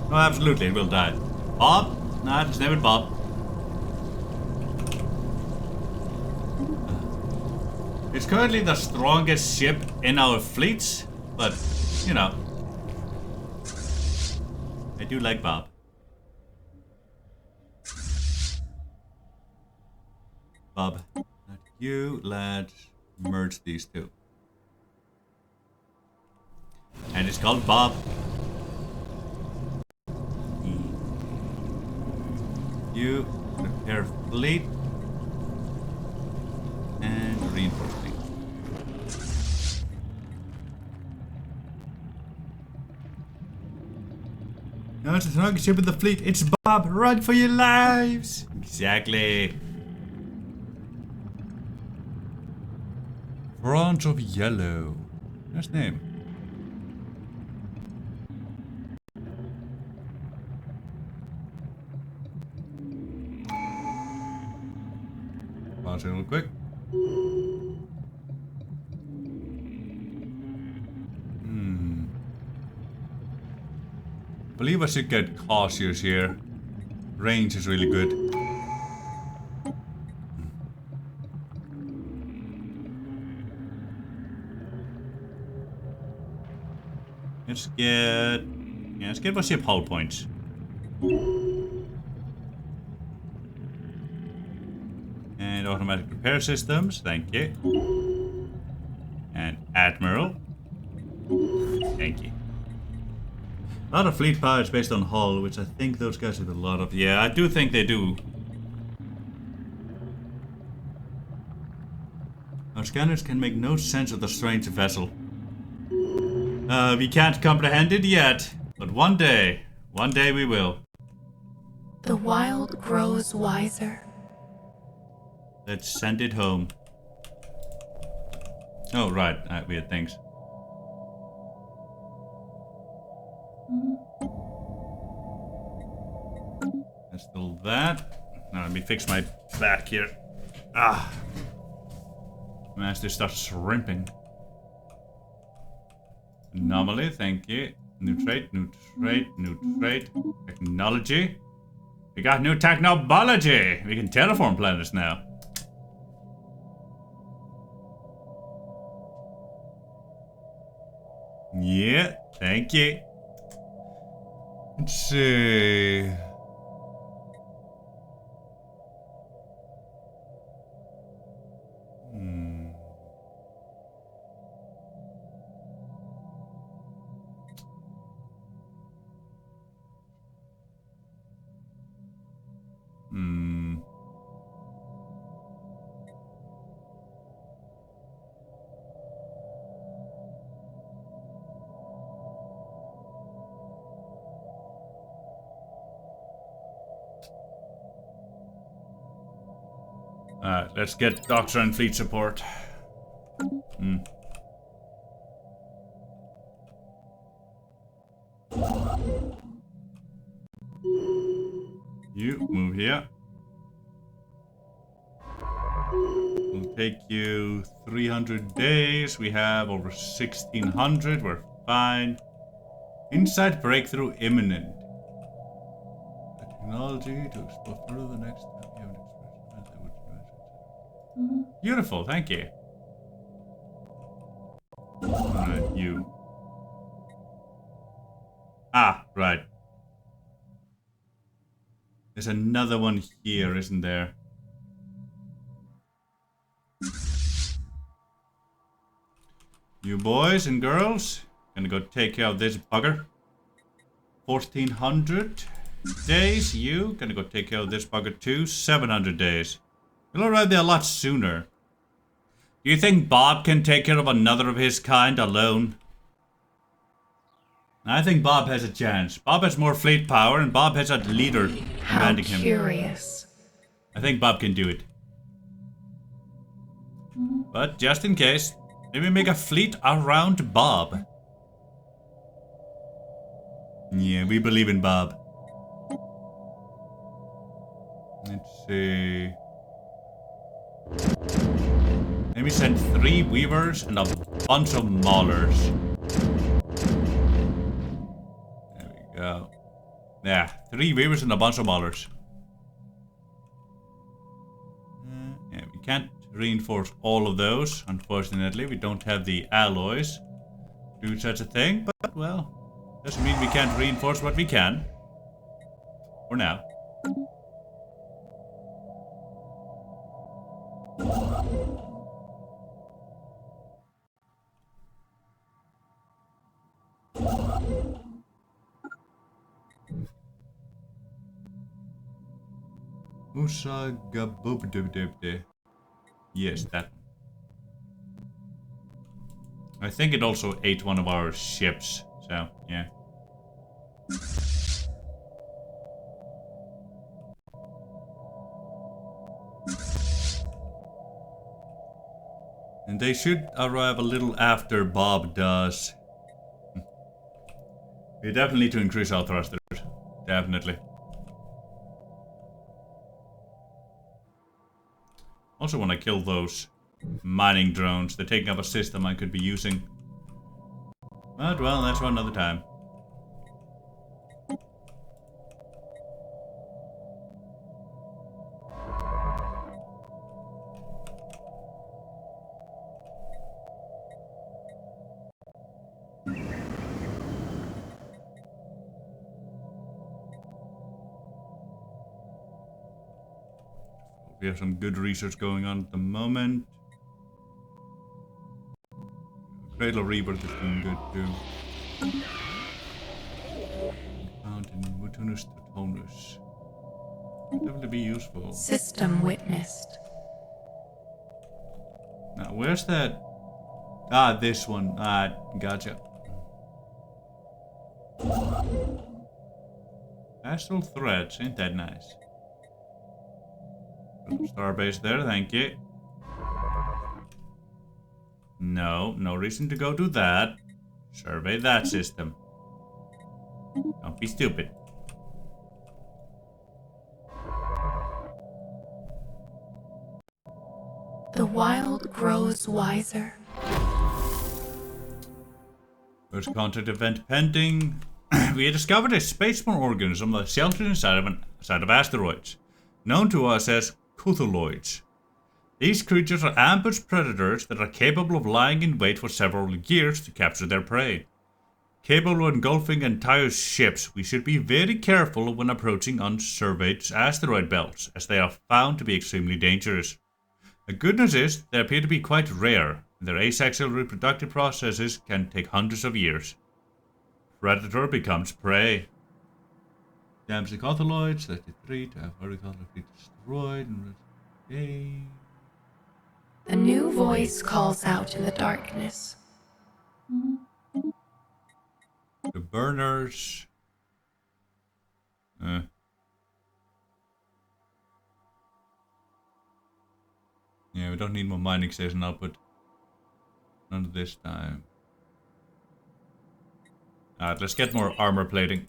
Oh, absolutely, it will die. Bob? Nah, just name it Bob. It's currently the strongest ship in our fleets, but, you know. I do like Bob. Bob, not you, lad. Merge these two. And it's called Bob. You repair fleet and reinforce fleet. No, it's the strongest ship in the fleet. It's Bob. Run for your lives. Exactly. Branch of Yellow. Nice name. Pause it real quick. I believe I should get cautious here. Range is really good. Let's get my ship hull points. And automatic repair systems, thank you. And Admiral. Thank you. A lot of fleet power is based on hull, which I think those guys have a lot of. Yeah, I do think they do. Our scanners can make no sense of the strange vessel. We can't comprehend it yet, but one day we will. The wild grows wiser. Let's send it home. Oh, right, we had things. That's still that. Now let me fix my back here. Ah. Master starts shrimping. Anomaly, thank you. New trait, new trait, new trait. Technology. We got new technobiology. We can terraform planets now. Yeah, thank you. Let's see. Let's get Doctor and fleet support. You move here. Will take you 300 days. We have over 1600. We're fine. Inside breakthrough imminent. Technology to explore further the next time you have an expression. Beautiful, thank you. You. Ah, right. There's another one here, isn't there? You boys and girls, gonna go take care of this bugger. 1400 days. You gonna go take care of this bugger too. 700 days. You'll arrive there a lot sooner. Do you think Bob can take care of another of his kind alone? I think Bob has a chance. Bob has more fleet power, and Bob has a leader How commanding him. curious. I think Bob can do it. But just in case, maybe make a fleet around Bob. Yeah, we believe in Bob. Let's see. Maybe send 3 weavers and a bunch of maulers. There we go. Yeah, 3 weavers and a bunch of maulers. Yeah, we can't reinforce all of those. Unfortunately, we don't have the alloys to do such a thing. But, well, doesn't mean we can't reinforce what we can. For now. Usagabubdubdubde. Yes, that one. I think it also ate one of our ships, so yeah. And they should arrive a little after Bob does. We definitely need to increase our thrusters. Definitely. Also want to kill those mining drones. They're taking up a system I could be using. But, well, that's for another time. We have some good research going on at the moment. Cradle Rebirth is doing good too. Found in Mutunus Totonus. Could definitely be useful. System witnessed. Now, where's that? Ah, this one. Ah, gotcha. Astral threads, ain't that nice? Starbase there, thank you. No, no reason to go do that. Survey that system. Don't be stupid. The wild grows wiser. First contact event pending. We had discovered a spaceborne organism that sheltered inside of asteroids, known to us as Cthulhuids. These creatures are ambush predators that are capable of lying in wait for several years to capture their prey. Capable of engulfing entire ships, we should be very careful when approaching unsurveyed asteroid belts, as they are found to be extremely dangerous. The good news is, they appear to be quite rare, and their asexual reproductive processes can take hundreds of years. Predator becomes prey. Damage the Cthulhuids, 33, to have horizontal fleet destroyed, and okay. A new voice calls out in the darkness. The burners. Yeah, we don't need more mining station output. None this time. Alright, let's get more armor plating.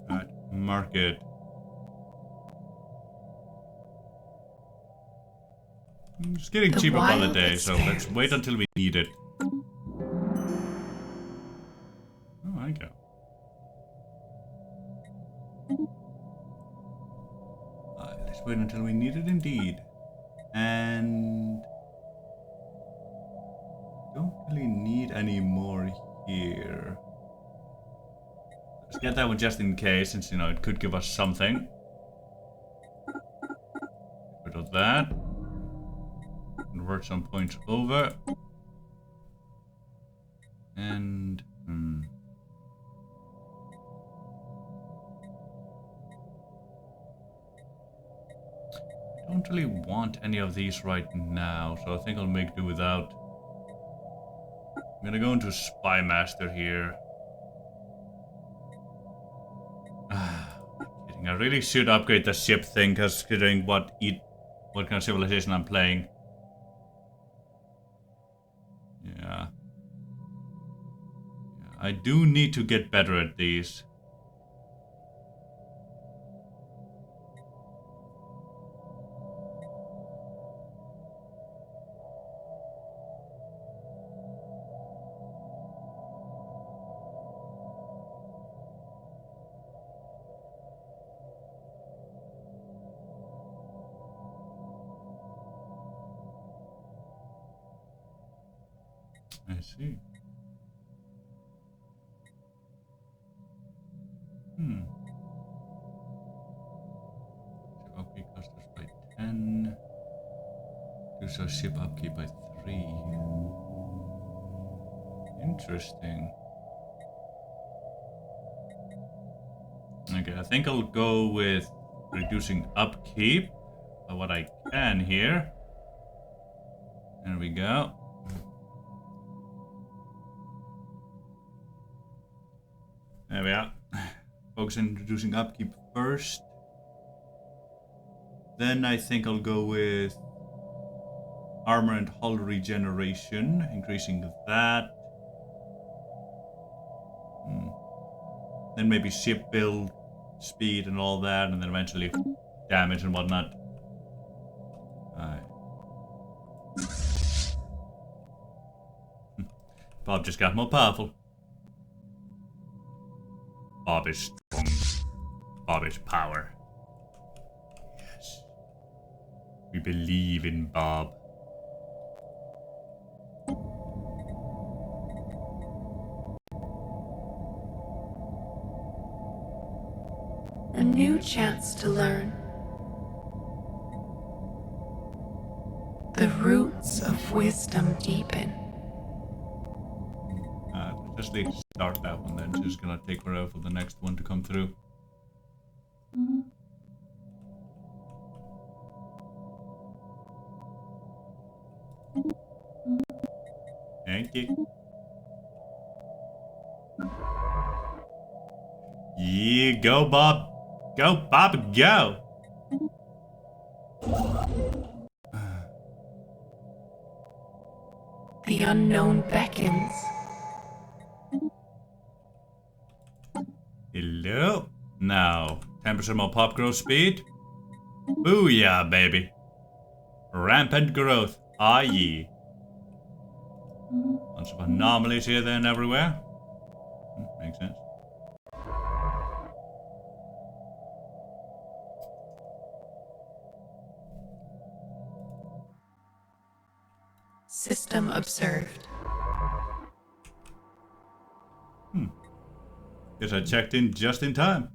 Alright, market. It's getting cheaper by the day, so let's wait until we need it. Oh, I go. Let's wait until we need it indeed. And don't really need any more here. Let's get that one just in case, since, you know, it could give us something. of that. Convert some points over. And... I don't really want any of these right now, so I think I'll make do without. I'm gonna go into Spy Master here. Kidding. I really should upgrade the ship thing, considering what kind of civilization I'm playing. Yeah. I do need to get better at these. I see. Upkeep costs us by 10. Reduce our ship upkeep by 3. Interesting. Okay, I think I'll go with reducing upkeep by what I can here. There we go. There we are. Focus on reducing upkeep first. Then I think I'll go with armor and hull regeneration, increasing that. Then maybe ship build, speed and all that, and then eventually damage and whatnot. Bob just got more powerful. Bob is strong. Bob is power. Yes. We believe in Bob. A new chance to learn. The roots of wisdom deepen. Just need to start that one then. Just gonna take forever for the next one to come through. Thank you. Yeah, go Bob. Go Bob, go. The unknown beckons. Hello. Now, 10% more pop growth speed. Booyah, baby. Rampant growth. Ah, ye. Bunch of anomalies here, there, and everywhere. Makes sense. System observed. Guess I checked in just in time.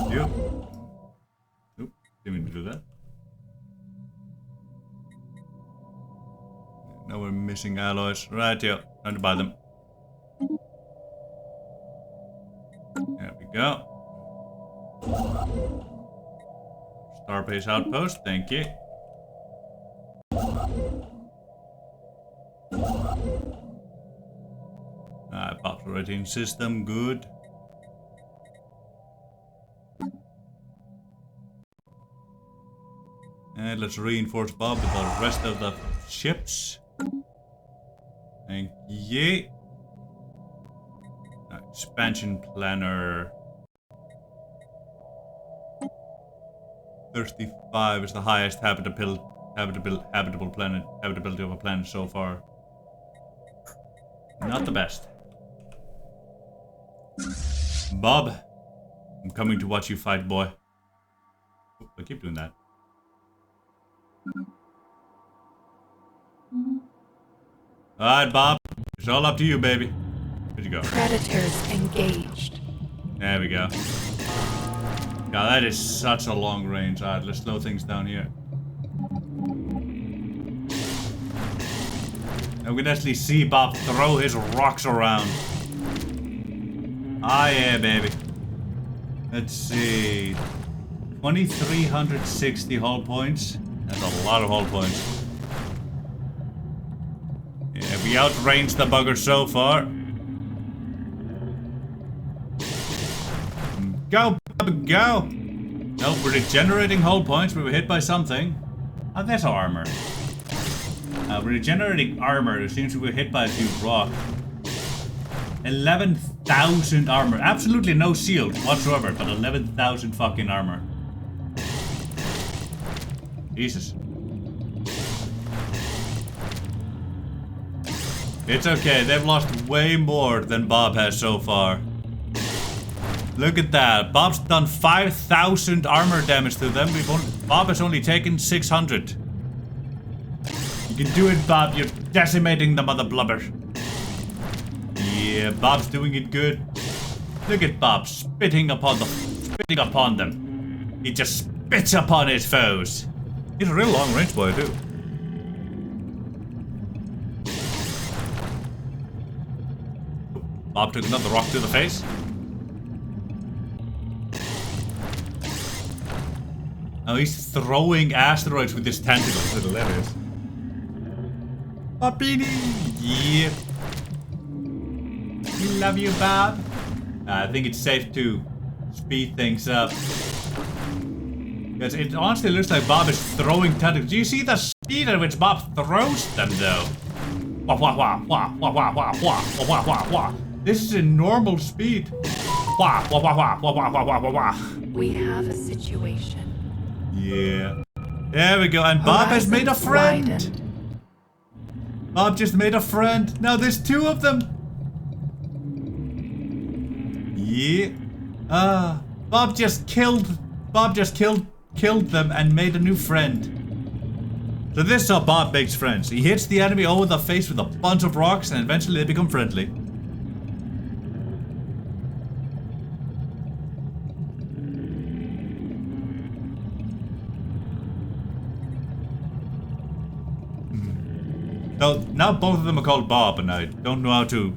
Yep. Oop, didn't mean to do that. Now we're missing alloys. Right, yeah. Time to buy them. There we go. Starbase outpost, thank you. Populating system, good. And let's reinforce Bob with the rest of the ships. Thank you. Expansion planner. 35 is the highest habitability of a planet so far. Not the best. Bob, I'm coming to watch you fight, boy. I keep doing that. Alright, Bob. It's all up to you, baby. Where'd you go? Predators engaged. There we go. Yeah, that is such a long range. Alright, let's slow things down here. And we can actually see Bob throw his rocks around. Ah, yeah, baby. Let's see. 2,360 hull points. That's a lot of hull points. Yeah, we outranged the bugger so far. Go, Bob, go! Nope, we're regenerating hull points. We were hit by something. Oh, that's armor. We're regenerating armor. It seems we were hit by a few rocks. 11,000 armor. Absolutely no shield whatsoever, but 11,000 fucking armor. Jesus. It's okay. They've lost way more than Bob has so far. Look at that. Bob's done 5,000 armor damage to them. Bob has only taken 600. You can do it, Bob. You're decimating the mother blubber. Yeah, Bob's doing it good. Look at Bob spitting upon them. He just spits upon his foes. He's a real long range boy, too. Bob took another rock to the face. Oh, he's throwing asteroids with his tentacles. It's hilarious. Bobini! Yeah. We love you, Bob. I think it's safe to speed things up. Because it honestly looks like Bob is throwing tentacles. Do you see the speed at which Bob throws them, though? Wah, wah, wah, wah, wah, wah, wah, wah, wah, wah, wah. This is a normal speed. Wah, wah, wah, wah, wah, wah, wah, wah, wah. We have a situation. Yeah. There we go. And Bob has made a friend. Widen. Bob just made a friend. Now there's two of them. Yeah. Bob just killed them and made a new friend. So this is how Bob makes friends. He hits the enemy over the face with a bunch of rocks and eventually they become friendly. So now both of them are called Bob and I don't know how to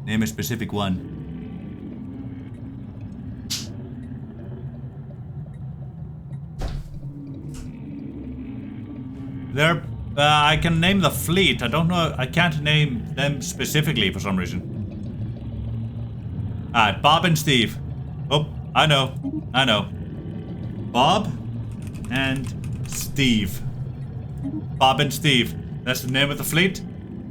name a specific one. I can name the fleet. I don't know. I can't name them specifically for some reason. Alright, Bob and Steve. Oh, I know. Bob and Steve. Bob and Steve. That's the name of the fleet.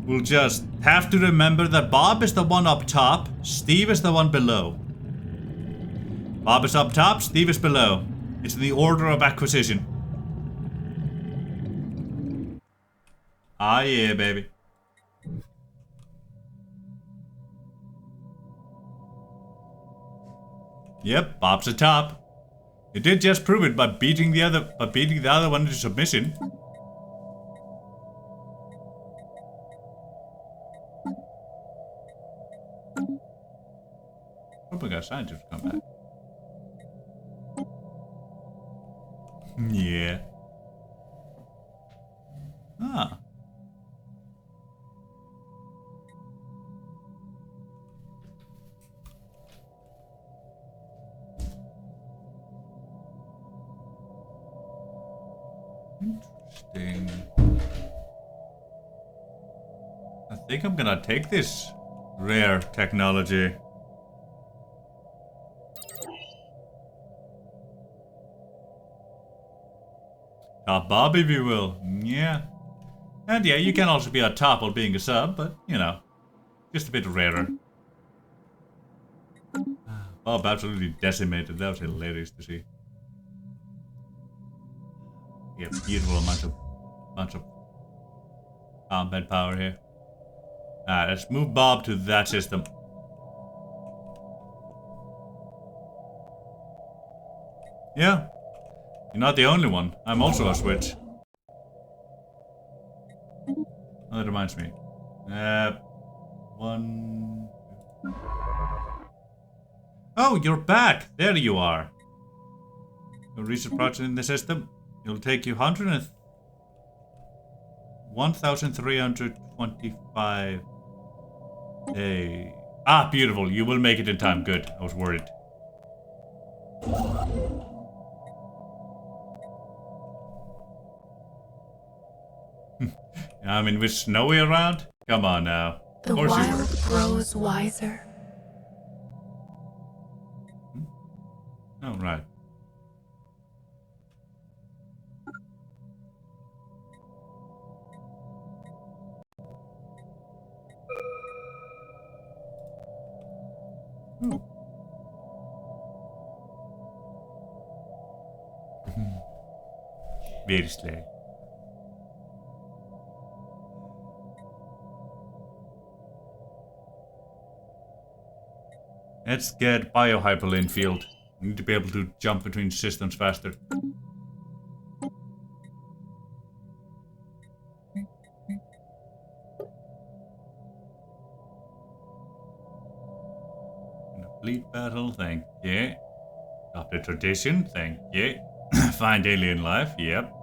We'll just have to remember that Bob is the one up top, Steve is the one below. Bob is up top, Steve is below. It's the order of acquisition. Ah, yeah, baby. Yep, Bob's at top. You did just prove it by beating the other one into submission. Hope I got scientists to come back. Yeah. Ah. Interesting. I think I'm gonna take this rare technology. Top Bob, if you will. Yeah. And yeah, you can also be a top while being a sub, but, you know, just a bit rarer. Bob absolutely decimated. That was hilarious to see. Yeah, beautiful bunch of combat power here. Alright, let's move Bob to that system. Yeah. You're not the only one. I'm also a switch. Oh, that reminds me. Oh, you're back! There you are. Your research project in the system. It'll take you 1,325 days. Ah, beautiful. You will make it in time. Good. I was worried. I mean, with Snowy around? Come on now. The wild grows wiser. Oh, right. Ooh. Very slow. Let's get biohyperlane field. We need to be able to jump between systems faster. In a fleet battle, thank you. Adopted tradition, thank you. Find alien life, yep.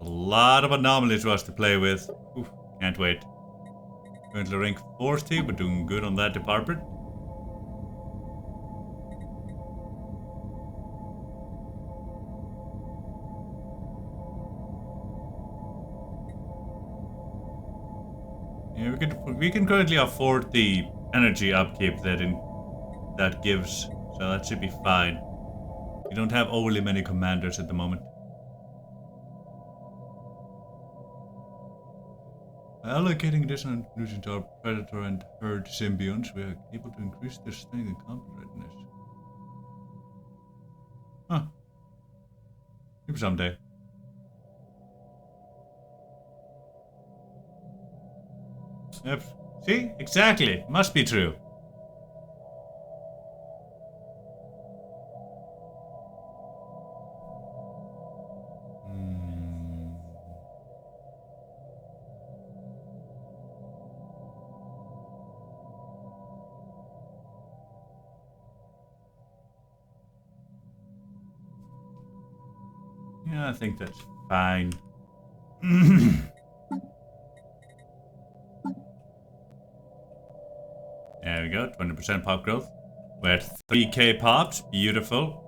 A lot of anomalies for us to play with. Oof, can't wait. Currently rank 40, we're doing good on that department. Yeah, we can currently afford the energy upkeep that gives, so that should be fine. We don't have overly many commanders at the moment. By allocating additional nutrition to our predator and herd symbionts, we are able to increase their strength and combat readiness. Huh. Maybe someday. Yep. See? Exactly. Must be true. Yeah, I think that's fine. There we go, 20% pop growth. We're at 3k pops, beautiful.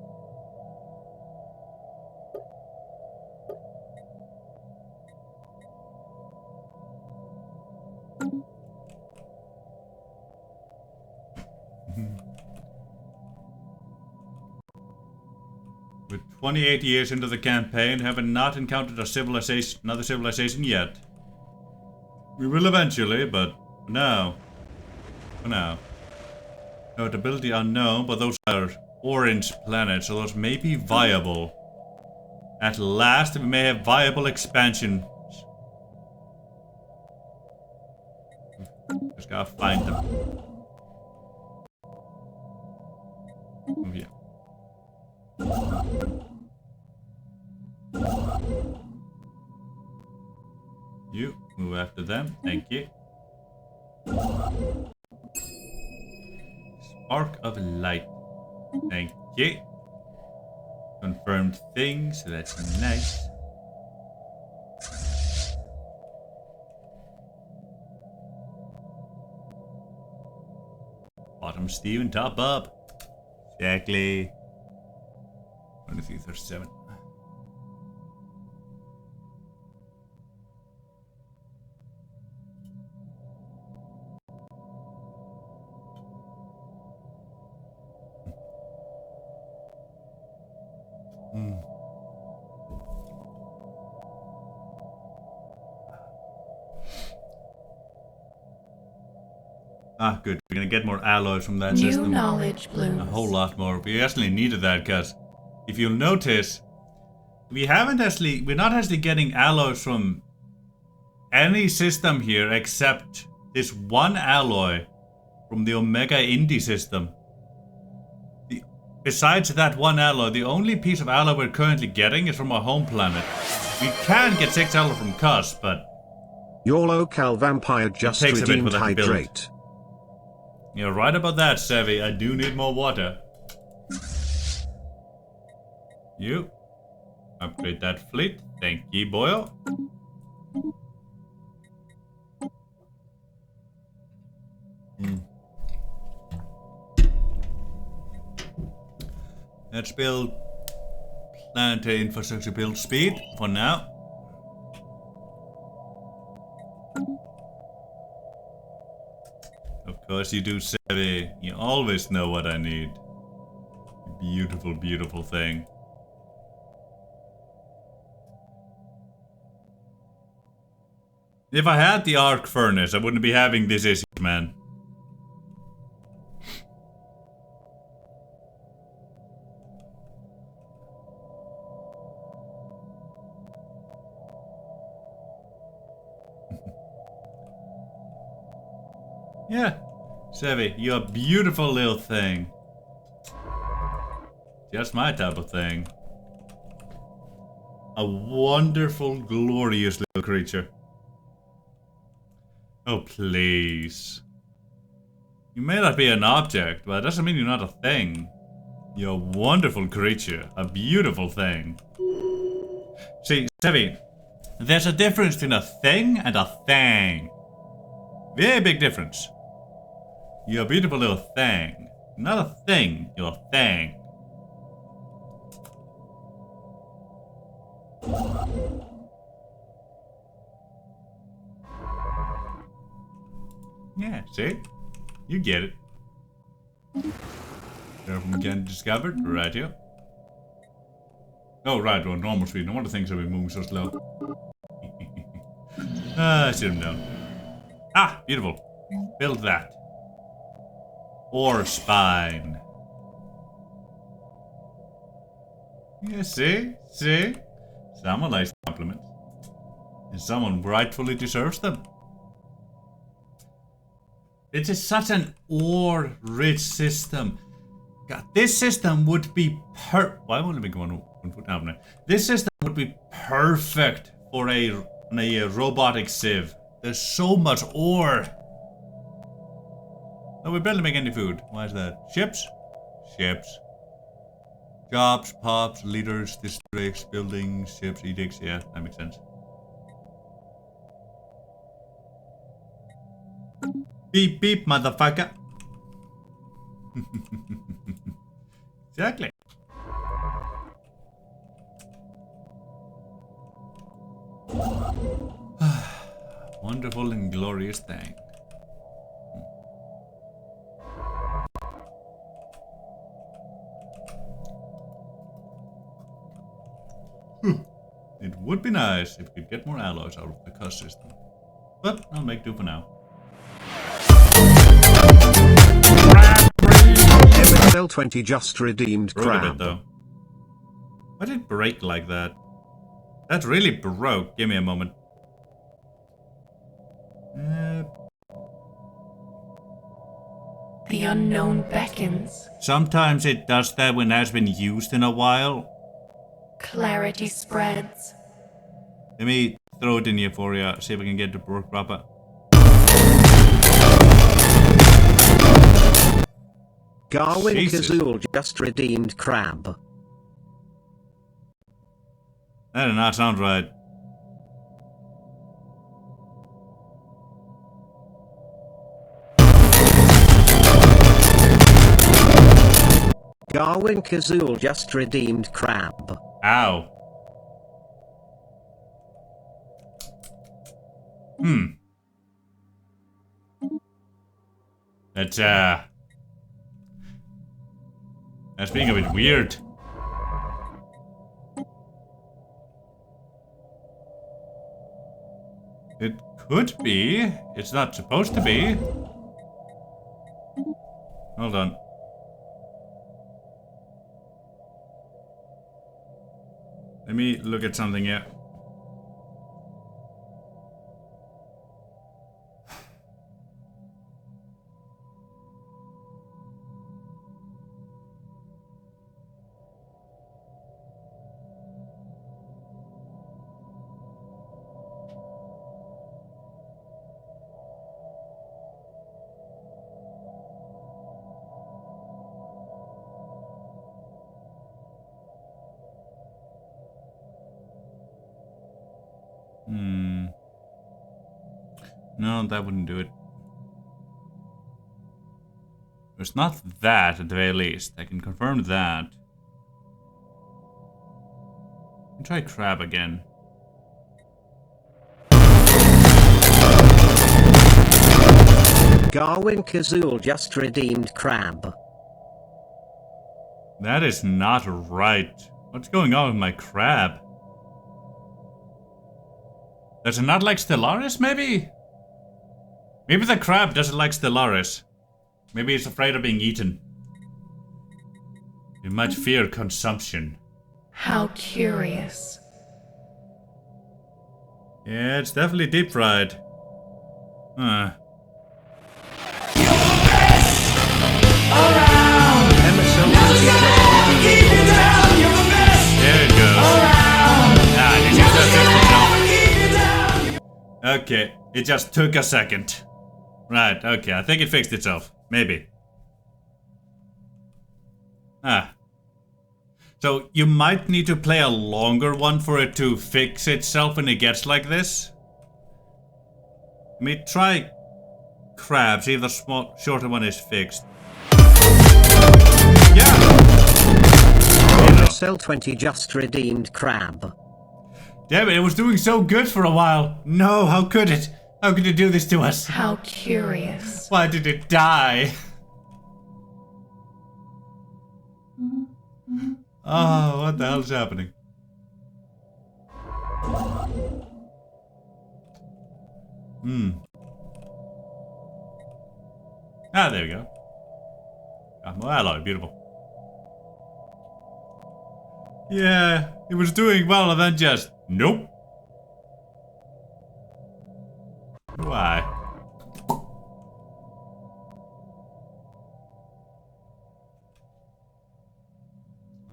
We're 28 years into the campaign, haven't not encountered another civilization yet. We will eventually, but for now. Notability unknown, but those are orange planets, so those may be viable. At last, we may have viable expansions. Just gotta find them. Oh, yeah. You move after them, thank you. Spark of light, thank you. Confirmed things, so that's nice. Bottom Steven, top up. Exactly. 2337. Ah, good. We're gonna get more alloys from that New system. knowledge blooms. A whole lot more. We actually needed that because if you'll notice, we're not actually getting alloys from any system here except this one alloy from the Omega Indi system. Besides that one alloy, the only piece of alloy we're currently getting is from our home planet. We can get 6 alloy from Cus, but Your local vampire just takes a bit redeemed for that to build. hydrate. You're right about that, Sevi. I do need more water. You. Upgrade that fleet. Thank you, Boyle. Let's build planetary infrastructure build speed for now. Of course you do, Sevi. You always know what I need. Beautiful, beautiful thing. If I had the arc furnace, I wouldn't be having this issue, man. Yeah. Sevi, you're a beautiful little thing. Just my type of thing. A wonderful, glorious little creature. Oh, please. You may not be an object, but that doesn't mean you're not a thing. You're a wonderful creature. A beautiful thing. See, Sevi, there's a difference between a thing and a thing. Very big difference. You're a beautiful little thing. Not a thing, you're a thing. Yeah, see? You get it. Careful again discovered, right here. Oh, right, well, normal speed. No wonder things have been moving so slow. I should have known. Ah, beautiful. Build that. Or spine. Yeah, see? See? Someone likes compliments. And someone rightfully deserves them. It is such an ore-rich system. God, this system would be why won't it be going one foot down now? This system would be perfect for a robotic sieve. There's so much ore. Oh, we barely make any food. Why is that? Ships? Ships. Jobs, pops, leaders, districts, buildings, ships, edicts. Yeah, that makes sense. Beep beep, motherfucker. Exactly. Wonderful and glorious thing. It would be nice if we could get more alloys out of the cuss system. But I'll make do for now. L20 just redeemed Broke a bit crab. though. Why did it break like that? That really broke. Give me a moment. The unknown beckons. Sometimes it does that when it has been used in a while. Clarity spreads. Let me throw it in here for you, see if I can get it to work proper. Garwin Jesus. Kazul just redeemed crab. That did not sound right. Garwin Kazul just redeemed crab. Ow. That's being a bit weird. It could be. It's not supposed to be. Hold on. Let me look at something here. No, that wouldn't do it. It's not that at the very least. I can confirm that. Try crab again. Garwin Kazul just redeemed crab. That is not right. What's going on with my crab? Does it not like Stellaris, maybe? Maybe the crab doesn't like Stellaris. Maybe it's afraid of being eaten. It might fear consumption. How curious. Yeah, it's definitely deep fried. Huh. There it goes. Okay, it just took a second. Right, okay, I think it fixed itself. Maybe. So you might need to play a longer one for it to fix itself when it gets like this. Let me try crab, see if the shorter one is fixed. Yeah! Cell20 just redeemed crab. Damn it was doing so good for a while. No, how could it? How could it do this to us? How curious. Why did it die? Oh, what the hell is happening? Ah, there we go. More alloy, beautiful. Yeah, it was doing well and then just, nope. Why?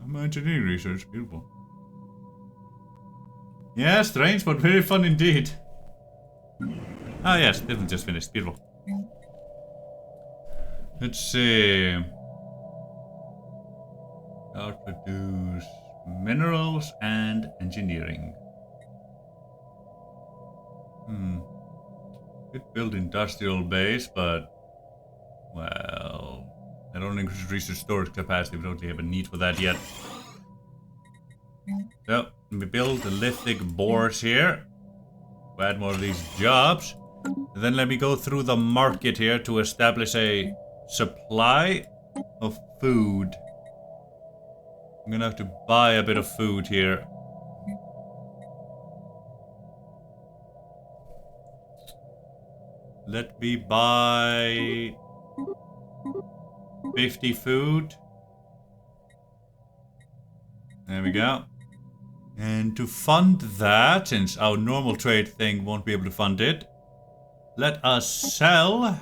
I'm engineering research, beautiful. Yeah, strange, but very fun indeed. Ah yes, this one just finished, beautiful. Let's see. I'll produce minerals and engineering. Could build industrial base, but well, I don't increase research storage capacity. We don't really have a need for that yet. So we build the lithic bores here. We'll add more of these jobs. And then let me go through the market here to establish a supply of food. I'm gonna have to buy a bit of food here. Let me buy 50 food. There we go. And to fund that, since our normal trade thing won't be able to fund it, let us sell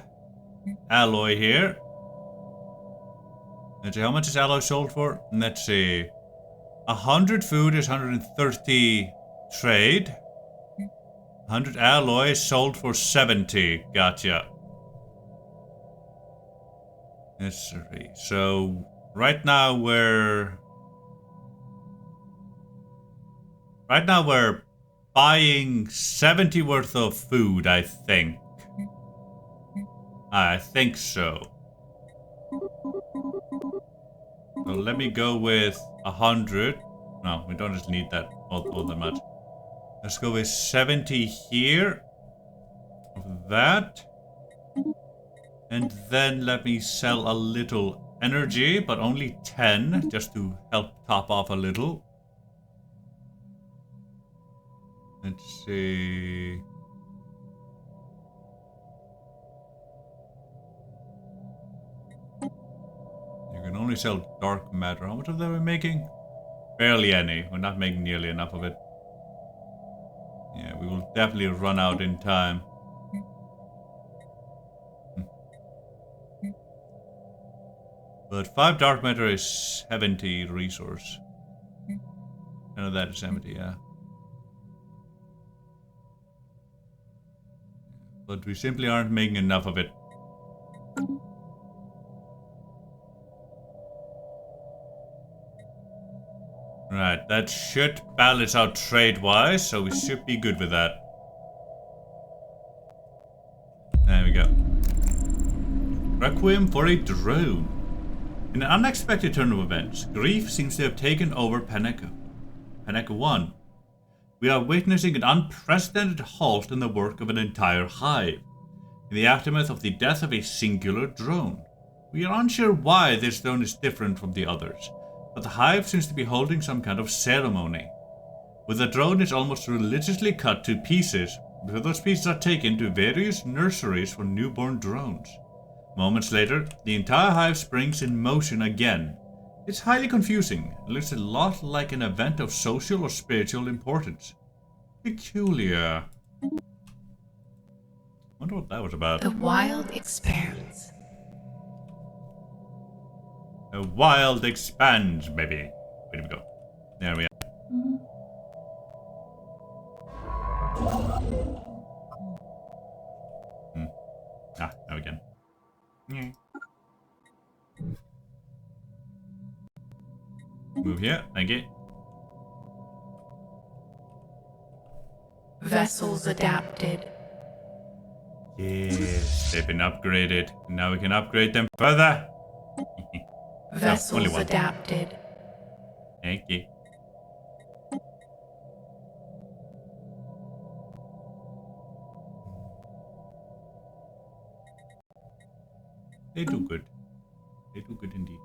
alloy here. Let's see, how much is alloy sold for? Let's see. 100 food is 130 trade. 100 alloy sold for 70. Gotcha. Let's see. So, right now we're buying 70 worth of food, I think. I think so. So let me go with 100. No, we don't just need that all that much. Let's go with 70 here. Of that. And then let me sell a little energy, but only 10, just to help top off a little. Let's see. You can only sell dark matter. How much of that are we making? Barely any. We're not making nearly enough of it. Yeah, we will definitely run out in time. But 5 dark matter is 70 resource. I know that is 70, yeah. But we simply aren't making enough of it. Right, that should balance out trade-wise, so we should be good with that. There we go. Requiem for a drone. In an unexpected turn of events, grief seems to have taken over Peneka. Peneka 1. We are witnessing an unprecedented halt in the work of an entire hive, in the aftermath of the death of a singular drone. We are unsure why this drone is different from the others, but the hive seems to be holding some kind of ceremony, where the drone is almost religiously cut to pieces, before those pieces are taken to various nurseries for newborn drones. Moments later, the entire hive springs in motion again. It's highly confusing. It looks a lot like an event of social or spiritual importance. Peculiar. Wonder what that was about. The wild expanse. The wild expands, baby. Where did we go? There we are. Now again. Move here, thank you. Vessels adapted. Yes, they've been upgraded. Now we can upgrade them further. Vessels one. adapted. Thank you. They do good. They do good indeed.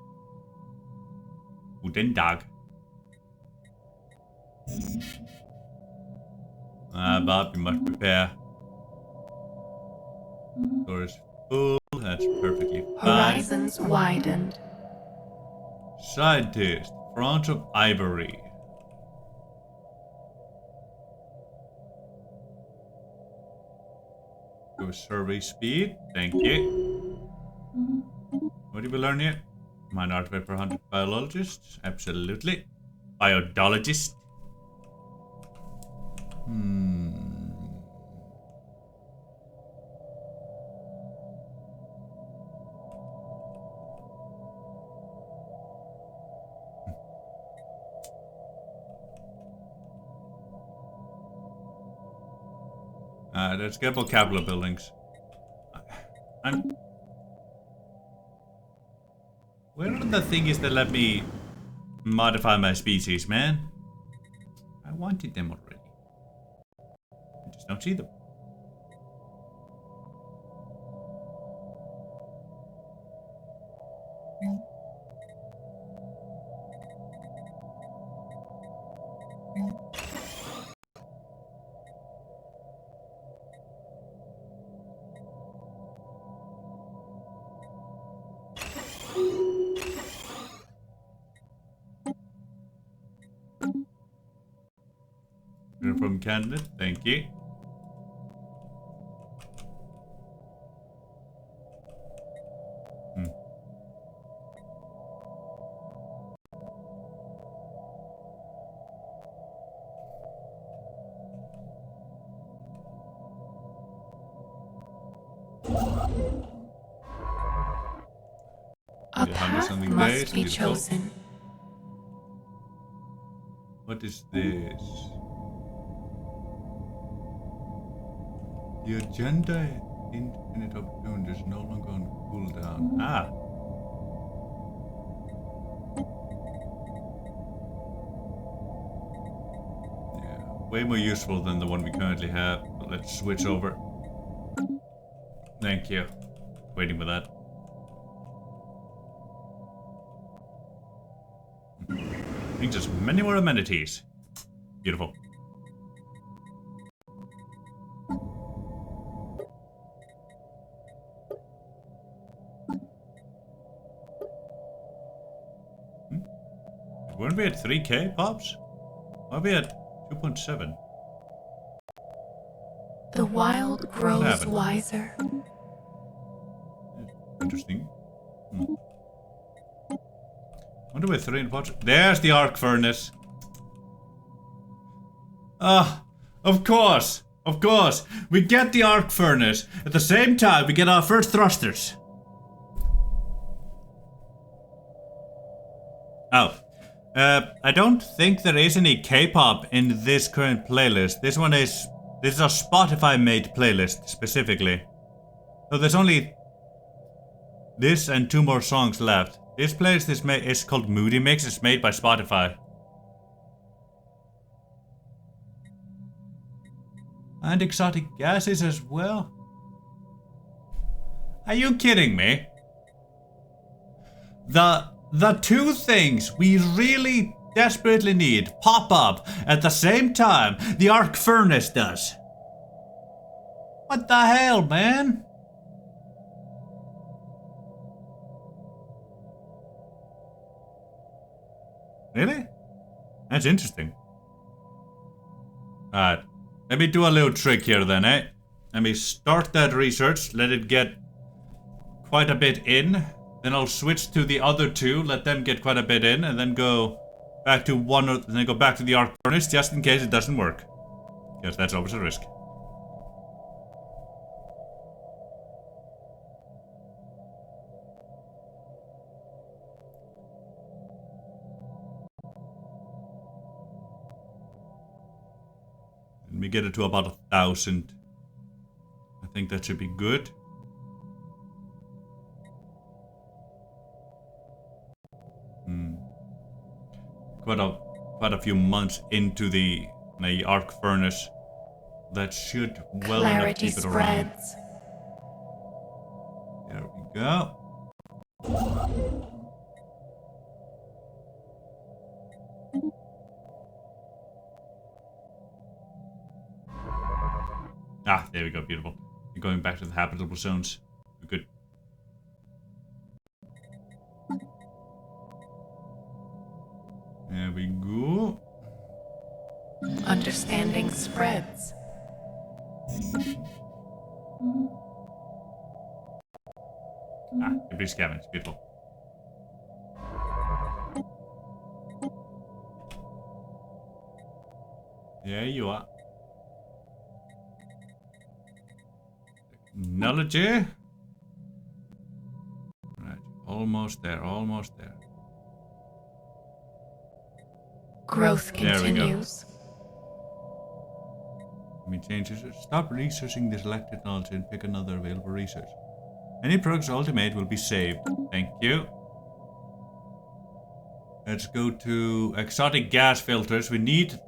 Guten Tag. Bob, you must prepare. Door is full. That's perfectly fine. Horizons widened. Scientist, France of Ivory. Go survey speed. Thank you. What did we learn here? Mine artifact for 100 biologists. Absolutely. Biodologist. Let's get vocabulary buildings. Where are the things that let me modify my species, man? I wanted them already. I just don't see them. From candidate, thank you. A path must be chosen. What is this? The agenda Infinite Opportunity is no longer on cooldown. Yeah, way more useful than the one we currently have. But let's switch over. Thank you. Waiting for that. Brings us many more amenities. Beautiful. Weren't we at 3K, Pops? Are we at 2.7? The wild grows wiser. Interesting. Wonder where 3 and Pops. There's the arc furnace. Of course. Of course. We get the arc furnace. At the same time, we get our first thrusters. Oh. I don't think there is any K-pop in this current playlist. This is a Spotify-made playlist specifically. So there's only this and 2 more songs left. This playlist is called Moody Mix. It's made by Spotify. And exotic gases as well. Are you kidding me? The 2 things we really desperately need pop up at the same time the arc furnace does. What the hell, man? Really? That's interesting. Alright. Let me do a little trick here then, eh? Let me start that research, let it get quite a bit in. Then I'll switch to the other 2, let them get quite a bit in, and then go back to then go back to the arc furnace just in case it doesn't work. Because that's always a risk. Let me get it to about 1,000. I think that should be good. Quite a few months into the arc furnace. That should well enough keep it around. There we go. Ah, there we go, beautiful. You're going back to the habitable zones. Good. There we go. Understanding spreads. Ah, debris scavenge, beautiful. There you are. Technology. Right, almost there, almost there. Growth continues. Let me change this. Stop researching the selected knowledge and pick another available research. Any progress ultimate will be saved. Thank you. Let's go to exotic gas filters. We need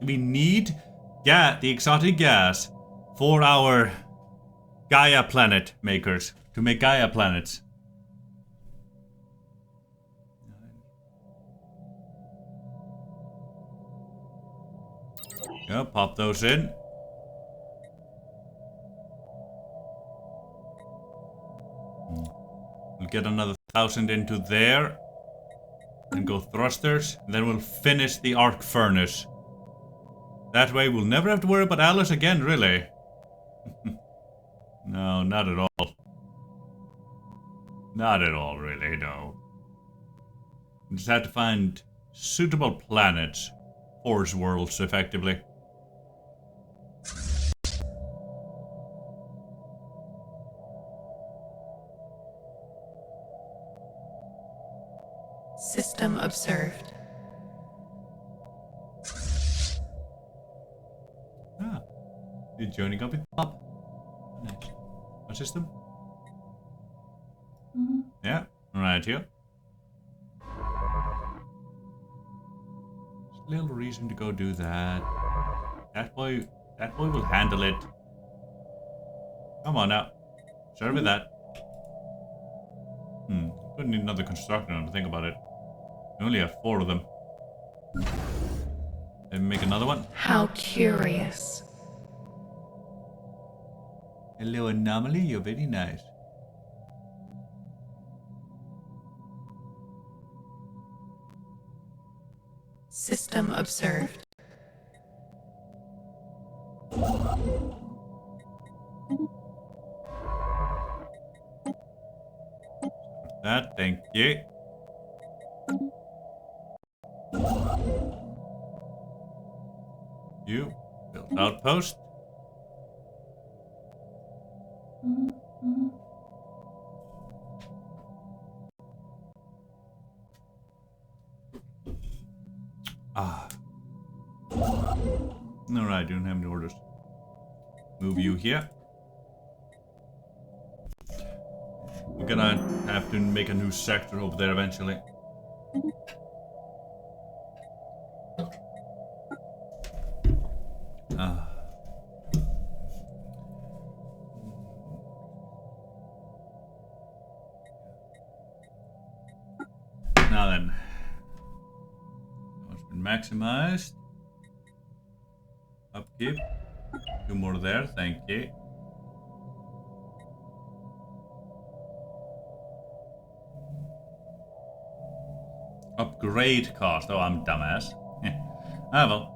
the exotic gas for our Gaia planet makers to make Gaia planets. Yeah, pop those in. We'll get another 1,000 into there. And go thrusters. And then we'll finish the arc furnace. That way we'll never have to worry about Alice again, really. No, not at all. Not at all, really, no. We just have to find suitable planets. Force worlds, effectively. System observed. Ah. You're joining up with Bob. Nice. What system? Yeah, right here. There's little reason to go do that. That boy will handle it. Come on now. Start with that. Don't need another constructor now to think about it. We only have 4 of them. And make another one. How curious. Hello, anomaly. You're very nice. System observed. That, thank you. You build outpost. Alright, you don't have any orders. Move you here. We're gonna have to make a new sector over there eventually. Now then. It's been maximized. Upkeep. 2 more there, thank you. Upgrade cost. Oh, I'm dumbass. Ah, well.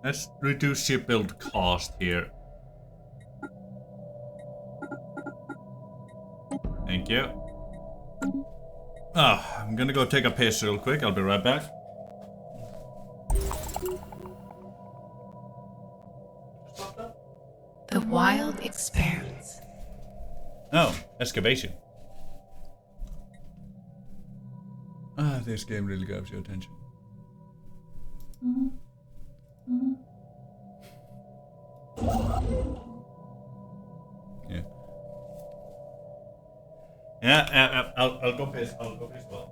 Let's reduce shipbuild cost here. Thank you. I'm gonna go take a piss real quick. I'll be right back. The wild expanse. Oh, excavation. This game really grabs your attention. Yeah. Yeah, I'll go piss. I'll go piss well.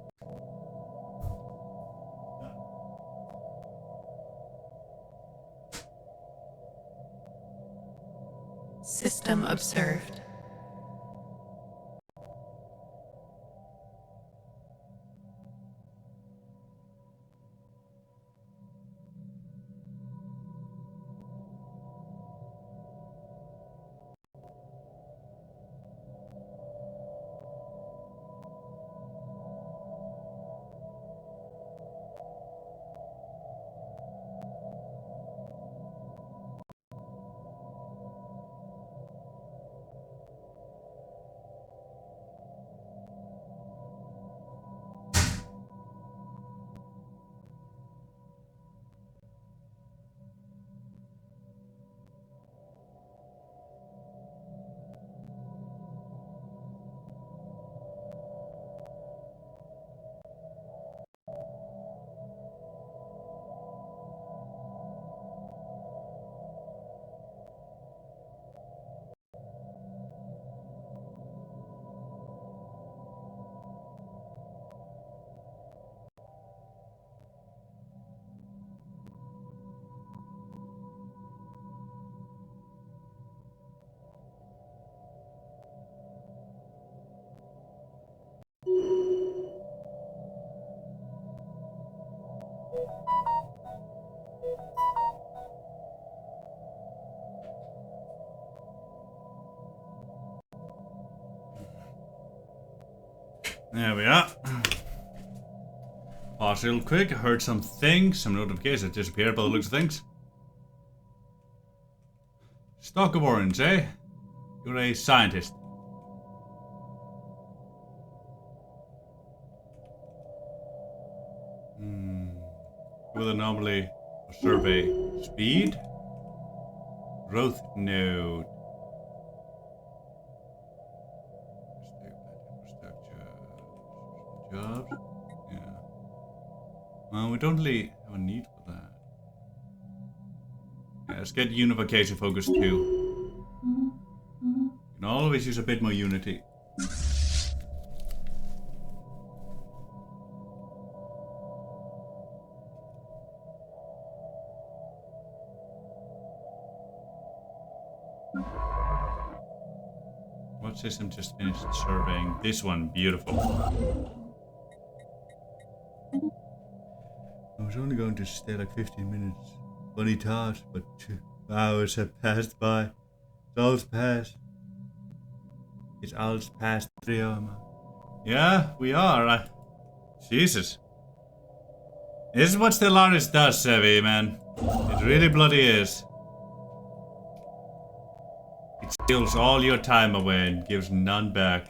System observed. There we are. Pause real quick. I heard some things, some notifications disappeared by the looks of things. Stock of orange, eh? You're a scientist. With anomaly survey speed. Growth node. Jobs. Yeah. Well, we don't really have a need for that. Yeah, let's get unification focus too. You can always use a bit more unity. What system just finished surveying? This one, beautiful. I was only going to stay like 15 minutes. Funny thought, but 2 hours have passed by. It's all's past. It's all's past 3 hours. Yeah, we are. Jesus. This is what Stellaris does, Sevi, man. It really bloody is. It steals all your time away and gives none back.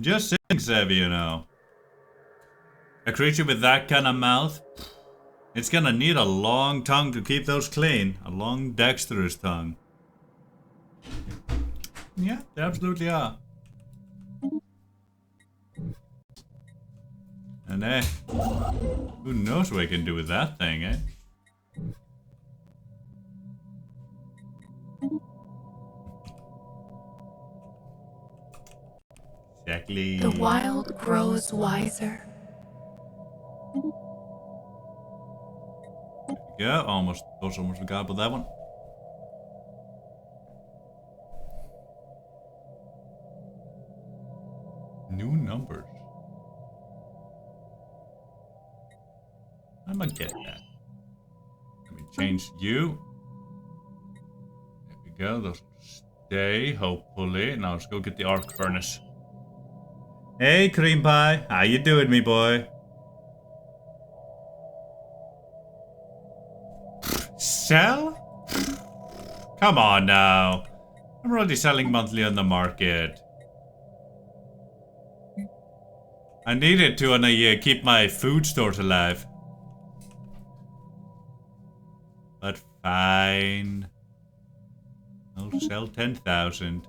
I'm just saying, Savvy, you know. A creature with that kind of mouth, it's gonna need a long tongue to keep those clean. A long, dexterous tongue. Yeah, they absolutely are. And who knows what I can do with that thing, eh? Exactly. The wild grows wiser. Yeah, almost forgot about that one. New numbers. I'm gonna get that. Let me change you. There we go. Those stay, hopefully. Now let's go get the arc furnace. Hey, cream pie. How you doing, me boy? Sell? Come on now. I'm already selling monthly on the market. I need it to keep my food stores alive. But fine. I'll sell 10,000.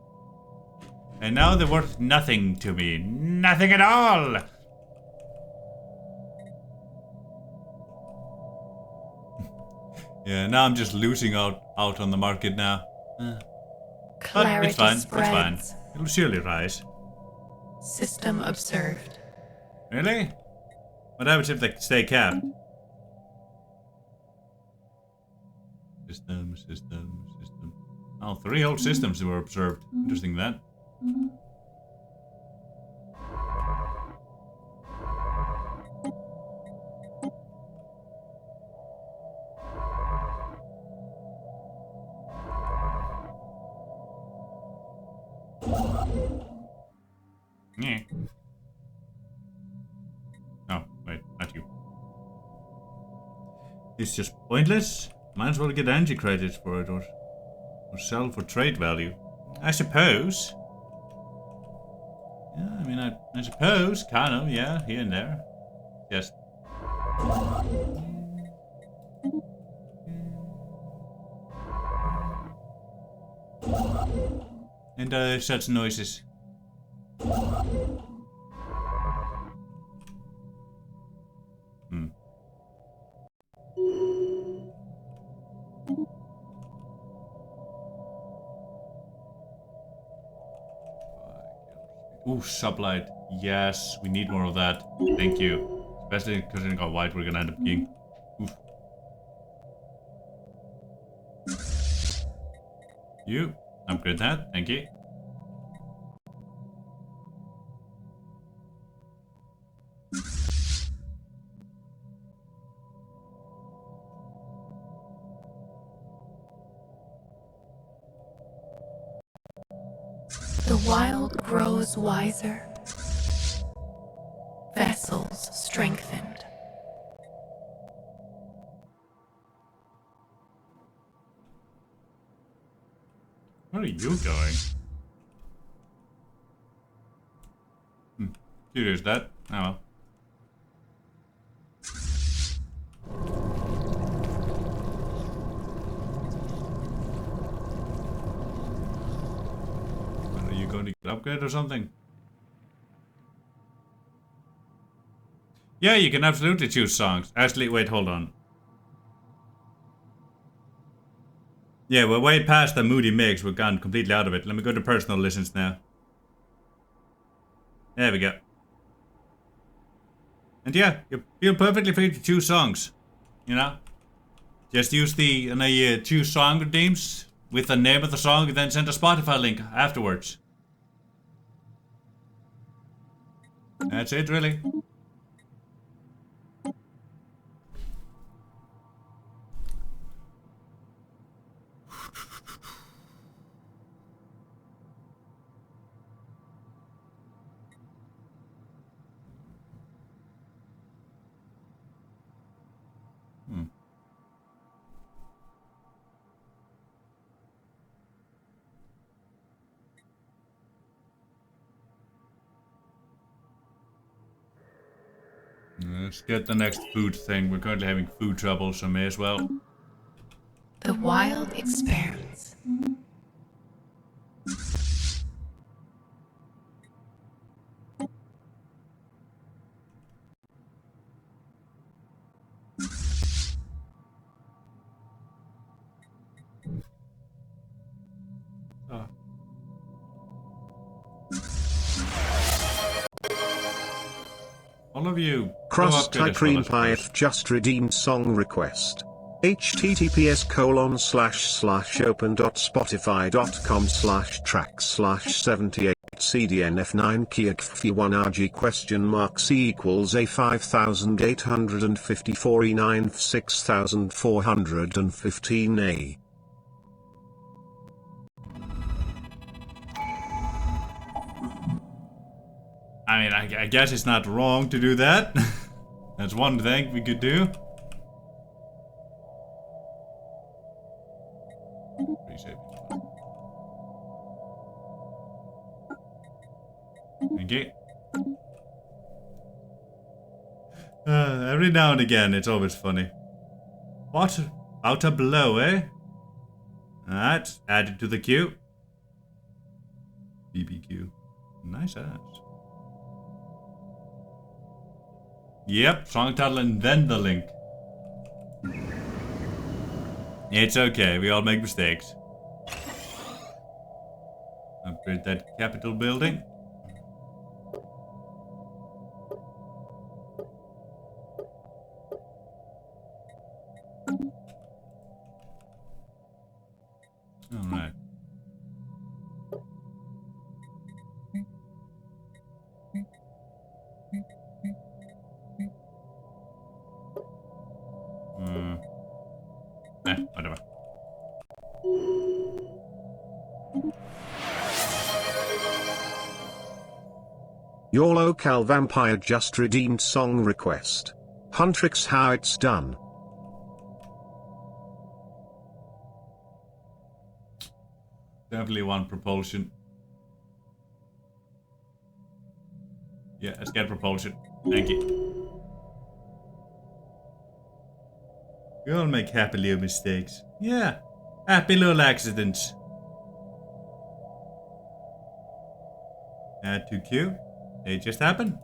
And now they're worth nothing to me. Nothing at all! Yeah, now I'm just losing out on the market now. But it's fine, it's fine. It'll surely rise. System observed. Really? What happens if they stay capped? System. Oh, 3 whole systems were observed. Interesting that. Yeah. Oh, wait, not you. It's just pointless. Might as well get energy credits for it or sell for trade value. I suppose. Yeah, I mean, I suppose, kind of, yeah, here and there. Just. And such noises. Ooh, sublight. Yes, we need more of that. Thank you. Especially considering how wide we're gonna end up being. Oof. You. Upgrade that. Thank you. The wild grows wiser. Vessels strengthened. Where are you going? Curious that. Oh well. Are you going to get upgrade or something? Yeah, you can absolutely choose songs. Actually, wait, hold on. Yeah, we're way past the moody mix. We've gone completely out of it. Let me go to personal listens now. There we go. And yeah, you feel perfectly free to choose songs. You know? Just use the choose song redeems with the name of the song and then send a Spotify link afterwards. That's it, really. Let's get the next food thing. We're currently having food trouble, so may as well. The wild experiments. Oh. All of you. Crust High Cream Pie just redeemed song request. https://open.spotify.com/track/78 cdnf9 kiakf1rg question mark c equals a 5854 e9 6415a. I mean, I guess it's not wrong to do that. That's one thing we could do. Okay. Every now and again, it's always funny. What? Out a blow, eh? Alright, added to the queue. BBQ. Nice ass. Yep, song title and then the link. It's okay, we all make mistakes. Upgrade that Capitol building. Alright. Whatever. Your local vampire just redeemed song request. Huntrix how it's done. Definitely want propulsion. Yeah, let's get propulsion. Thank you. We all make happy little mistakes. Yeah, happy little accidents. Add to queue. They just happen.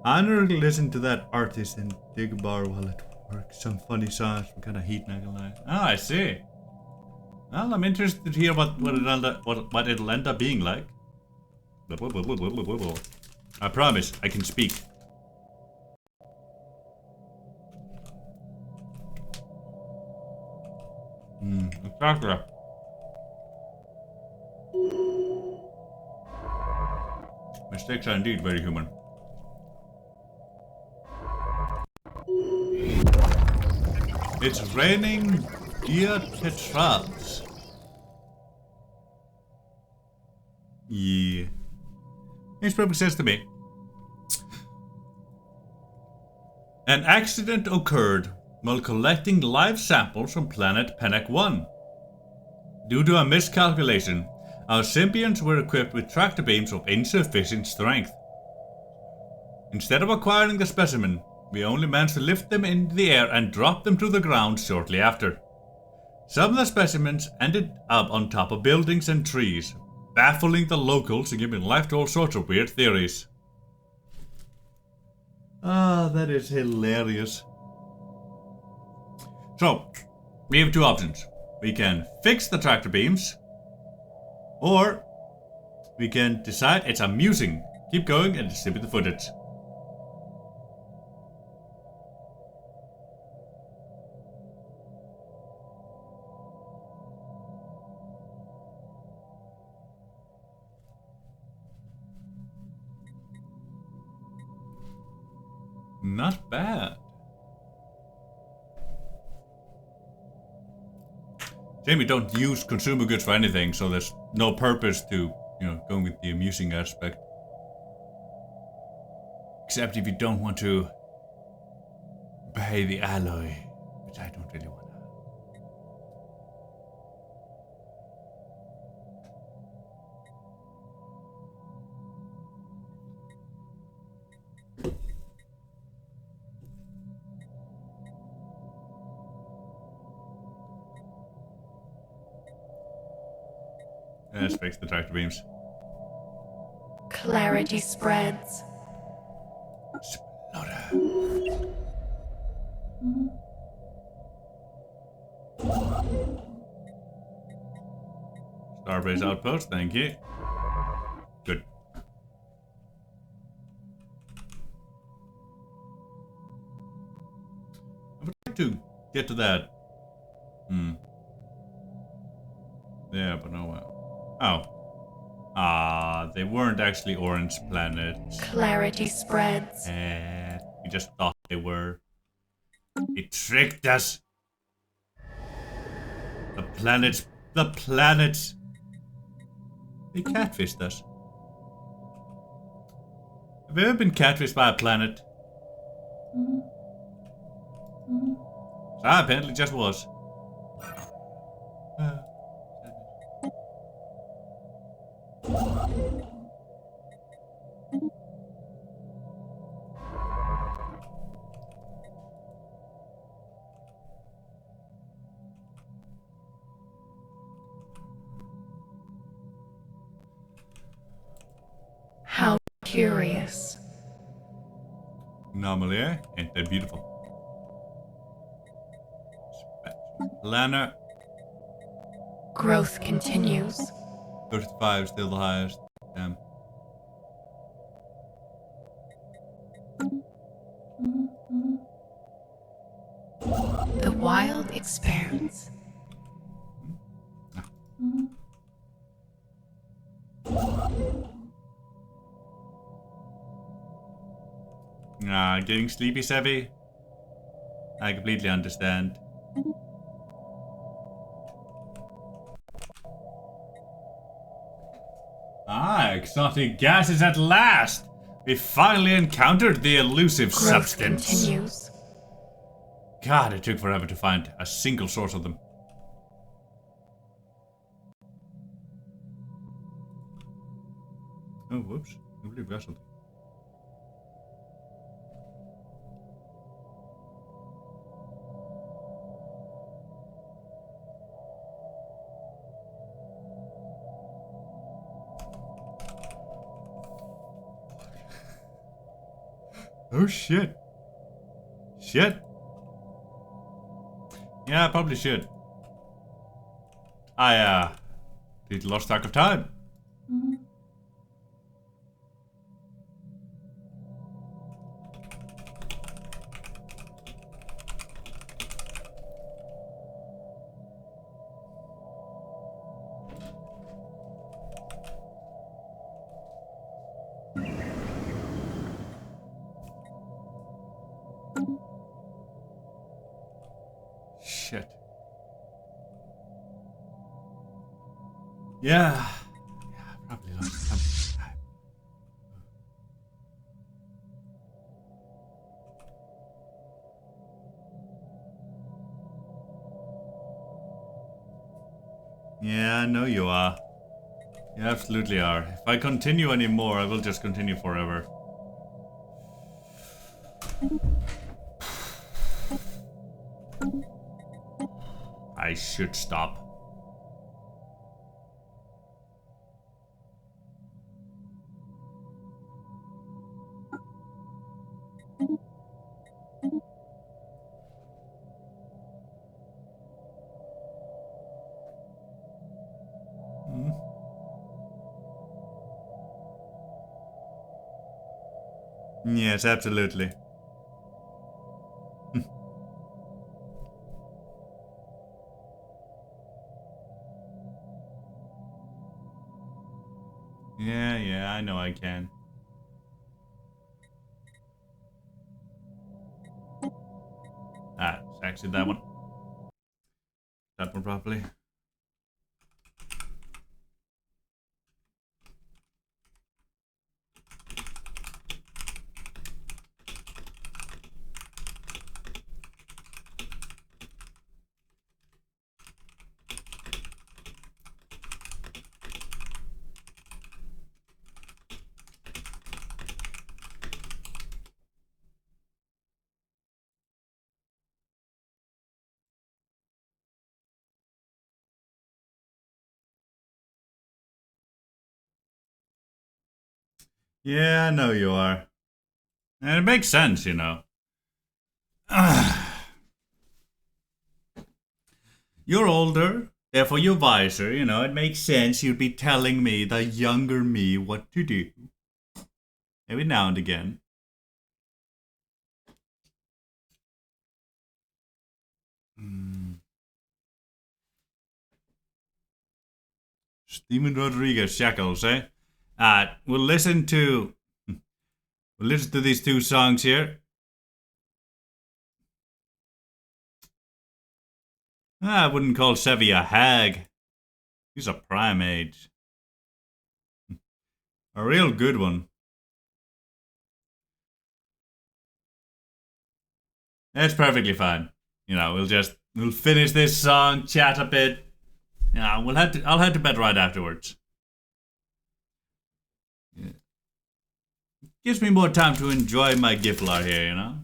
I normally listen to that artist in Digbar while at work. Some funny songs from kind of heat, not gonna lie. Oh, I see. Well, I'm interested to hear what it'll end up being like. I promise, I can speak. Exactly. Mistakes are indeed very human. It's raining deer tetrals. Yeah. Makes perfect sense to me. An accident occurred while collecting live samples from planet Pennec 1. Due to a miscalculation, our symbionts were equipped with tractor beams of insufficient strength. Instead of acquiring the specimen, we only managed to lift them into the air and drop them to the ground shortly after. Some of the specimens ended up on top of buildings and trees, baffling the locals and giving life to all sorts of weird theories. Ah, that is hilarious. So, we have two options. We can fix the tractor beams, or we can decide it's amusing, keep going and distribute the footage. Not bad. Jamie, don't use consumer goods for anything, so there's no purpose to, going with the amusing aspect. Except if you don't want to buy the alloy, which I don't really want to. Let's fix the tractor beams. Clarity spreads. Slaughter. Starbase outpost, thank you. Good. I would like to get to that. Yeah, but no well. Oh. They weren't actually orange planets. Clarity spreads. We just thought they were. He tricked us. The planets. They catfished us. Have you ever been catfished by a planet? I apparently just was. How curious. Normally, eh? Ain't that beautiful? Planner. Growth continues. 35 still the highest. Damn. The wild expands. Getting sleepy, Sevi? I completely understand. Exotic gases at last! We finally encountered the elusive Growth substance. continues. God, it took forever to find a single source of them. Oh, whoops. I believe we got something. Oh shit. Shit. Yeah, I probably should. I lost track of time. Shit. Yeah. I probably lost time. Yeah, I know you are. You absolutely are. If I continue anymore, I will just continue forever. I should stop. Yes, absolutely. Yeah, I know I can. It's actually that one. That one properly. Yeah, I know you are. And it makes sense, you know. You're older, therefore you're wiser, you know. It makes sense you'd be telling me, the younger me, what to do. Every now and again. Steven Rodriguez Shackles, eh? We'll listen to these two songs here. I wouldn't call Sevi a hag. He's a prime age. A real good one. That's perfectly fine. You know, we'll finish this song, chat a bit. Yeah, I'll head to bed right afterwards. Yeah. Gives me more time to enjoy my Giflar here, you know?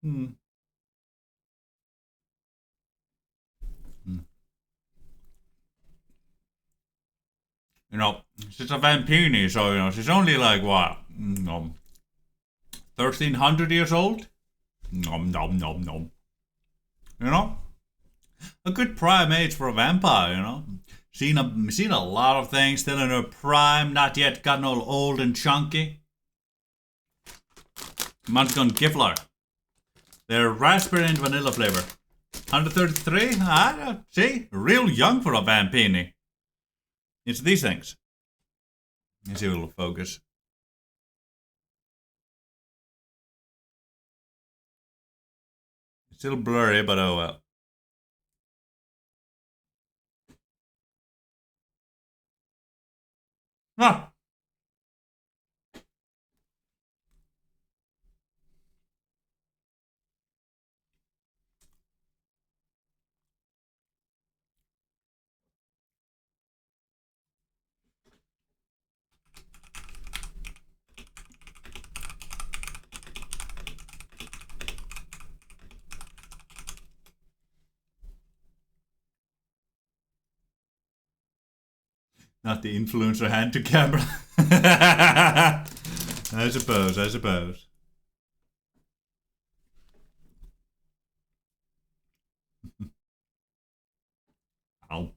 Hmm. Hmm. You know, she's a Vampini, so, you know, she's only like, what? 1,300 years old? Nom, nom, nom, nom. You know? A good prime age for a vampire, you know? Seen a lot of things, still in her prime, not yet gotten all old and chunky. Munchkin Giflar. They're raspberry and vanilla flavor. 133? See? Real young for a Vampini. It's these things. Let's see if it'll focus. It's still blurry, but oh well. Ah! Not the influencer hand to camera. I suppose. Ow.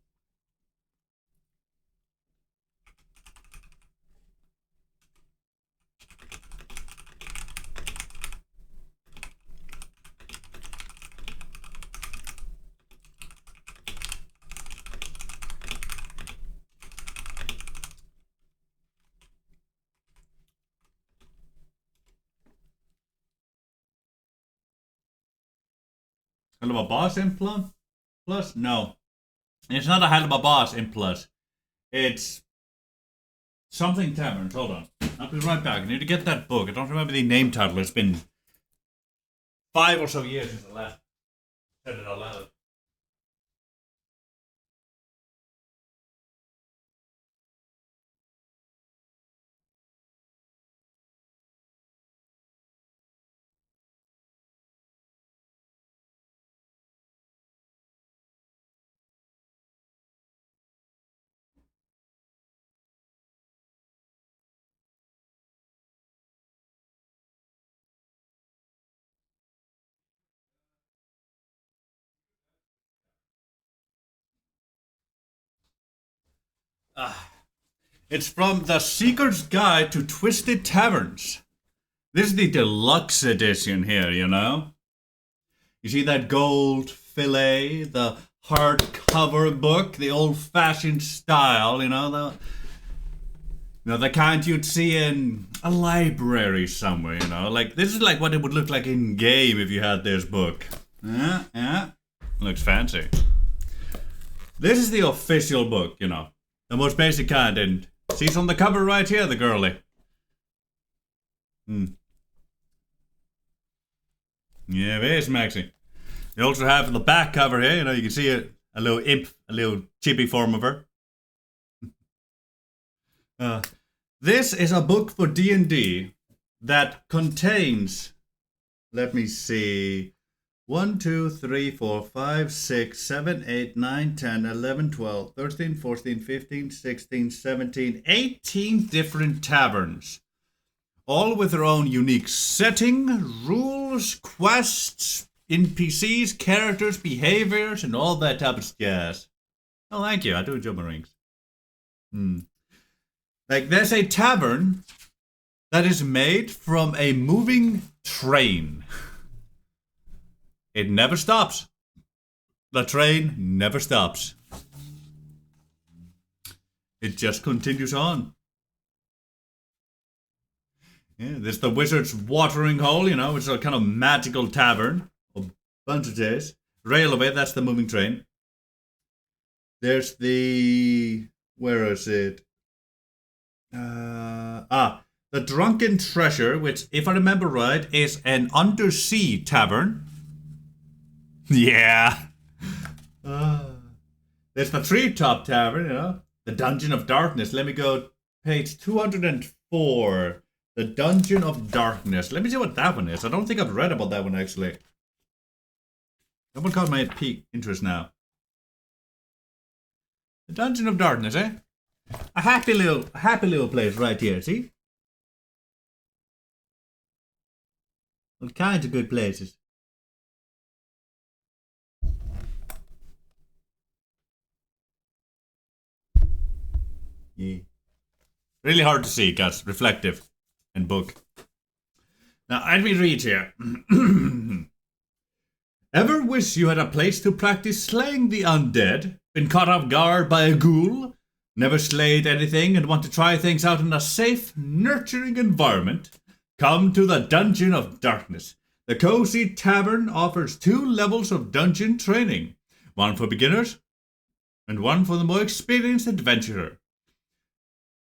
Helluva Boss in plus? No. It's not a Helluva Boss in plus. It's something Taverns. Hold on. I'll be right back. I need to get that book. I don't remember the name title. It's been 5 or so years since I last said it out loud. It's from The Seeker's Guide to Twisted Taverns. This is the deluxe edition here, you know? You see that gold fillet, the hardcover book, the old-fashioned style, the kind you'd see in a library somewhere, you know? Like, this is like what it would look like in game if you had this book. Yeah. Looks fancy. This is the official book, you know? The most basic kind, and she's on the cover right here, the girlie. Yeah, there's Maxie. You also have the back cover here, you know, you can see a little imp, a little chibi form of her. This is a book for D&D that contains, let me see, 1, 2, 3, 4, 5, 6, 7, 8, 9, 10, 11, 12, 13, 14, 15, 16, 17, 18 different taverns. All with their own unique setting, rules, quests, NPCs, characters, behaviors, and all that type of jazz. Oh, thank you. I do enjoy my rings. Like, there's a tavern that is made from a moving train. It never stops. The train never stops. It just continues on. Yeah, there's the Wizard's Watering Hole, which is a kind of magical tavern. A bunch of days. Railway, that's the moving train. There's the... Where is it? The Drunken Treasure, which, if I remember right, is an undersea tavern. Yeah. There's the Treetop Tavern, The Dungeon of Darkness. Let me go page 204. The Dungeon of Darkness. Let me see what that one is. I don't think I've read about that one, actually. That one caught my interest now. The Dungeon of Darkness, eh? A happy little place right here, see? All kinds of good places. Yeah. Really hard to see, guys. Reflective and book. Now, let me read here. Ever wish you had a place to practice slaying the undead? Been caught off guard by a ghoul? Never slayed anything and want to try things out in a safe, nurturing environment? Come to the Dungeon of Darkness. The Cozy Tavern offers 2 levels of dungeon training. One for beginners and one for the more experienced adventurer.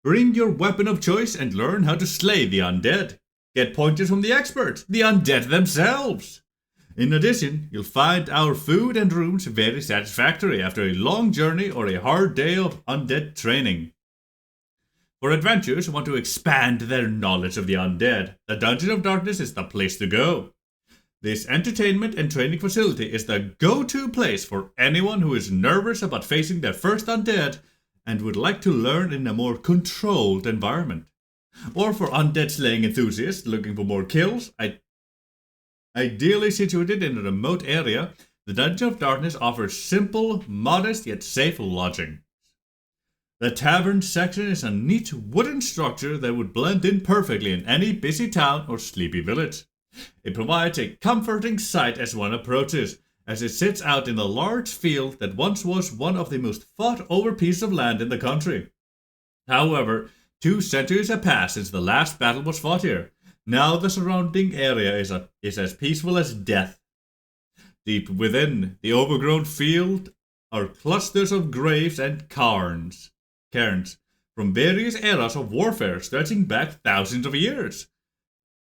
Bring your weapon of choice and learn how to slay the undead. Get pointers from the experts, the undead themselves. In addition, you'll find our food and rooms very satisfactory after a long journey or a hard day of undead training. For adventurers who want to expand their knowledge of the undead, the Dungeon of Darkness is the place to go. This entertainment and training facility is the go-to place for anyone who is nervous about facing their first undead and would like to learn in a more controlled environment. Or for undead slaying enthusiasts looking for more kills, ideally situated in a remote area, the Dungeon of Darkness offers simple, modest, yet safe lodging. The tavern section is a neat wooden structure that would blend in perfectly in any busy town or sleepy village. It provides a comforting sight as one approaches, as it sits out in a large field that once was one of the most fought-over pieces of land in the country. However, 2 centuries have passed since the last battle was fought here. Now the surrounding area is as peaceful as death. Deep within the overgrown field are clusters of graves and cairns from various eras of warfare stretching back thousands of years.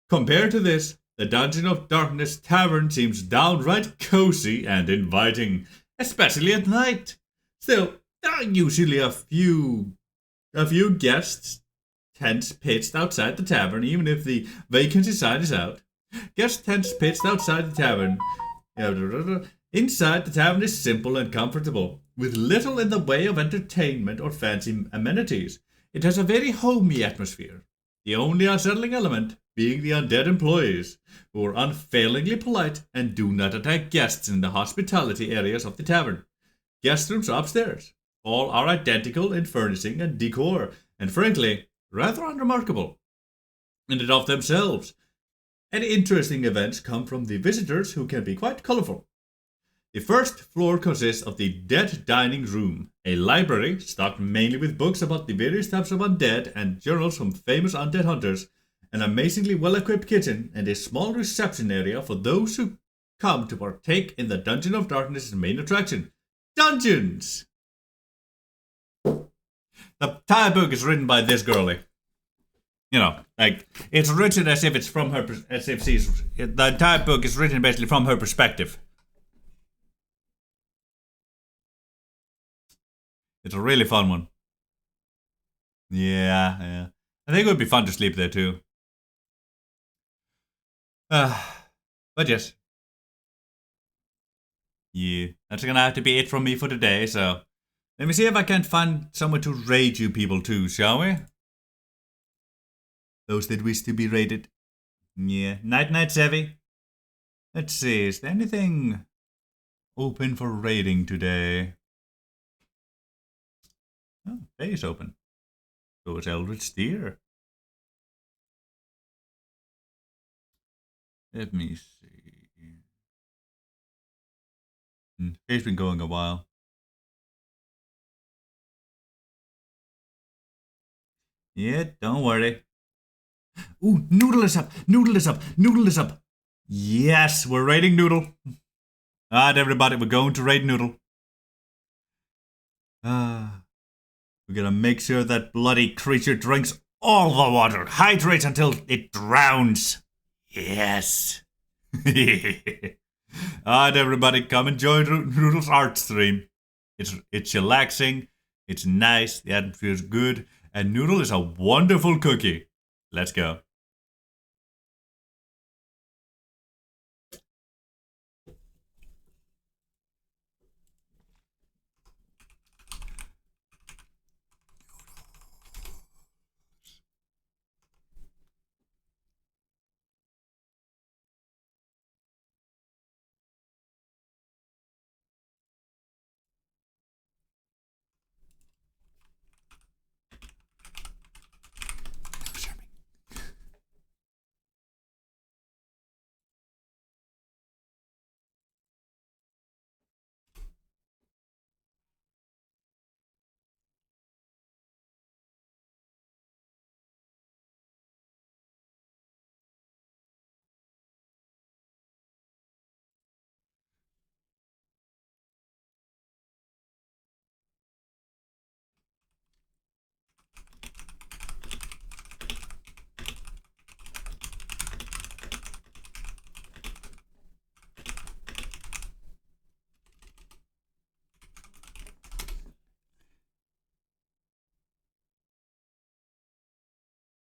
Compared to this, the Dungeon of Darkness Tavern seems downright cozy and inviting, especially at night. Still, there are usually a few guests tents pitched outside the tavern, even if the vacancy sign is out. Guest tents pitched outside the tavern. Inside, the tavern is simple and comfortable, with little in the way of entertainment or fancy amenities. It has a very homey atmosphere, the only unsettling element being the undead employees, who are unfailingly polite and do not attack guests in the hospitality areas of the tavern. Guest rooms are upstairs. All are identical in furnishing and decor, and frankly, rather unremarkable in and of themselves. Any interesting events come from the visitors, who can be quite colorful. The first floor consists of the Dead Dining Room, a library stocked mainly with books about the various types of undead and journals from famous undead hunters, an amazingly well-equipped kitchen, and a small reception area for those who come to partake in the Dungeon of Darkness' main attraction, dungeons! The entire book is written by this girlie. It's written as if it's from her, the entire book is written basically from her perspective. It's a really fun one. Yeah. I think it would be fun to sleep there too. But yes. Yeah, that's gonna have to be it from me for today, so let me see if I can find someone to raid you people too, shall we? Those that wish to be raided. Yeah, night night, Sevy. Let's see, is there anything open for raiding today? Oh, base open. So is Eldritch Steer. Let me see. It's been going a while. Yeah, don't worry. Ooh, Noodle is up! Noodle is up! Noodle is up! Yes, we're raiding Noodle. Alright, everybody, we're going to raid Noodle. We gotta make sure that bloody creature drinks all the water. Hydrates until it drowns. Yes. Alright, everybody, come and join Noodle's art stream. It's chillaxing. It's nice. The atmosphere is good. And Noodle is a wonderful cookie. Let's go.